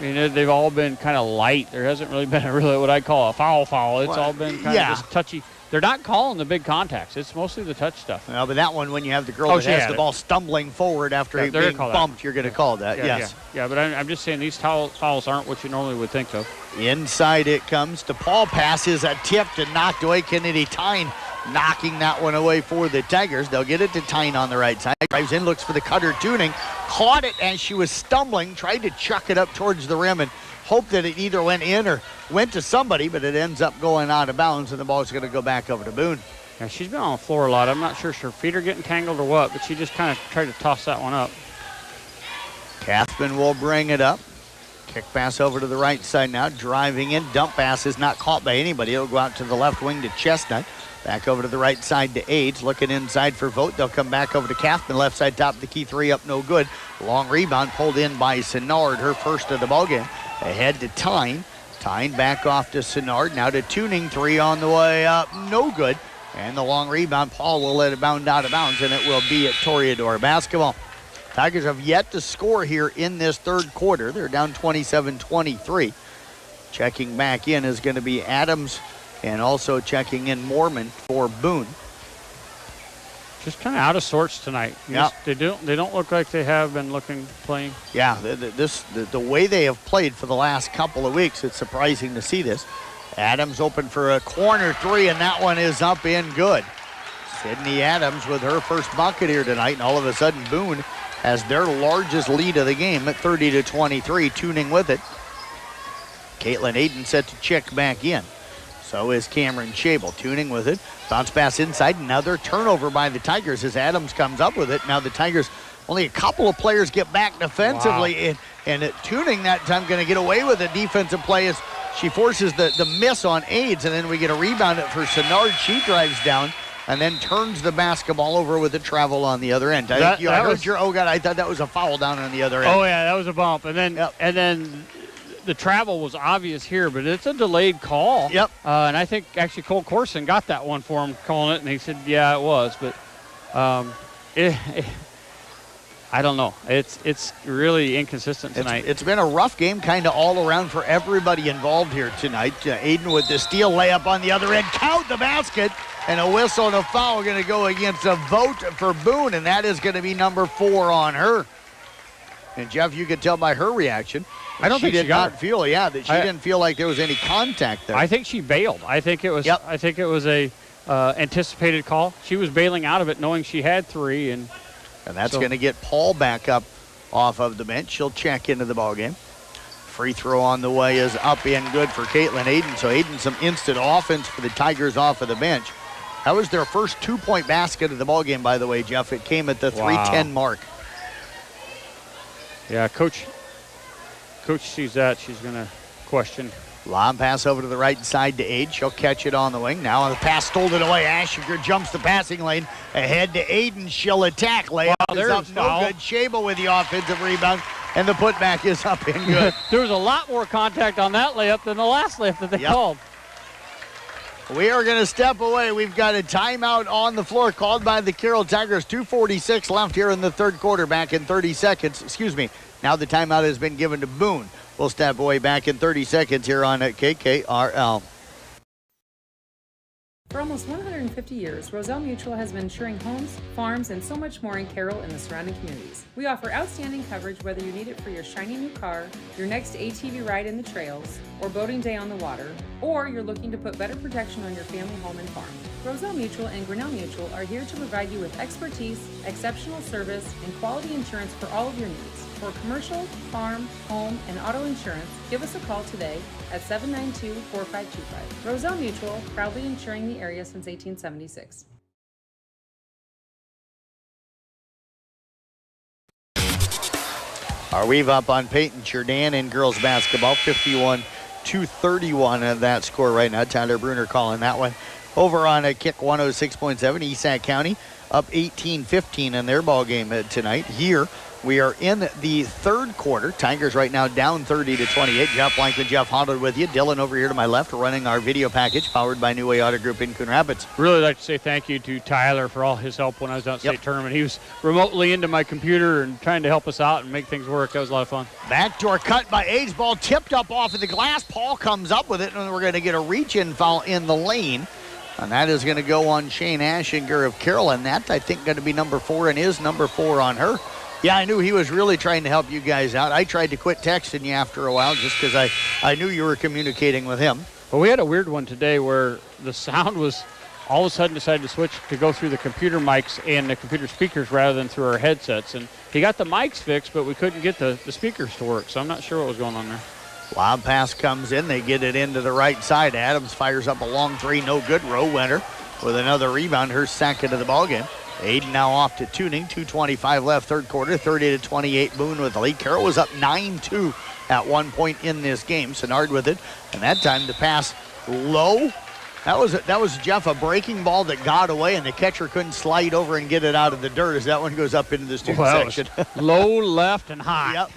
mean, they've all been kind of light. There hasn't really been what I call a foul. It's all been kind of just touchy. They're not calling the big contacts. It's mostly the touch stuff. No, but that one, when you have the girl that has the ball stumbling forward after being bumped, you're going to call that, yes. Yeah, but I'm just saying these fouls aren't what you normally would think of. Inside it comes. DePaul passes a tipped and knocked away. Kennedy Tyne knocking that one away for the Tigers. They'll get it to Tyne on the right side. Drives in, looks for the cutter tuning. Caught it as she was stumbling, tried to chuck it up towards the rim and hope that it either went in or went to somebody, but it ends up going out of bounds, and the ball's going to go back over to Boone. Yeah, she's been on the floor a lot. I'm not sure if her feet are getting tangled or what, but she just kind of tried to toss that one up. Kathman will bring it up. Kick pass over to the right side now. Driving in. Dump pass is not caught by anybody. It'll go out to the left wing to Chestnut. Back over to the right side to Aids. Looking inside for Vogt. They'll come back over to Kathman. Left side top of the key. 3 up, no good. Long rebound pulled in by Senard. Her first of the ballgame. Ahead to Tyne. Tyne back off to Senard. Now to Tuning. 3 on the way up. No good. And the long rebound. Paul will let it bound out of bounds, and it will be at Toreador basketball. Tigers have yet to score here in this third quarter. They're down 27-23. Checking back in is going to be Adams, and also checking in Mormon for Boone. Just kind of out of sorts tonight. They don't look like they have been playing. Yeah, the way they have played for the last couple of weeks, it's surprising to see this. Adams open for a corner 3, and that one is up in good. Sydney Adams with her first bucket here tonight, and all of a sudden Boone has their largest lead of the game at 30-23, Tuning with it. Caitlin Aiden set to check back in. So is Cameron Chabel. Tuning with it. Bounce pass inside. Another turnover by the Tigers as Adams comes up with it. Now the Tigers, only a couple of players get back defensively. Wow. And Tuning that time going to get away with a defensive play as she forces the miss on Aids. And then we get a rebound for Senard. She drives down and then turns the basketball over with a travel on the other end. I thought that was a foul down on the other end. Oh, yeah, that was a bump. And then the travel was obvious here, but it's a delayed call. Yep. And I think actually Cole Corson got that one for him calling it, and he said, yeah, it was. But I don't know. It's really inconsistent tonight. It's been a rough game kind of all around for everybody involved here tonight. Aiden with the steal layup on the other end. Count the basket. And a whistle and a foul going to go against a vote for Boone, and that is going to be number 4 on her. And Jeff, you could tell by her reaction, I don't think she got she didn't feel like there was any contact there. I think she bailed. I think it was. Yep. I think it was a anticipated call. She was bailing out of it, knowing she had 3, and that's going to get Paul back up off of the bench. She'll check into the ballgame. Free throw on the way is up and good for Caitlin Aiden. So Aiden, some instant offense for the Tigers off of the bench. That was their first 2-point basket of the ballgame, by the way, Jeff. It came at the 3:10 mark. Yeah, Coach sees that. She's going to question. Long pass over to the right side to Aiden. She'll catch it on the wing. Now on the pass, stolen away. Ashinger jumps the passing lane. Ahead to Aiden. She'll attack. Layup is up. No good. Shable with the offensive rebound. And the putback is up and good. There was a lot more contact on that layup than the last layup that they called. We are going to step away. We've got a timeout on the floor called by the Carroll Tigers. 2:46 left here in the third quarter. Back in 30 seconds. Excuse me. Now the timeout has been given to Boone. We'll step away back in 30 seconds here on KKRL. For almost 150 years, Roselle Mutual has been insuring homes, farms, and so much more in Carroll and the surrounding communities. We offer outstanding coverage whether you need it for your shiny new car, your next ATV ride in the trails, or boating day on the water, or you're looking to put better protection on your family home and farm. Roselle Mutual and Grinnell Mutual are here to provide you with expertise, exceptional service, and quality insurance for all of your needs. For commercial, farm, home, and auto insurance, give us a call today at 792-4525. Roselle Mutual, proudly insuring the area since 1876. Our weave up on Peyton Jourdan in girls basketball, 51-31 of that score right now. Tyler Bruner calling that one. Over on a kick 106.7, Esac County up 18-15 in their ball game tonight. Here We are in the third quarter. Tigers right now down 30-28. Jeff Blankman, Jeff Honda with you. Dylan over here to my left running our video package powered by New Way Auto Group in Coon Rapids. Really like to say thank you to Tyler for all his help when I was out at state tournament. He was remotely into my computer and trying to help us out and make things work. That was a lot of fun. Backdoor cut by Age. Ball tipped up off of the glass. Paul comes up with it, and we're going to get a reach-in foul in the lane. And that is going to go on Shane Ashinger of Carroll, and that, I think, going to be number 4 and is number 4 on her. Yeah, I knew he was really trying to help you guys out. I tried to quit texting you after a while just because I knew you were communicating with him. Well, we had a weird one today where the sound was all of a sudden decided to switch to go through the computer mics and the computer speakers rather than through our headsets. And he got the mics fixed, but we couldn't get the speakers to work, so I'm not sure what was going on there. Lob pass comes in. They get it into the right side. Adams fires up a long three. No good. Rowe winner with another rebound. Her second of the ballgame. Aiden now off to Tuning. 2:25 left third quarter. 30-28 Boone with the lead. Carroll was up 9-2 at one point in this game. Senard with it. And that time the pass low. That was Jeff, a breaking ball that got away, and the catcher couldn't slide over and get it out of the dirt as that one goes up into the student section. Low, left, and high. Yep.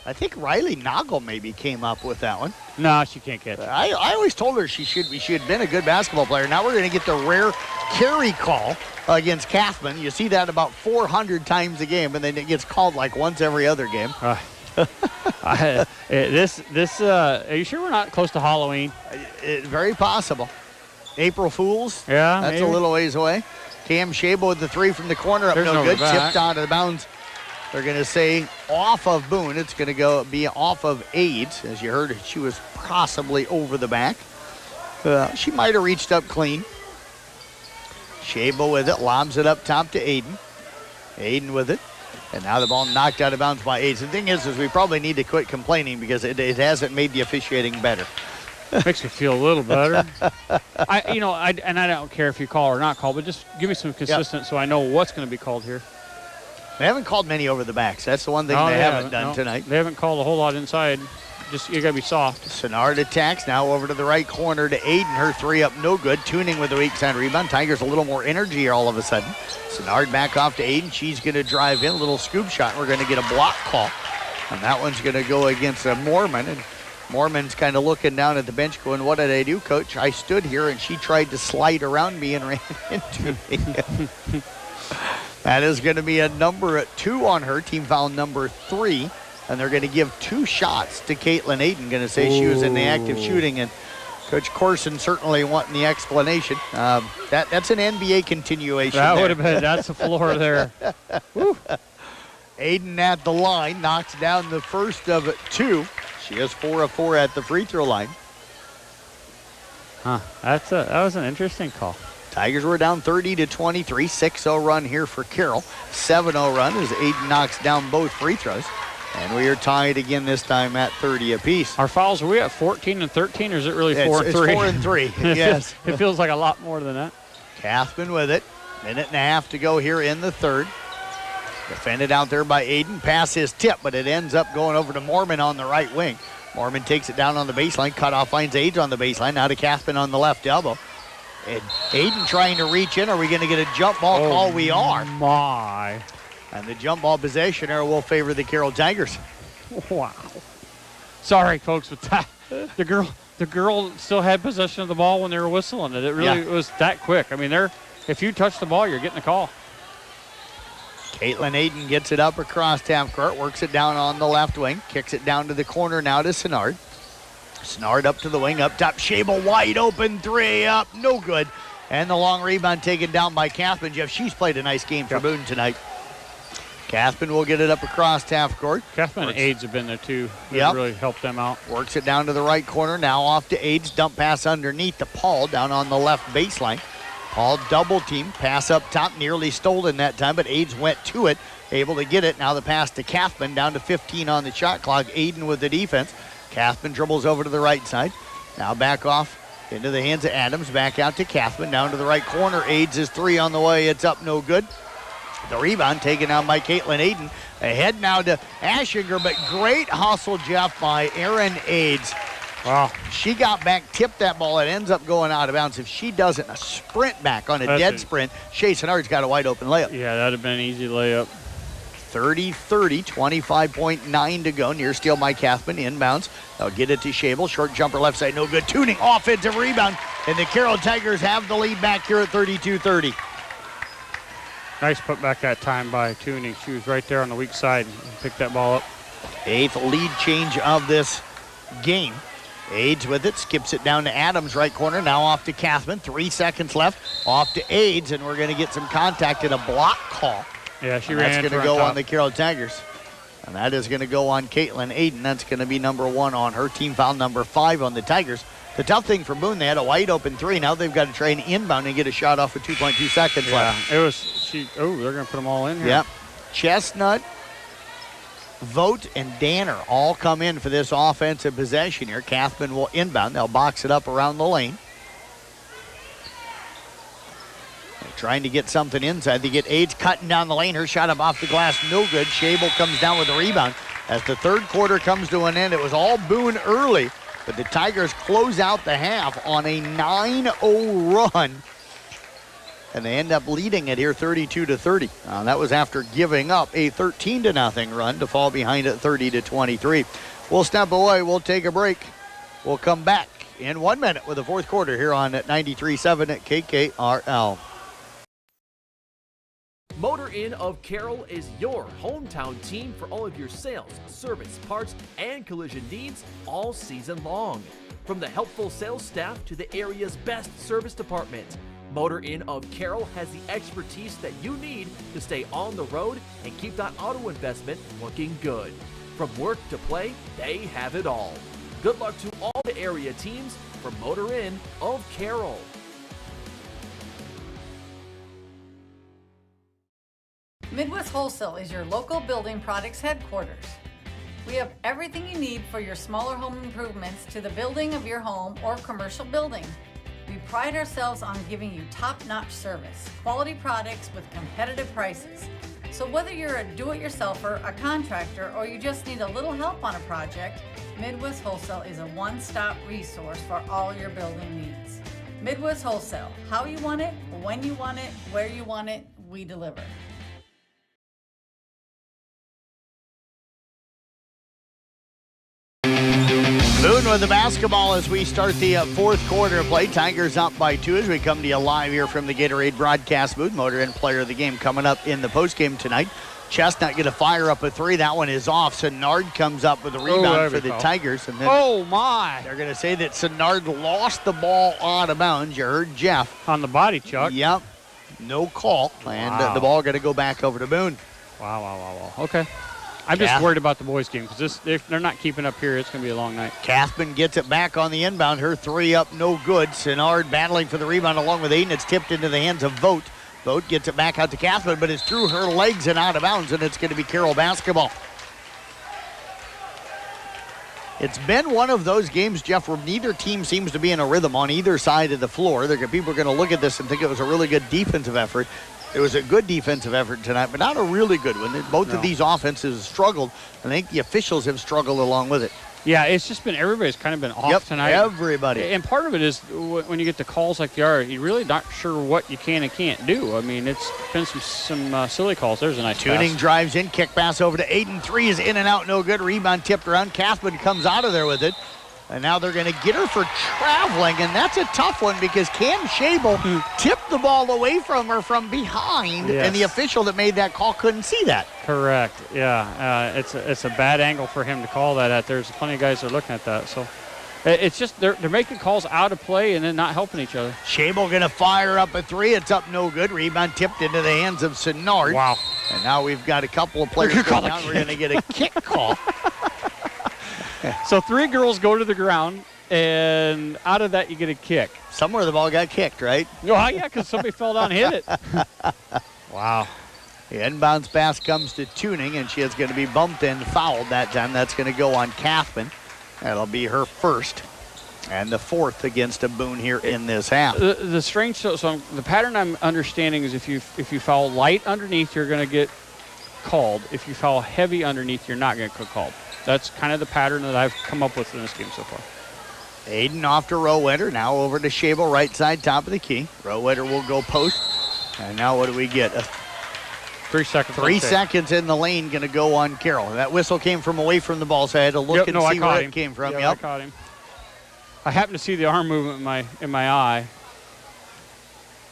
I think Riley Noggle maybe came up with that one. No, she can't catch it. I always told her she had been a good basketball player. Now we're going to get the rare carry call against Kathman. You see that about 400 times a game, and then it gets called like once every other game. Are you sure we're not close to Halloween? Very possible. April Fools. Yeah, that's maybe. A little ways away. Cam Shabo with the three from the corner up. There's no no good. back. Tipped out of bounds. They're going to say off of Boone. It's going to be off of AIDS. As you heard, she was possibly over the back. She might have reached up clean. Shabo with it. Lobs it up top to Aiden. Aiden with it. And now the ball knocked out of bounds by AIDS. The thing is we probably need to quit complaining because it hasn't made the officiating better. Makes me feel a little better. I don't care if you call or not call, but just give me some consistent so I know what's going to be called here. They haven't called many over the backs. That's the one thing they haven't done tonight. They haven't called a whole lot inside. Just you got to be soft. Senard attacks now over to the right corner to Aiden. Her three up, no good. Tuning with the weak side rebound. Tigers a little more energy here all of a sudden. Senard back off to Aiden. She's going to drive in. A little scoop shot. We're going to get a block call. And that one's going to go against Mormon. And Mormon's kind of looking down at the bench going, what did I do, Coach? I stood here and she tried to slide around me and ran into me. That is going to be a number 2 on her. Team foul number 3. And they're going to give 2 shots to Caitlin Aiden. Going to say she was in the act of shooting. And Coach Corson certainly wanting the explanation. That's an NBA continuation. That would have been, that's the floor there. Woo. Aiden at the line knocks down the first of 2. She has 4 of 4 at the free throw line. That was an interesting call. Tigers were down 30-23. 6-0 run here for Carroll. 7-0 run as Aiden knocks down both free throws. And we are tied again this time at 30 apiece. Our fouls, are we at 14 and 13, or is it really 4 and 3? It's 4 and 3, yes. It feels like a lot more than that. Kathman with it. Minute and a half to go here in the third. Defended out there by Aiden. Pass is tipped, but it ends up going over to Mormon on the right wing. Mormon takes it down on the baseline. Cutoff finds Age on the baseline. Now to Kathman on the left elbow. And Aiden trying to reach in. Are we going to get a jump ball call? We are. My. And the jump ball possession error will favor the Carroll Tigers. Wow. Sorry, folks, but that, the girl still had possession of the ball when they were whistling it. It really was that quick. I mean, if you touch the ball, you're getting a call. Caitlin Aiden gets it up across half court, works it down on the left wing, kicks it down to the corner now to Senard. Senard up to the wing, up top. Shable wide open, 3 up, no good. And the long rebound taken down by Kathman. Jeff, she's played a nice game for Boone tonight. Kathman will get it up across half court. Kathman and Aids have been there too. Yep. Really helped them out. Works it down to the right corner. Now off to Aids. Dump pass underneath to Paul down on the left baseline. Paul double team. Pass up top. Nearly stolen that time, but Aids went to it. Able to get it. Now the pass to Kathman. Down to 15 on the shot clock. Aiden with the defense. Kathman dribbles over to the right side. Now back off into the hands of Adams. Back out to Kathman. Down to the right corner. Aids is 3 on the way. It's up, no good. The rebound taken out by Caitlin Aiden. Ahead now to Ashinger, but great hustle, Jeff, by Aaron Aids. Wow. She got back, tipped that ball. It ends up going out of bounds. If she doesn't, a sprint back on a dead sprint, Shea Senard's got a wide open layup. Yeah, that would have been an easy layup. 30-30, 25.9 to go. Near steal by Kathman, inbounds. They'll get it to Schabel. Short jumper left side, no good. Tuning, offensive rebound. And the Carroll Tigers have the lead back here at 32-30. Nice put back that time by Tuning. She was right there on the weak side and picked that ball up. 8th lead change of this game. Aids with it, skips it down to Adams, right corner. Now off to Kathman. 3 seconds left. Off to Aids, and we're going to get some contact and a block call. Yeah, she and ran. That's going to go on the Carroll Tigers. And that is going to go on Caitlin Aiden. That's going to be number 1 on her team foul, number 5 on the Tigers. The tough thing for Boone, they had a wide open 3. Now they've got to try and inbound and get a shot off with 2.2 seconds left. It was, they're going to put them all in here. Yep. Chestnut, Vogt, and Danner all come in for this offensive possession here. Kathman will inbound. They'll box it up around the lane. They're trying to get something inside. They get Aids cutting down the lane. Her shot up off the glass, no good. Schabel comes down with the rebound. As the third quarter comes to an end, it was all Boone early, but the Tigers close out the half on a 9-0 run. And they end up leading it here 32-30. That was after giving up a 13-0 run to fall behind at 30-23. We'll step away. We'll take a break. We'll come back in 1 minute with the fourth quarter here on 93.7 at KKRL. Motor Inn of Carroll is your hometown team for all of your sales, service, parts, and collision needs all season long. From the helpful sales staff to the area's best service department, Motor Inn of Carroll has the expertise that you need to stay on the road and keep that auto investment looking good. From work to play, they have it all. Good luck to all the area teams from Motor Inn of Carroll. Midwest Wholesale is your local building products headquarters. We have everything you need for your smaller home improvements to the building of your home or commercial building. We pride ourselves on giving you top-notch service, quality products with competitive prices. So whether you're a do-it-yourselfer, a contractor, or you just need a little help on a project, Midwest Wholesale is a one-stop resource for all your building needs. Midwest Wholesale, how you want it, when you want it, where you want it, we deliver. Boone with the basketball as we start the fourth quarter of play. Tigers up by 2 as we come to you live here from the Gatorade broadcast booth. Motor Inn player of the game coming up in the postgame tonight. Chestnut going to fire up a 3. That one is off. Sennard comes up with a rebound for the Tigers. And then they're going to say that Sennard lost the ball out of bounds. You heard Jeff. On the body, Chuck. Yep. No call. And the ball going to go back over to Boone. Wow. Okay. I'm just worried about the boys' game because if they're not keeping up here, it's going to be a long night. Kathman gets it back on the inbound. Her 3 up, no good. Sennard battling for the rebound along with Aiden. It's tipped into the hands of Vogt. Vogt gets it back out to Kathman, but it's through her legs and out of bounds, and it's going to be Carroll basketball. It's been one of those games, Jeff, where neither team seems to be in a rhythm on either side of the floor. People are going to look at this and think it was a really good defensive effort. It was a good defensive effort tonight, but not a really good one. Both of these offenses struggled. I think the officials have struggled along with it. Yeah, it's just been everybody's kind of been off tonight. Everybody. And part of it is when you get the calls like they are, you're really not sure what you can and can't do. I mean, it's been some silly calls. There's a nice Tuning pass. Drives in, kick pass over to Aiden. 3 is in and out, no good. Rebound tipped around. Kathman comes out of there with it. And now they're going to get her for traveling, and that's a tough one because Cam Schabel tipped the ball away from her from behind, and the official that made that call couldn't see that. Correct. Yeah, it's a bad angle for him to call that at. There's plenty of guys that are looking at that. So it's just they're making calls out of play and then not helping each other. Schabel going to fire up a 3. It's up, no good. Rebound tipped into the hands of Sennard. Wow. And now we've got a couple of players going down. We're going to get a kick call. So 3 girls go to the ground, and out of that you get a kick. Somewhere the ball got kicked, right? Oh, yeah, because somebody fell down and hit it. Wow. The inbounds pass comes to Tuning, and she is going to be bumped and fouled that time. That's going to go on Kathman. That'll be her first and the 4th against a Boone here in this half. The strange, so the pattern I'm understanding is if you foul light underneath, you're going to get called. If you foul heavy underneath, you're not going to get called. That's kind of the pattern that I've come up with in this game so far. Aiden off to Rowetter. Now over to Schabel, right side, top of the key. Rowetter will go post. And now what do we get? 3 seconds. 3 seconds in the lane going to go on Carroll. That whistle came from away from the ball, so I had to look and see where it came from. I caught him. I happened to see the arm movement in my eye.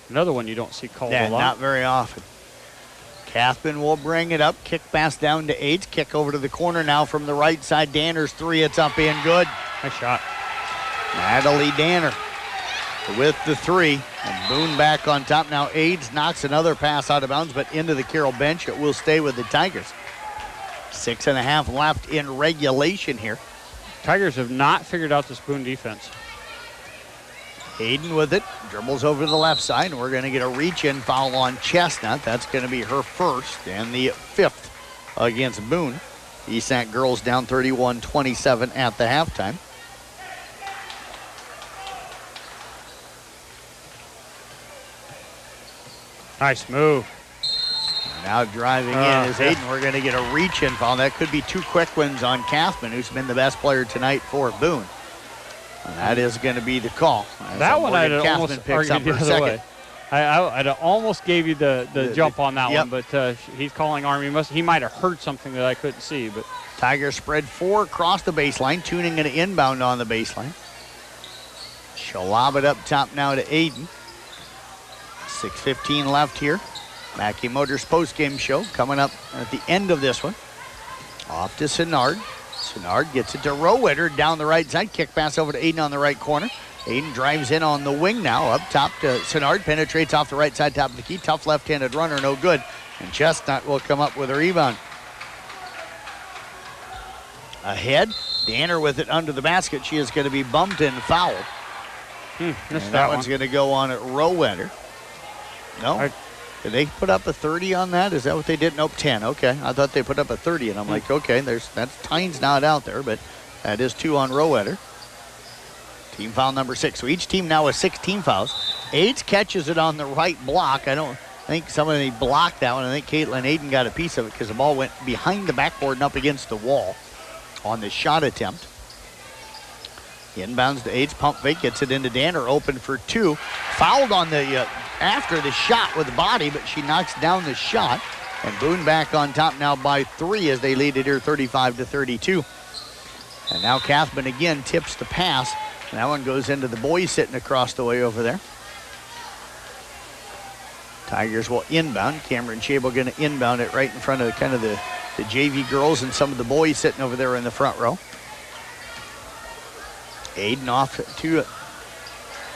Another one you don't see called a lot. Not very often. Kathman will bring it up. Kick pass down to Aids. Kick over to the corner now from the right side. Danner's three. It's up in good. Nice shot. Natalie Danner with the three. And Boone back on top. Now Aids knocks another pass out of bounds, but into the Carroll bench. It will stay with the Tigers. 6.5 left in regulation here. Tigers have not figured out this Boone defense. Hayden with it, dribbles over to the left side, and we're going to get a reach-in foul on Chestnut. That's going to be her first and the 5th against Boone. ESAC girls down 31-27 at the halftime. Nice move. Now driving in is Hayden. We're going to get a reach-in foul. That could be 2 quick ones on Kathman, who's been the best player tonight for Boone. And that is going to be the call. That one I'd almost argued the other way. I'd almost gave you the jump on that one, but he's calling arm. He might have heard something that I couldn't see. But Tigers spread 4 across the baseline, tuning an inbound on the baseline. She'll lob it up top now to Aiden. 6:15 left here. Mackey Motors post-game show coming up at the end of this one. Off to Sinnard. Sinnard gets it to Rowetter down the right side. Kick pass over to Aiden on the right corner. Aiden drives in on the wing now. Up top to Sinnard. Penetrates off the right side, top of the key. Tough left-handed runner, no good. And Chestnut will come up with a rebound. Ahead. Danner with it under the basket. She is going to be bumped and fouled. And that one's going to go on at Rowetter. No? Did they put up a 30 on that? Is that what they did? Nope, 10. Okay. I thought they put up a 30, and I'm like, okay, that's Tynes not out there, but that is 2 on Rowetter. Team foul number 6. So each team now with 6 team fouls. Aids catches it on the right block. I think somebody blocked that one. I think Caitlin Aiden got a piece of it because the ball went behind the backboard and up against the wall on the shot attempt. Inbounds to Aids, pump fake, gets it into Danner, open for 2. Fouled on the after the shot with the body, but she knocks down the shot. And Boone back on top now by 3 as they lead it here 35-32. And now Kathman again tips the pass. And that one goes into the boys sitting across the way over there. Tigers will inbound. Cameron Chabel going to inbound it right in front of kind of the JV girls and some of the boys sitting over there in the front row. Aiden off to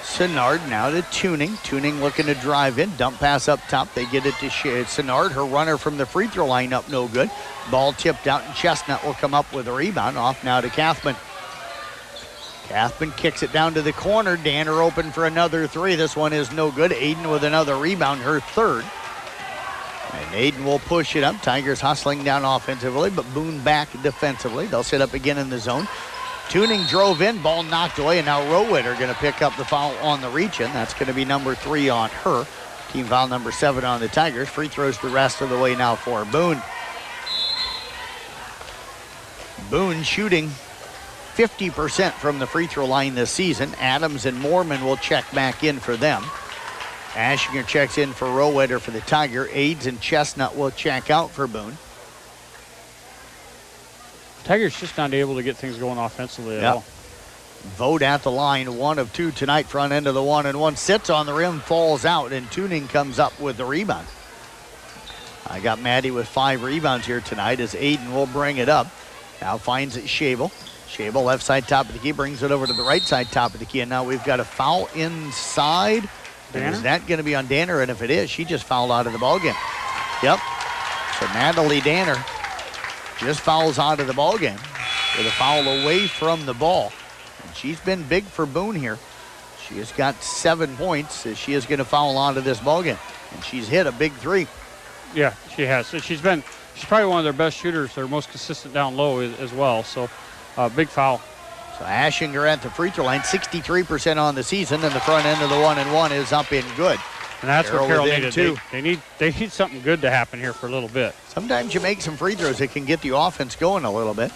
Sinnard, now to Tuning. Tuning looking to drive in. Dump pass up top. They get it to Sinnard. Her runner from the free throw line up no good. Ball tipped out, and Chestnut will come up with a rebound. Off now to Kathman. Kathman kicks it down to the corner. Danner open for another 3. This one is no good. Aiden with another rebound, her 3rd. And Aiden will push it up. Tigers hustling down offensively, but Boone back defensively. They'll sit up again in the zone. Tuning drove in, ball knocked away, and now Rowetter going to pick up the foul on the reach-in. That's going to be number 3 on her. Team foul number 7 on the Tigers. Free throws the rest of the way now for Boone. Boone shooting 50% from the free throw line this season. Adams and Moorman will check back in for them. Ashinger checks in for Rowetter for the Tiger. Aids and Chestnut will check out for Boone. Tigers just not able to get things going offensively at all. Vote at the line, 1 of 2 tonight. Front end of the 1-and-1. Sits on the rim, falls out, and Tuning comes up with the rebound. I got Maddie with 5 rebounds here tonight as Aiden will bring it up. Now finds it Schabel. Schabel left side top of the key, brings it over to the right side top of the key, and now we've got a foul inside. And is that going to be on Danner? And if it is, she just fouled out of the ballgame. Yep. So Natalie Danner just fouls out of the ballgame with a foul away from the ball. And she's been big for Boone here. She has got 7 points as she is going to foul out of this ballgame. And she's hit a big 3. Yeah, she has. So she's probably one of their best shooters. They're most consistent down low as well. So big foul. So Ashinger at the free throw line, 63% on the season, and the front end of the 1-and-1 is up in good. And that's what Carroll needed too. They need something good to happen here for a little bit. Sometimes you make some free throws that can get the offense going a little bit.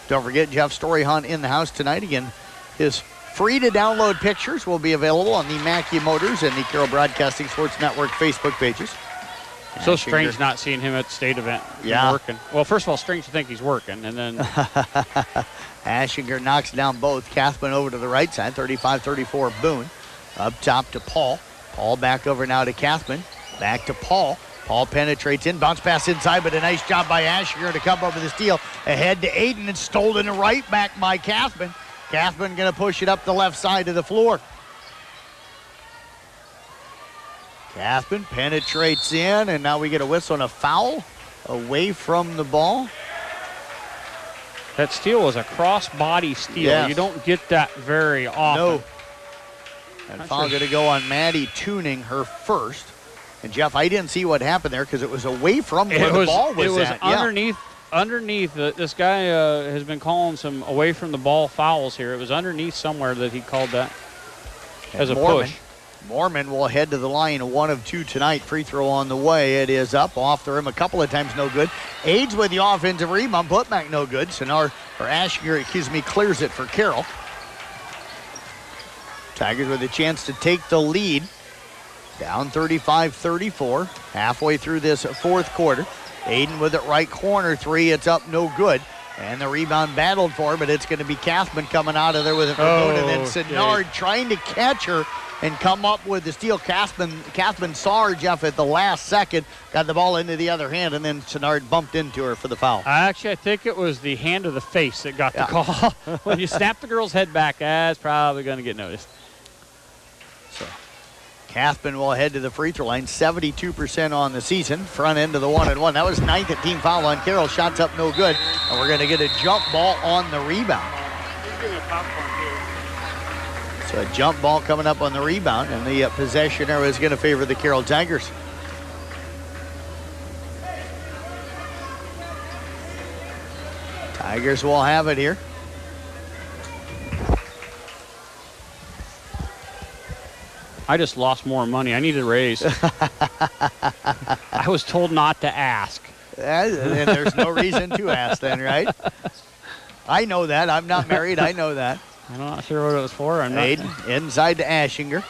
Don't forget Jeff Storyhunt in the house tonight. Again, his free to download pictures will be available on the Mackey Motors and the Carroll Broadcasting Sports Network Facebook pages. So strange not seeing him at the state event. Yeah. Working. Well, first of all, strange to think he's working, and then Ashinger knocks down both. Kathman over to the right side, 35-34 Boone. Up top to Paul. Paul back over now to Kathman. Back to Paul. Paul penetrates in, bounce pass inside, but a nice job by Ashinger to come up with the steal. Ahead to Aiden, and stolen right back by Kathman. Kathman going to push it up the left side of the floor. Kathman penetrates in, and now we get a whistle and a foul away from the ball. That steal was a cross-body steal. Yes. You don't get that very often. No. And foul going to go on Maddie Tuning, her first. And Jeff, I didn't see what happened there because it was away from where the ball was at. It was underneath. This guy has been calling some away from the ball fouls here. It was underneath somewhere that he called that as a push. Mormon will head to the line, 1 of 2 tonight. Free throw on the way. It is up off the rim a couple of times, no good. Aids with the offensive rebound, putback no good. Ashinger, clears it for Carroll. Tigers with a chance to take the lead. Down 35-34, halfway through this fourth quarter. Aiden with it right corner three, it's up no good. And the rebound battled for, but it's going to be Kathman coming out of there with it for Boone. And then Sinnard trying to catch her and come up with the steal. Kathman saw her, Jeff, at the last second, got the ball into the other hand, and then Sinnard bumped into her for the foul. Actually, I think it was the hand of the face that got the call. When you snap the girl's head back, that's probably going to get noticed. So Kathman will head to the free throw line, 72% on the season, front end of the 1-and-1. That was 9th at team foul on Carroll. Shots up no good, and we're going to get a jump ball on the rebound. So a jump ball coming up on the rebound, and the possession arrow is going to favor the Carroll Tigers. Tigers will have it here. I just lost more money. I need a raise. I was told not to ask. And there's no reason to ask then, right? I know that. I'm not married. I know that. I'm not sure what it was for. Aiden inside to Ashinger.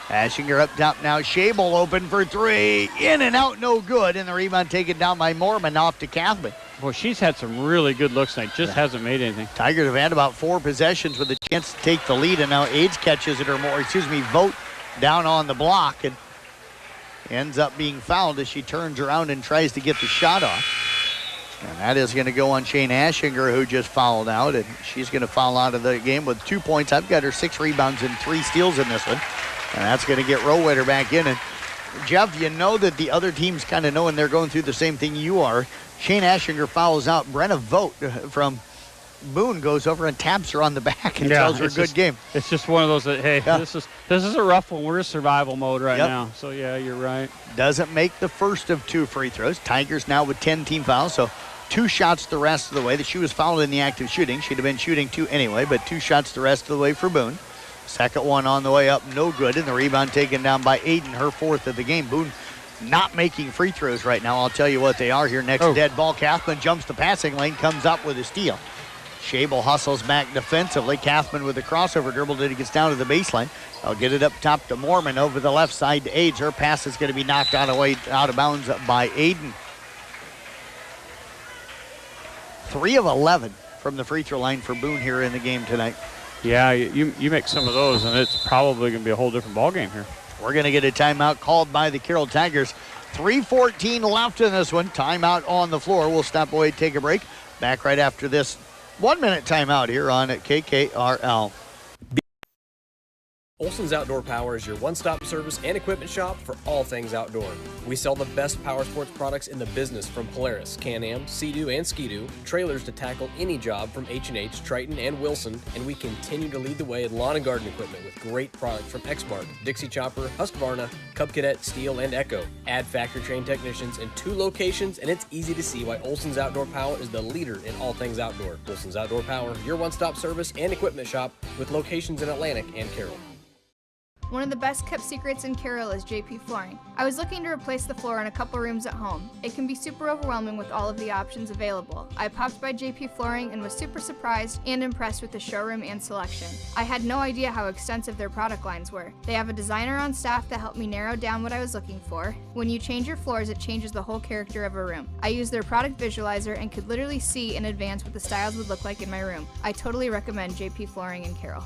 Ashinger up top now. Schabel open for three. In and out, no good. And the rebound taken down by Mormon off to Kathman. Well, she's had some really good looks tonight. Just hasn't made anything. Tigers have had about 4 possessions with a chance to take the lead. And now Aids catches it, Vogt down on the block. And ends up being fouled as she turns around and tries to get the shot off. And that is going to go on Shane Ashinger, who just fouled out, and she's going to foul out of the game with 2 points. I've got her 6 rebounds and 3 steals in this one, and that's going to get Rowetter back in. And Jeff, you know that the other team's kind of knowing they're going through the same thing you are. Shane Ashinger fouls out. Brenna Vogt from Boone goes over and taps her on the back and tells her good game. It's just one of those that, hey, this is a rough one. We're in survival mode right now. So, yeah, you're right. Doesn't make the first of 2 free throws. Tigers now with 10 team fouls, so 2 shots the rest of the way. She was fouled in the act of shooting. She'd have been shooting 2 anyway, but 2 shots the rest of the way for Boone. Second one on the way up, no good, and the rebound taken down by Aiden, her 4th of the game. Boone not making free throws right now. I'll tell you what they are here. Next dead ball, Kathman jumps the passing lane, comes up with a steal. Schabel hustles back defensively. Kathman with the crossover dribble till he gets down to the baseline. I'll get it up top to Mormon over the left side to Aids. Her pass is going to be knocked out of bounds by Aiden. 3 of 11 from the free throw line for Boone here in the game tonight. Yeah, you make some of those, and it's probably going to be a whole different ball game here. We're going to get a timeout called by the Carroll Tigers. 3:14 left in this one. Timeout on the floor. We'll step away, take a break. Back right after this 1-minute timeout here on KKRL. Olson's Outdoor Power is your one-stop service and equipment shop for all things outdoor. We sell the best power sports products in the business, from Polaris, Can-Am, Sea-Doo, and Ski-Doo, trailers to tackle any job from H&H, Triton, and Wilson, and we continue to lead the way in lawn and garden equipment with great products from Exmark, Dixie Chopper, Husqvarna, Cub Cadet, Steel, and Echo. Add factory-trained technicians in 2 locations, and it's easy to see why Olson's Outdoor Power is the leader in all things outdoor. Olson's Outdoor Power, your one-stop service and equipment shop with locations in Atlantic and Carroll. One of the best kept secrets in Carroll is JP Flooring. I was looking to replace the floor in a couple rooms at home. It can be super overwhelming with all of the options available. I popped by JP Flooring and was super surprised and impressed with the showroom and selection. I had no idea how extensive their product lines were. They have a designer on staff that helped me narrow down what I was looking for. When you change your floors, it changes the whole character of a room. I used their product visualizer and could literally see in advance what the styles would look like in my room. I totally recommend JP Flooring in Carroll.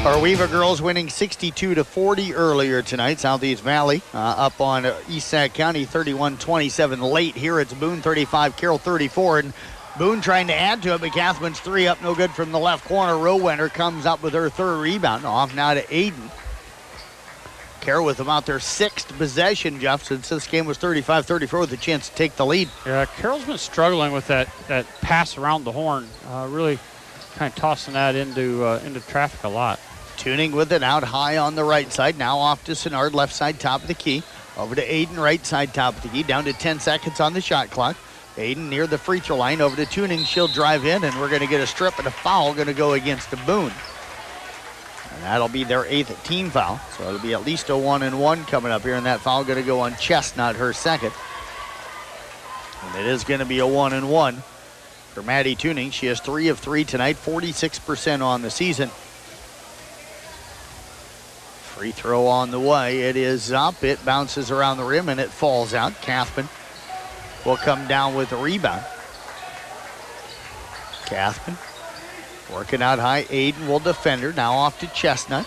Our Weaver girls winning 62-40 earlier tonight. Southeast Valley up on East Sac County 31-27 late. Here it's Boone 35, Carroll 34. And Boone trying to add to it, but Catherine's three up no good from the left corner. Rowenner comes up with her third rebound. Off now to Aiden. Carroll with about their sixth possession, Jeff, since this game was 35-34 with a chance to take the lead. Yeah, Carroll's been struggling with that pass around the horn. Really kind of tossing that into traffic a lot. Tuning with it out high on the right side. Now off to Sinnard, left side, top of the key. Over to Aiden, right side, top of the key. Down to 10 seconds on the shot clock. Aiden near the free throw line. Over to Tuning. She'll drive in, and we're going to get a strip and a foul going to go against the Boone. And that'll be their 8th team foul. So it'll be at least a 1-and-1 coming up here, and that foul going to go on Chestnut, her second. And it is going to be a 1-and-1 for Maddie Tuning. She has 3 of 3 tonight, 46% on the season. Free throw on the way. It is up. It bounces around the rim and it falls out. Cathman will come down with a rebound. Cathman working out high. Aiden will defend her. Now off to Chestnut.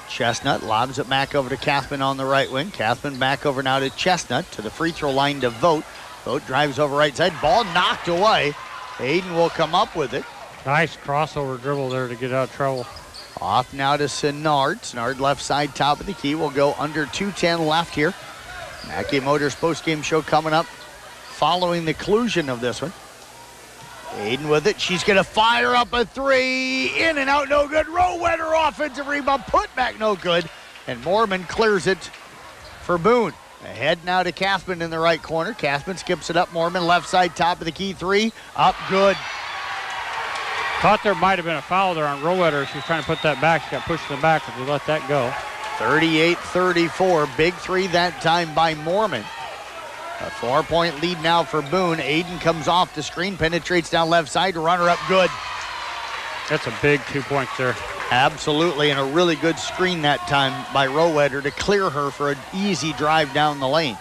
Chestnut lobs it back over to Cathman on the right wing. Cathman back over now to Chestnut to the free throw line to Vogt. Vogt drives over right side. Ball knocked away. Aiden will come up with it. Nice crossover dribble there to get out of trouble. Off now to Sinnard. Sinnard left side, top of the key. Will go under 2:10 left here. Mackey Motors postgame show coming up following the conclusion of this one. Aiden with it. She's going to fire up a three. In and out, no good. Rowenner offensive rebound. Put back, no good. And Moorman clears it for Boone. Ahead now to Cathman in the right corner. Cathman skips it up. Moorman left side, top of the key. Three. Up good. Thought there might have been a foul there on Rowenner. She was trying to put that back. She got pushed in the back, but they let that go. 38-34. Big three that time by Moorman. A 4-point lead now for Boone. Aiden comes off the screen, penetrates down left side. Runner up good. That's a big 2 points there. Absolutely, and a really good screen that time by Rowenner to clear her for an easy drive down the lane.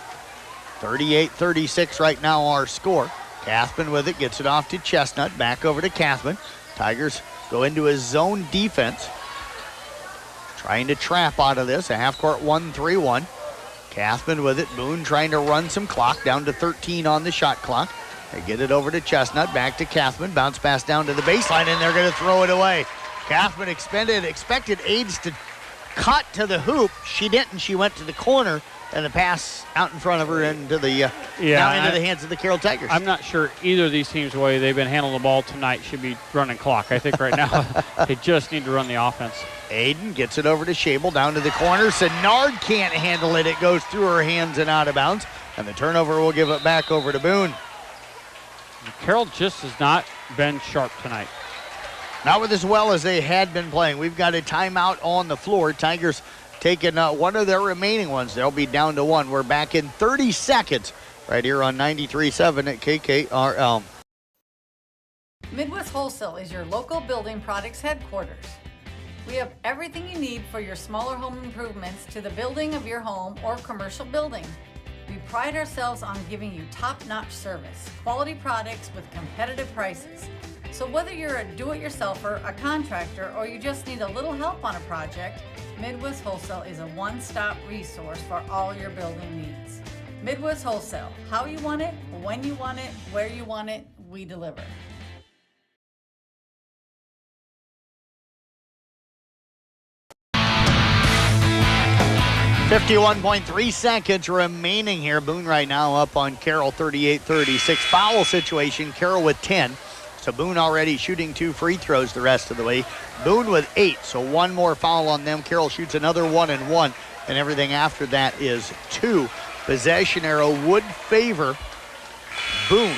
38-36 right now our score. Cathman with it, gets it off to Chestnut. Back over to Cathman. Tigers go into a zone defense. Trying to trap out of this. A half-court 1-3-1. Cathman with it. Boone trying to run some clock. Down to 13 on the shot clock. They get it over to Chestnut. Back to Cathman. Bounce pass down to the baseline, and they're going to throw it away. Cathman expected Aids to cut to the hoop. She didn't. She went to the corner, and the pass out in front of her into the into the hands of the Carroll Tigers. I'm not sure either of these teams, the way they've been handling the ball tonight, should be running clock. I think right now they just need to run the offense. Aiden gets it over to Shable down to the corner. Sinnard can't handle it. It goes through her hands and out of bounds. And the turnover will give it back over to Boone. Carroll just has not been sharp tonight. Not with as well as they had been playing. We've got a timeout on the floor. Tigers taking one of their remaining ones. They'll be down to one. We're back in 30 seconds right here on 93.7 at KKRL. Midwest Wholesale is your local building products headquarters. We have everything you need for your smaller home improvements to the building of your home or commercial building. We pride ourselves on giving you top-notch service, quality products with competitive prices. So whether you're a do-it-yourselfer, a contractor, or you just need a little help on a project, Midwest Wholesale is a one-stop resource for all your building needs. Midwest Wholesale, how you want it, when you want it, where you want it, we deliver. 51.3 seconds remaining here. Boone right now up on Carroll 38-36. Foul situation, Carroll with 10. So Boone already shooting 2 free throws the rest of the way. Boone with 8, so one more foul on them. Carroll shoots another 1-and-1, and everything after that is 2. Possession arrow would favor Boone.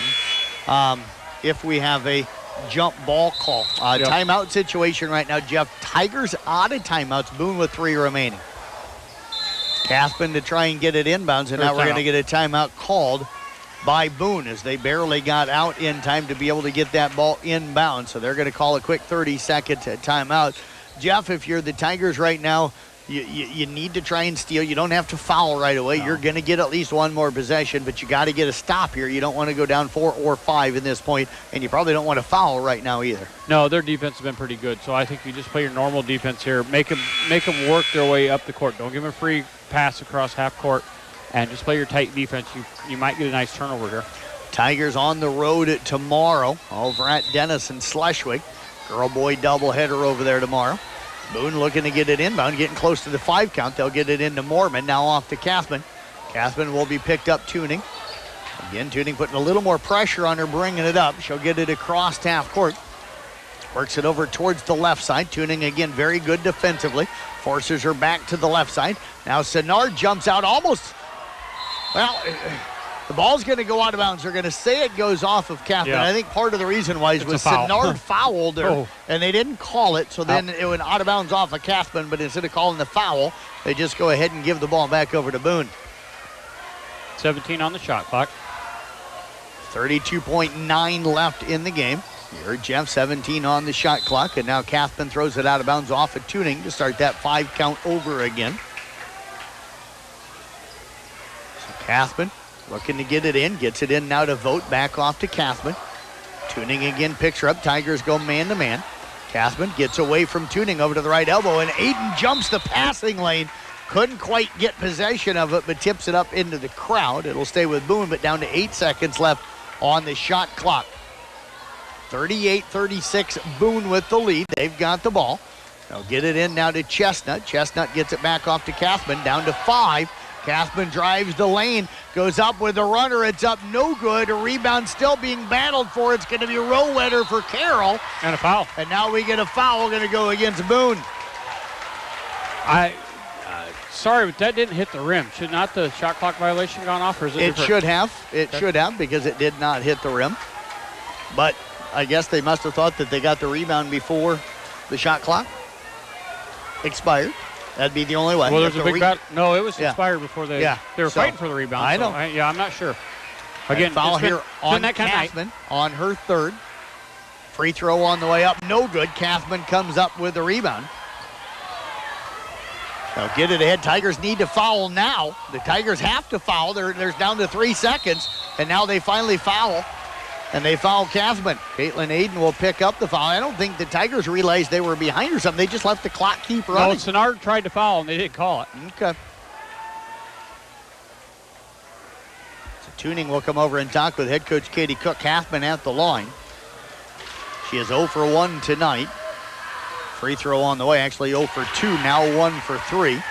if we have a jump ball call. Timeout situation right now, Jeff. Tigers out of timeouts. Boone with 3 remaining. Caspin to try and get it inbounds, and now we're going to get a timeout called by Boone as they barely got out in time to be able to get that ball inbounds. So they're going to call a quick 30-second timeout. Jeff, if you're the Tigers right now, you need to try and steal. You don't have to foul right away. No. You're going to get at least one more possession, but you got to get a stop here. You don't want to go down 4 or 5 in this point, and you probably don't want to foul right now either. No, their defense has been pretty good, so I think you just play your normal defense here. Make them work their way up the court. Don't give them a free pass across half court, and just play your tight defense. You might get a nice turnover here. Tigers on the road tomorrow over at Denison Schleswig. Girl-boy doubleheader over there tomorrow. Boone looking to get it inbound, getting close to the 5 count. They'll get it into Mormon, now off to Caspin. Caspin will be picked up Tuning. Again, Tuning putting a little more pressure on her, bringing it up. She'll get it across half court. Works it over towards the left side. Tuning again very good defensively. Forces her back to the left side. Now Senard jumps out almost. Well, the ball's going to go out of bounds. They're going to say it goes off of Caspin. Yeah. I think part of the reason was Senard fouled her, and they didn't call it, so then it went out of bounds off of Caspin, but instead of calling the foul, they just go ahead and give the ball back over to Boone. 17 on the shot clock. 32.9 left in the game. You heard Jeff, 17 on the shot clock, and now Caspin throws it out of bounds off of Tuning to start that 5 count over again. So Caspin looking to get it in, gets it in now to Vogt, back off to Caspin. Tuning again picks her up. Tigers go man-to-man. Caspin gets away from Tuning over to the right elbow, and Aiden jumps the passing lane. Couldn't quite get possession of it, but tips it up into the crowd. It'll stay with Boone, but down to 8 seconds left on the shot clock. 38-36, Boone with the lead. They've got the ball. They'll get it in now to Chestnut. Chestnut gets it back off to Caspin, down to 5. Caspin drives the lane, goes up with a runner. It's up, no good. A rebound still being battled for. It's going to be a row-wetter for Carroll. And a foul. And now we get a foul going to go against Boone. Sorry, but that didn't hit the rim. Should not the shot clock violation gone off, or is it different? Should have. It should have, because it did not hit the rim. But I guess they must have thought that they got the rebound before the shot clock expired. That'd be the only way. Well, there's a big battle. No, it was expired before they were fighting for the rebound. I know. I'm not sure. Again, foul here on Caspin on her 3rd. Free throw on the way up, no good. Caspin comes up with the rebound. They'll get it ahead. Tigers need to foul now. The Tigers have to foul. There's down to 3 seconds, and now they finally foul. And they foul Caspin. Caitlin Aiden will pick up the foul. I don't think the Tigers realized they were behind or something. They just let the clock keep running. No, Senard tried to foul, and they didn't call it. Okay. So Tuning will come over and talk with head coach Katie Cook. Caspin at the line. She is 0 for 1 tonight. Free throw on the way. Actually 0 for 2, now 1 for 3.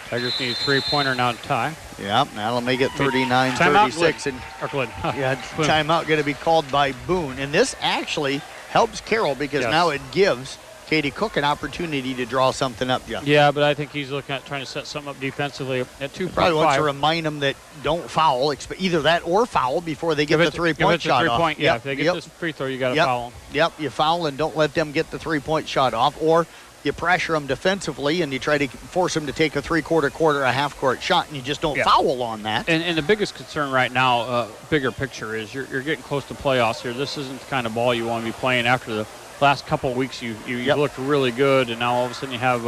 Tigers need a 3-pointer now to tie. Yeah, that'll make it 39-36. And timeout going to be called by Boone. And this actually helps Carroll because now it gives Katie Cook an opportunity to draw something up, Jeff. Yeah, but I think he's looking at trying to set something up defensively at 2.5. Probably wants to remind them that don't foul, either that or foul before they get the 3-point shot off. Yeah, if they get this free throw, you got to foul them. Yep, you foul and don't let them get the 3-point shot off, or you pressure them defensively and you try to force them to take a 3/4, a half-court shot, and you just don't foul on that. And the biggest concern right now, bigger picture, is you're getting close to playoffs here. This isn't the kind of ball you want to be playing after the last couple of weeks. You looked really good, and now all of a sudden you have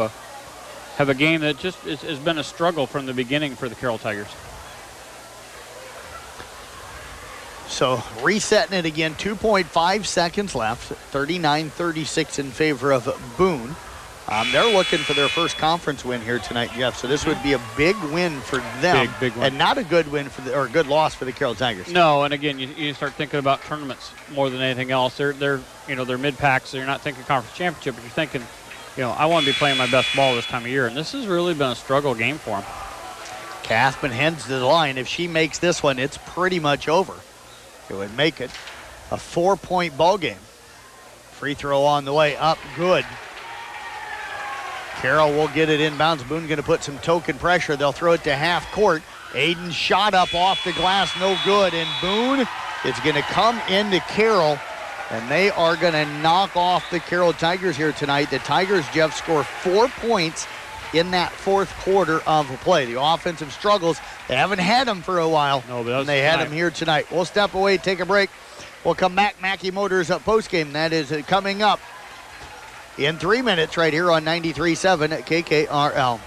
a game that just has been a struggle from the beginning for the Carroll Tigers. So resetting it again, 2.5 seconds left, 39-36 in favor of Boone. They're looking for their first conference win here tonight, Jeff. So this would be a big win for them, big win. And not a good win or a good loss for the Carroll Tigers. No, and again, you start thinking about tournaments more than anything else. They're mid-packs. So you're not thinking conference championship, but you're thinking, I want to be playing my best ball this time of year, and this has really been a struggle game for them. Caspin heads to the line. If she makes this one, it's pretty much over. It would make it a 4-point ball game. Free throw on the way up, good. Carroll will get it inbounds. Boone going to put some token pressure. They'll throw it to half court. Aiden's shot up off the glass, no good. And Boone It's going to come into Carroll, and they are going to knock off the Carroll Tigers here tonight. The Tigers, Jeff, score 4 points in that fourth quarter of play. The offensive struggles, they haven't had them for a while. No, but and they had them here tonight. We'll step away, take a break. We'll come back. Mackey Motors postgame. That is coming up in 3 minutes right here on 93.7 at KKRL.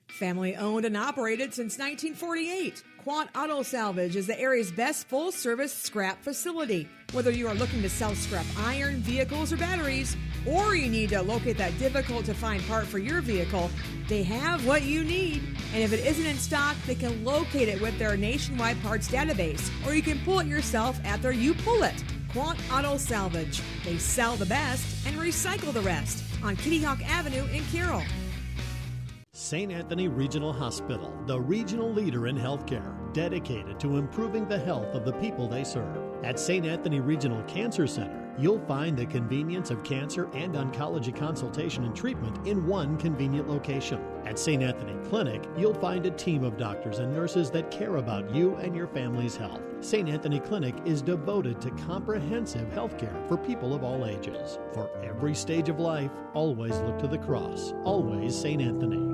Family owned and operated since 1948, Quant Auto Salvage is the area's best full-service scrap facility. Whether you are looking to sell scrap iron, vehicles, or batteries, or you need to locate that difficult-to-find part for your vehicle, they have what you need. And if it isn't in stock, they can locate it with their nationwide parts database, or you can pull it yourself at their You Pull It. Quant Auto Salvage. They sell the best and recycle the rest on Kitty Hawk Avenue in Carroll. St. Anthony Regional Hospital, the regional leader in healthcare, dedicated to improving the health of the people they serve. At St. Anthony Regional Cancer Center, you'll find the convenience of cancer and oncology consultation and treatment in one convenient location. At St. Anthony Clinic, you'll find a team of doctors and nurses that care about you and your family's health. St. Anthony Clinic is devoted to comprehensive health care for people of all ages. For every stage of life, always look to the cross. Always St. Anthony.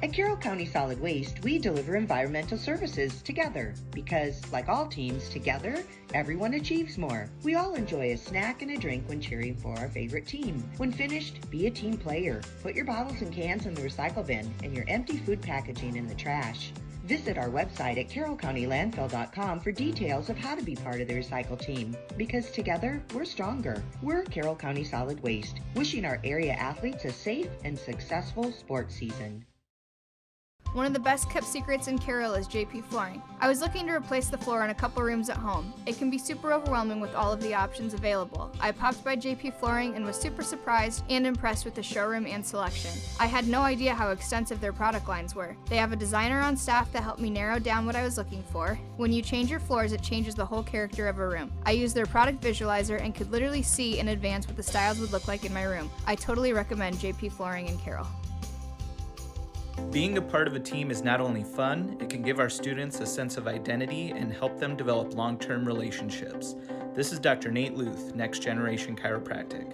At Carroll County Solid Waste, we deliver environmental services together because, like all teams, together, everyone achieves more. We all enjoy a snack and a drink when cheering for our favorite team. When finished, be a team player. Put your bottles and cans in the recycle bin and your empty food packaging in the trash. Visit our website at carrollcountylandfill.com for details of how to be part of the recycle team. Because together, we're stronger. We're Carroll County Solid Waste, wishing our area athletes a safe and successful sports season. One of the best kept secrets in Carroll is JP Flooring. I was looking to replace the floor in a couple rooms at home. It can be super overwhelming with all of the options available. I popped by JP Flooring and was super surprised and impressed with the showroom and selection. I had no idea how extensive their product lines were. They have a designer on staff that helped me narrow down what I was looking for. When you change your floors, it changes the whole character of a room. I used their product visualizer and could literally see in advance what the styles would look like in my room. I totally recommend JP Flooring in Carroll. Being a part of a team is not only fun, it can give our students a sense of identity and help them develop long-term relationships. This is Dr. Nate Luth, Next Generation Chiropractic.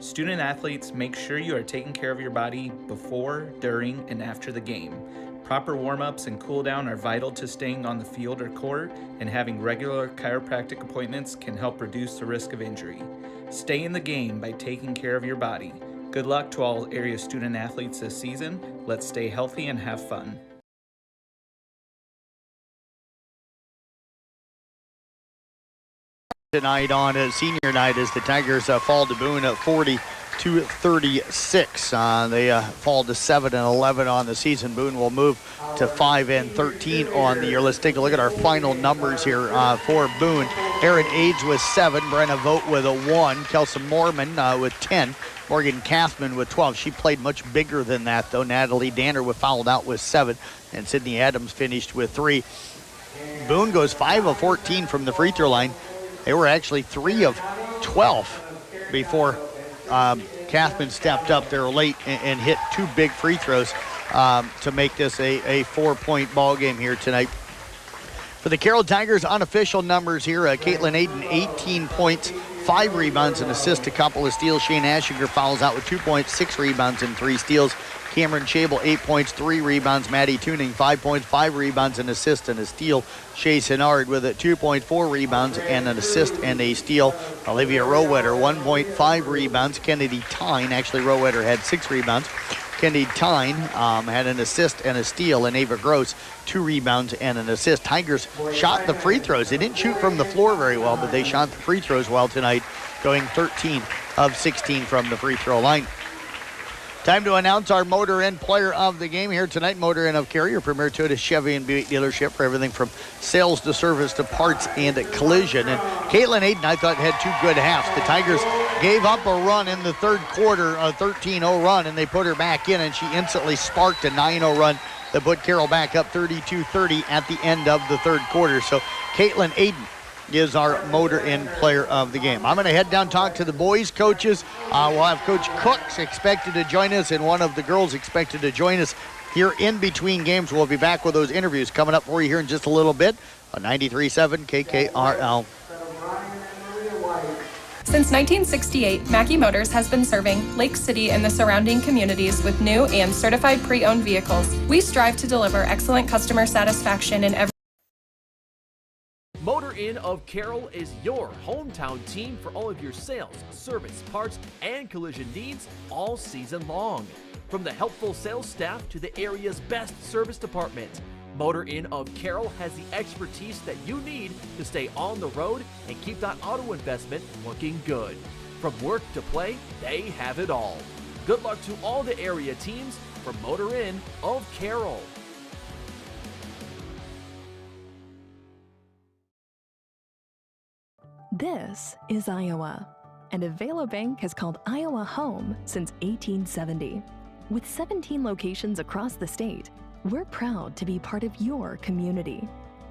Student athletes, make sure you are taking care of your body before, during, and after the game. Proper warm-ups and cool-down are vital to staying on the field or court, and having regular chiropractic appointments can help reduce the risk of injury. Stay in the game by taking care of your body. Good luck to all area student athletes this season. Let's stay healthy and have fun. Tonight on senior night as the Tigers fall to Boone at 40-36. They fall to 7-11 on the season. Boone will move to 5-13 on the year. Let's take a look at our final numbers here for Boone. Aaron Age with 7, Brenna Vogt with a 1, Kelsey Mormon with 10, Morgan Kathman with 12. She played much bigger than that, though. Natalie Danner was fouled out with 7, and Sydney Adams finished with 3. Boone goes 5 of 14 from the free throw line. They were actually 3 of 12 before Kathman stepped up there late and hit 2 big free throws to make this a 4-point ball game here tonight. For the Carroll Tigers, unofficial numbers here, Caitlin Aiden, 18 points, 5 rebounds and assists, a couple of steals. Shane Ashinger fouls out with 2 points, 6 rebounds and 3 steals. Cameron Chabel, 8 points, 3 rebounds. Maddie Tuning, 5 points, 5 rebounds, an assist and a steal. Shea Sinard with a 2.4 rebounds and an assist and a steal. Olivia Rowetter, 1.5 rebounds. Kennedy Tyne, actually Rowetter had 6 rebounds. Kennedy Tyne had an assist and a steal, and Ava Gross, 2 rebounds and an assist. Tigers shot the free throws. They didn't shoot from the floor very well, but they shot the free throws well tonight, going 13 of 16 from the free throw line. Time to announce our Motor Inn player of the game here tonight. Motor Inn of Carroll, your premier Toyota, Chevy, and Buick dealership for everything from sales to service to parts and collision. And Caitlin Aiden, I thought, had two good halves. The Tigers gave up a run in the third quarter, a 13-0 run, and they put her back in, and she instantly sparked a 9-0 run that put Carroll back up 32-30 at the end of the third quarter. So Caitlin Aiden is our Motor Inn player of the game. I'm going to head down, talk to the boys' coaches. We'll have Coach Cooks expected to join us and one of the girls expected to join us here in between games. We'll be back with those interviews coming up for you here in just a little bit on 93.7 KKRL. Since 1968, Mackey Motors has been serving Lake City and the surrounding communities with new and certified pre-owned vehicles. We strive to deliver excellent customer satisfaction in every Motor Inn of Carroll is your hometown team for all of your sales, service, parts, and collision needs all season long. From the helpful sales staff to the area's best service department, Motor Inn of Carroll has the expertise that you need to stay on the road and keep that auto investment looking good. From work to play, they have it all. Good luck to all the area teams from Motor Inn of Carroll. This is Iowa, and Avelo Bank has called Iowa home since 1870. With 17 locations across the state, we're proud to be part of your community.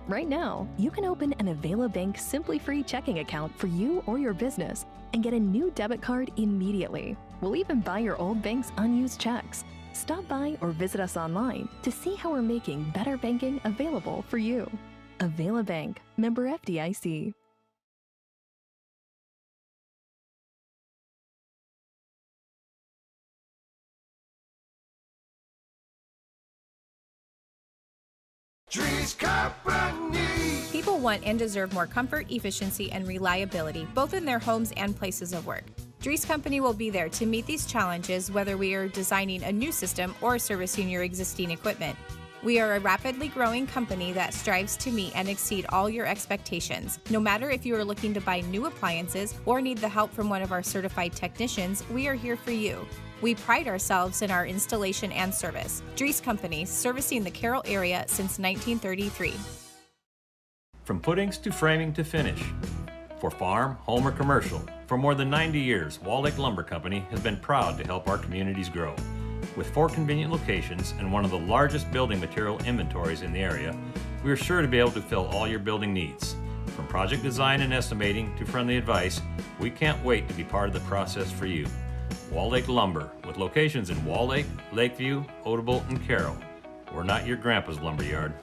Right now, you can open an Avelo Bank Simply Free checking account for you or your business and get a new debit card immediately. We'll even buy your old bank's unused checks. Stop by or visit us online to see how we're making better banking available for you. Avelo Bank, member FDIC. People want and deserve more comfort, efficiency, and reliability, both in their homes and places of work. Dries Company will be there to meet these challenges, whether we are designing a new system or servicing your existing equipment. We are a rapidly growing company that strives to meet and exceed all your expectations. No matter if you are looking to buy new appliances or need the help from one of our certified technicians, we are here for you. We pride ourselves in our installation and service. Dries Company, servicing the Carroll area since 1933. From footings to framing to finish. For farm, home, or commercial, for more than 90 years, Wall Lake Lumber Company has been proud to help our communities grow. With 4 convenient locations and one of the largest building material inventories in the area, we are sure to be able to fill all your building needs. From project design and estimating to friendly advice, we can't wait to be part of the process for you. Wall Lake Lumber, with locations in Wall Lake, Lakeview, Odebolt, and Carroll. We're not your grandpa's lumberyard.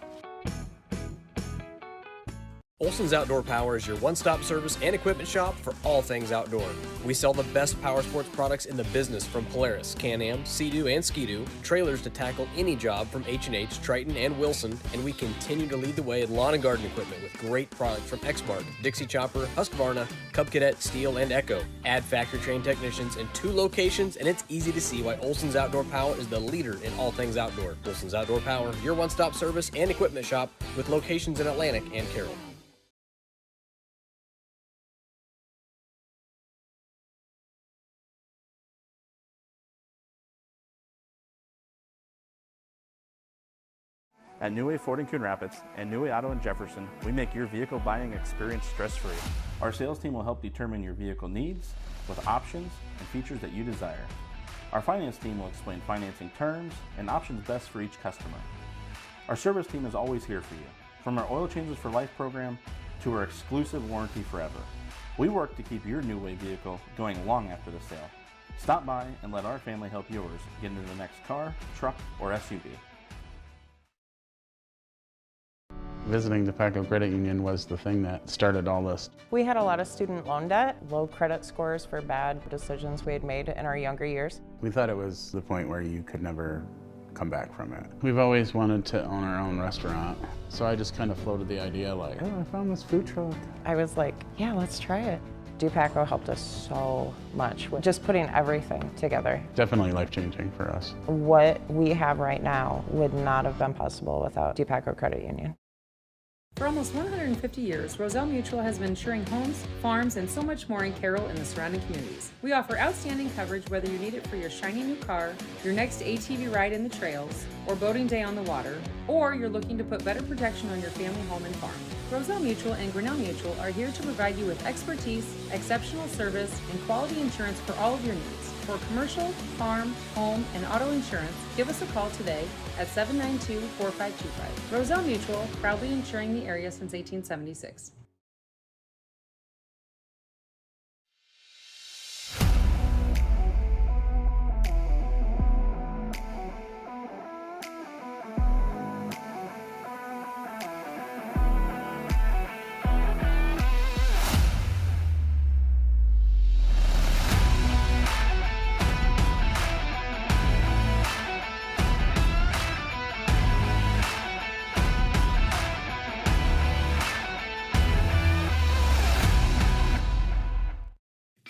Olson's Outdoor Power is your one-stop service and equipment shop for all things outdoor. We sell the best power sports products in the business from Polaris, Can-Am, Sea-Doo, and Ski-Doo, trailers to tackle any job from H&H, Triton, and Wilson, and we continue to lead the way in lawn and garden equipment with great products from Exmark, Dixie Chopper, Husqvarna, Cub Cadet, Steel, and Echo. Add factory-trained technicians in 2 locations, and it's easy to see why Olson's Outdoor Power is the leader in all things outdoor. Olson's Outdoor Power, your one-stop service and equipment shop with locations in Atlantic and Carroll. At New Way Ford in Coon Rapids and New Way Auto in Jefferson, we make your vehicle buying experience stress-free. Our sales team will help determine your vehicle needs with options and features that you desire. Our finance team will explain financing terms and options best for each customer. Our service team is always here for you, from our Oil Changes for Life program to our exclusive warranty forever. We work to keep your New Way vehicle going long after the sale. Stop by and let our family help yours get into the next car, truck, or SUV. Visiting the Paco Credit Union was the thing that started all this. We had a lot of student loan debt, low credit scores for bad decisions we had made in our younger years. We thought it was the point where you could never come back from it. We've always wanted to own our own restaurant, so I just kind of floated the idea like, oh, I found this food truck. I was like, yeah, let's try it. Dupaco helped us so much with just putting everything together. Definitely life-changing for us. What we have right now would not have been possible without Dupaco Credit Union. For almost 150 years, Roselle Mutual has been insuring homes, farms, and so much more in Carroll and the surrounding communities. We offer outstanding coverage whether you need it for your shiny new car, your next ATV ride in the trails, or boating day on the water, or you're looking to put better protection on your family home and farm. Roselle Mutual and Grinnell Mutual are here to provide you with expertise, exceptional service, and quality insurance for all of your needs. For commercial, farm, home, and auto insurance, give us a call today at 792-4525. Roselle Mutual, proudly insuring the area since 1876.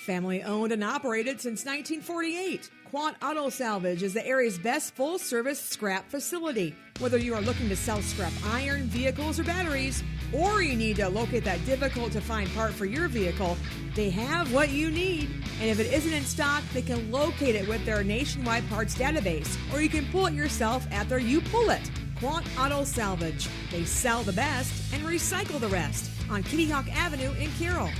Family owned and operated since 1948, Quant Auto Salvage is the area's best full-service scrap facility. Whether you are looking to sell scrap iron, vehicles, or batteries, or you need to locate that difficult-to-find part for your vehicle, they have what you need. And if it isn't in stock, they can locate it with their nationwide parts database, or you can pull it yourself after you pull it. Quant Auto Salvage. They sell the best and recycle the rest on Kitty Hawk Avenue in Carroll.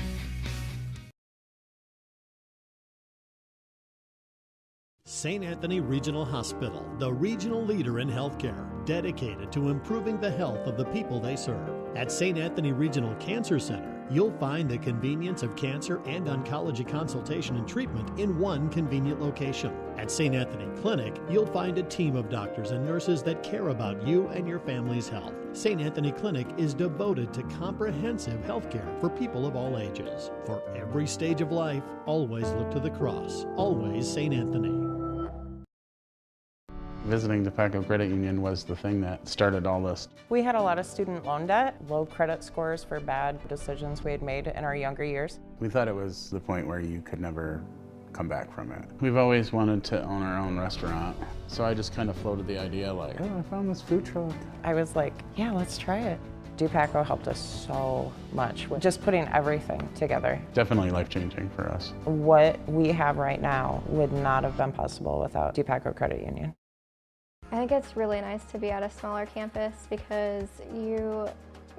St. Anthony Regional Hospital, the regional leader in healthcare, dedicated to improving the health of the people they serve. At St. Anthony Regional Cancer Center, you'll find the convenience of cancer and oncology consultation and treatment in one convenient location. At St. Anthony Clinic, you'll find a team of doctors and nurses that care about you and your family's health. St. Anthony Clinic is devoted to comprehensive healthcare for people of all ages. For every stage of life, always look to the cross. Always St. Anthony. Visiting the Paco Credit Union was the thing that started all this. We had a lot of student loan debt, low credit scores for bad decisions we had made in our younger years. We thought it was the point where you could never come back from it. We've always wanted to own our own restaurant, so I just kind of floated the idea like, oh, I found this food truck. I was like, yeah, let's try it. Dupaco helped us so much with just putting everything together. Definitely life-changing for us. What we have right now would not have been possible without Dupaco Credit Union. I think it's really nice to be at a smaller campus because you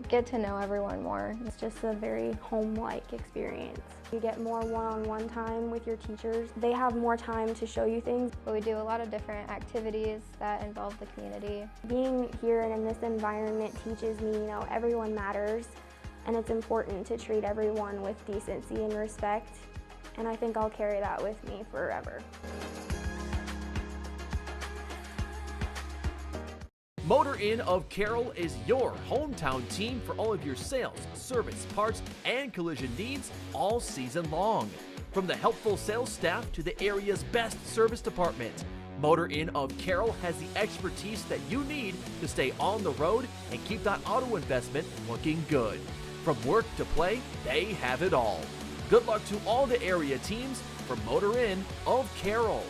get to know everyone more. It's just a very home-like experience. You get more one-on-one time with your teachers. They have more time to show you things. But we do a lot of different activities that involve the community. Being here and in this environment teaches me, everyone matters, and it's important to treat everyone with decency and respect. And I think I'll carry that with me forever. Motor Inn of Carroll is your hometown team for all of your sales, service, parts, and collision needs all season long. From the helpful sales staff to the area's best service department, Motor Inn of Carroll has the expertise that you need to stay on the road and keep that auto investment looking good. From work to play, they have it all. Good luck to all the area teams from Motor Inn of Carroll.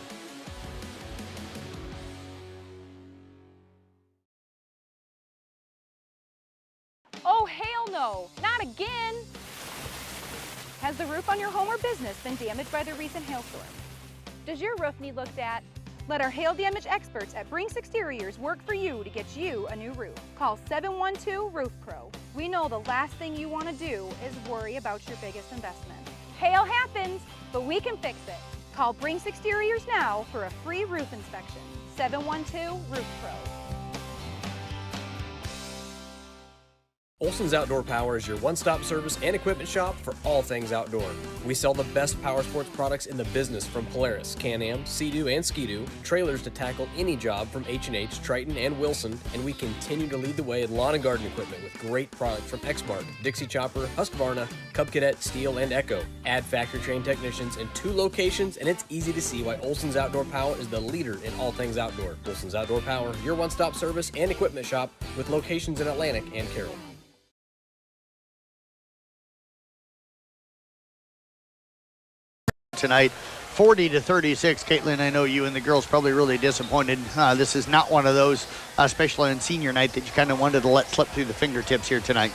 Oh, hell no, not again! Has the roof on your home or business been damaged by the recent hailstorm? Does your roof need looked at? Let our hail damage experts at Brinks Exteriors work for you to get you a new roof. Call 712 Roof Pro. We know the last thing you want to do is worry about your biggest investment. Hail happens, but we can fix it. Call Brinks Exteriors now for a free roof inspection. 712 Roof Pro. Olson's Outdoor Power is your one-stop service and equipment shop for all things outdoor. We sell the best power sports products in the business from Polaris, Can-Am, Sea-Doo, and Ski-Doo, trailers to tackle any job from H&H, Triton, and Wilson, and we continue to lead the way in lawn and garden equipment with great products from Exmark, Dixie Chopper, Husqvarna, Cub Cadet, Steel, and Echo. Add factory-trained technicians in 2 locations, and it's easy to see why Olson's Outdoor Power is the leader in all things outdoor. Olson's Outdoor Power, your one-stop service and equipment shop with locations in Atlantic and Carroll. Tonight 40-36. Caitlin, I know you and the girls probably really disappointed. This is not one of those, especially on senior night, that you kind of wanted to let slip through the fingertips here tonight.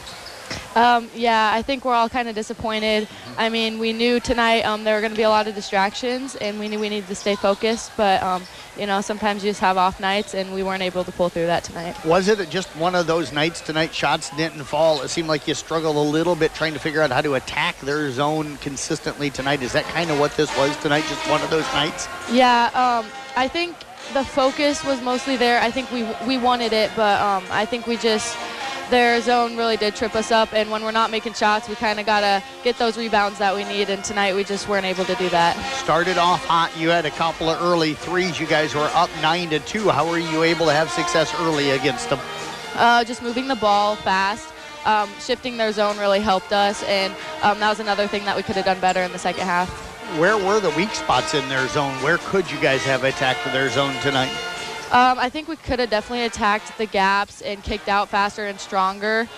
Yeah, I think we're all kind of disappointed. I mean, we knew tonight there were going to be a lot of distractions, and we knew we needed to stay focused. But, you know, sometimes you just have off nights, and we weren't able to pull through that tonight. Was it just one of those nights tonight? Shots didn't fall. It seemed like you struggled a little bit trying to figure out how to attack their zone consistently tonight. Is that kind of what this was tonight, just one of those nights? Yeah, I think the focus was mostly there. I think we wanted it, but I think their zone really did trip us up, and when we're not making shots, we kind of got to get those rebounds that we need, and tonight we just weren't able to do that. Started off hot. You had a couple of early threes. You guys were up 9-2. How were you able to have success early against them? Just moving the ball fast. Shifting their zone really helped us, and that was another thing that we could have done better in the second half. Where were the weak spots in their zone? Where could you guys have attacked their zone tonight? I think we could have definitely attacked the gaps and kicked out faster and stronger.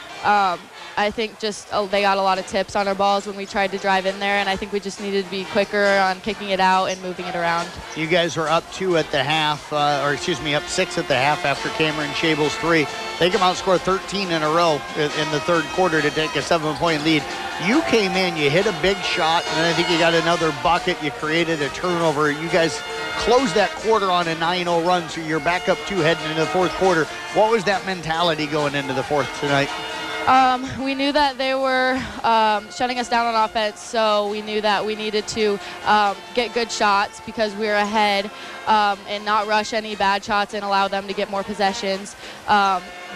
I think just they got a lot of tips on our balls when we tried to drive in there, and I think we just needed to be quicker on kicking it out and moving it around. You guys were up 2 at the half, up 6 at the half after Cameron Shable's 3. They come out and score 13 in a row in the third quarter to take a 7-point lead. You came in, you hit a big shot, and then I think you got another bucket. You created a turnover. You guys closed that quarter on a 9-0 run, so you're back up 2 heading into the fourth quarter. What was that mentality going into the fourth tonight? We knew that they were shutting us down on offense, so we knew that we needed to get good shots because we were ahead and not rush any bad shots and allow them to get more possessions.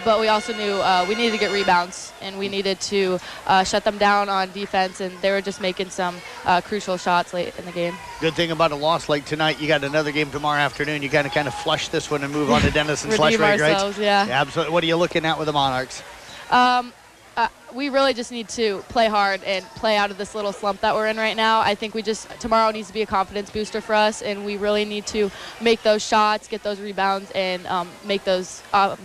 But we also knew we needed to get rebounds, and we needed to shut them down on defense, and they were just making some crucial shots late in the game. Good thing about a loss like tonight, you got another game tomorrow afternoon. You got to kind of flush this one and move on to Denison Schleswig, right? Yeah, absolutely. What are you looking at with the Monarchs? We really just need to play hard and play out of this little slump that we're in right now. I think tomorrow needs to be a confidence booster for us, and we really need to make those shots, get those rebounds, and make those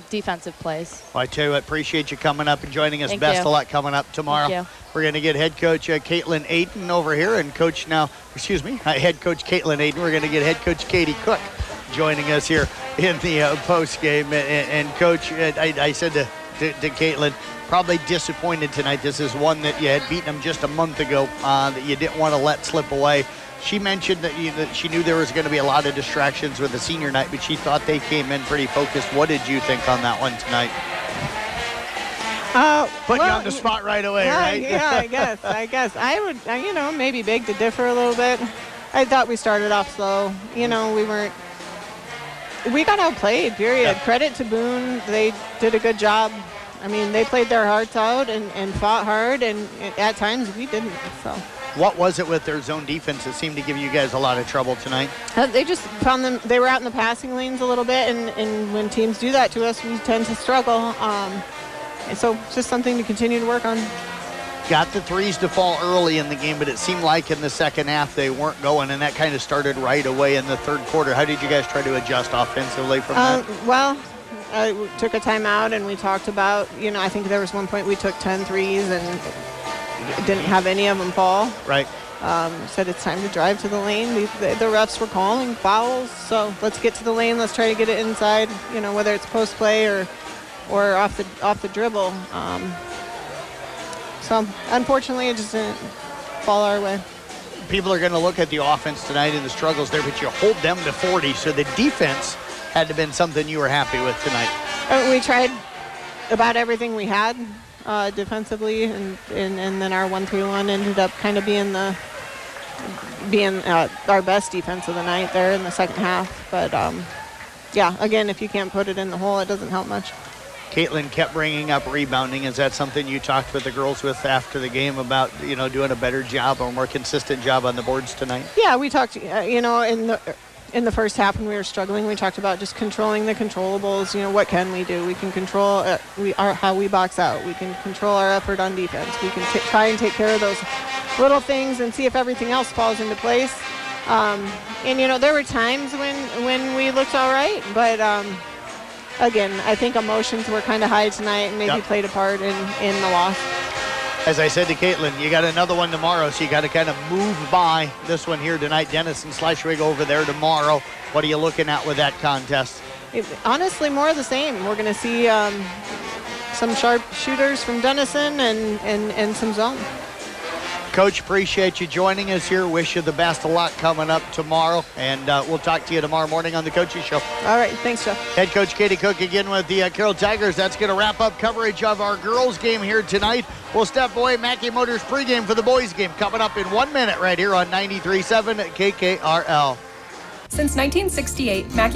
defensive plays. Well, I tell you what, appreciate you coming up and joining us. Thank Best you. of luck coming up tomorrow. Thank you. We're going to get head coach Caitlin Aiden over here and head coach Caitlin Aiden. We're going to get head coach Katie Cook joining us here in the post game. And coach, I said to Caitlin, probably disappointed tonight. This is one that you had beaten them just a month ago that you didn't want to let slip away. She mentioned that she knew there was going to be a lot of distractions with the senior night, but she thought they came in pretty focused. What did you think on that one tonight? Putting you on the spot right away, right? Yeah, I guess. I would, maybe beg to differ a little bit. I thought we started off slow. We got outplayed, period. Yeah. Credit to Boone. They did a good job. I mean, they played their hearts out and fought hard, and at times we didn't. So, what was it with their zone defense that seemed to give you guys a lot of trouble tonight? They just found them. They were out in the passing lanes a little bit, and when teams do that to us, we tend to struggle. And so, just something to continue to work on. Got the threes to fall early in the game, but it seemed like in the second half they weren't going, and that kind of started right away in the third quarter. How did you guys try to adjust offensively from that? Well, we took a timeout and we talked about, I think there was one point we took 10 threes and didn't have any of them fall. Right. Said it's time to drive to the lane. The refs were calling fouls, so let's get to the lane. Let's try to get it inside, whether it's post play or off the dribble. So unfortunately, it just didn't fall our way. People are going to look at the offense tonight and the struggles there, but you hold them to 40, so the defense had to have been something you were happy with tonight. We tried about everything we had defensively, and then our 1-3-1 ended up kind of being our best defense of the night there in the second half. But yeah, again, if you can't put it in the hole, it doesn't help much. Caitlin kept bringing up rebounding. Is that something you talked with the girls with after the game about, doing a better job or more consistent job on the boards tonight? Yeah, we talked, in the first half when we were struggling, we talked about just controlling the controllables. What can we do? We can control how we box out. We can control our effort on defense. We can try and take care of those little things and see if everything else falls into place. There were times when we looked all right, but again, I think emotions were kind of high tonight and maybe played a part in the loss. As I said to Caitlin, you got another one tomorrow, so you got to kind of move by this one here tonight. Dennis and Schleswig over there tomorrow. What are you looking at with that contest? Honestly, more of the same. We're going to see some sharp shooters from Denison and some zone. Coach, appreciate you joining us here. Wish you the best of luck coming up tomorrow, and we'll talk to you tomorrow morning on the Coaching Show. All right, thanks, Jeff. Head coach Katie Cook again with the Carroll Tigers. That's going to wrap up coverage of our girls game here tonight. We'll step away. Mackey Motors pregame for the boys game coming up in 1 minute right here on 93.7 KKRL. Since 1968, Mackey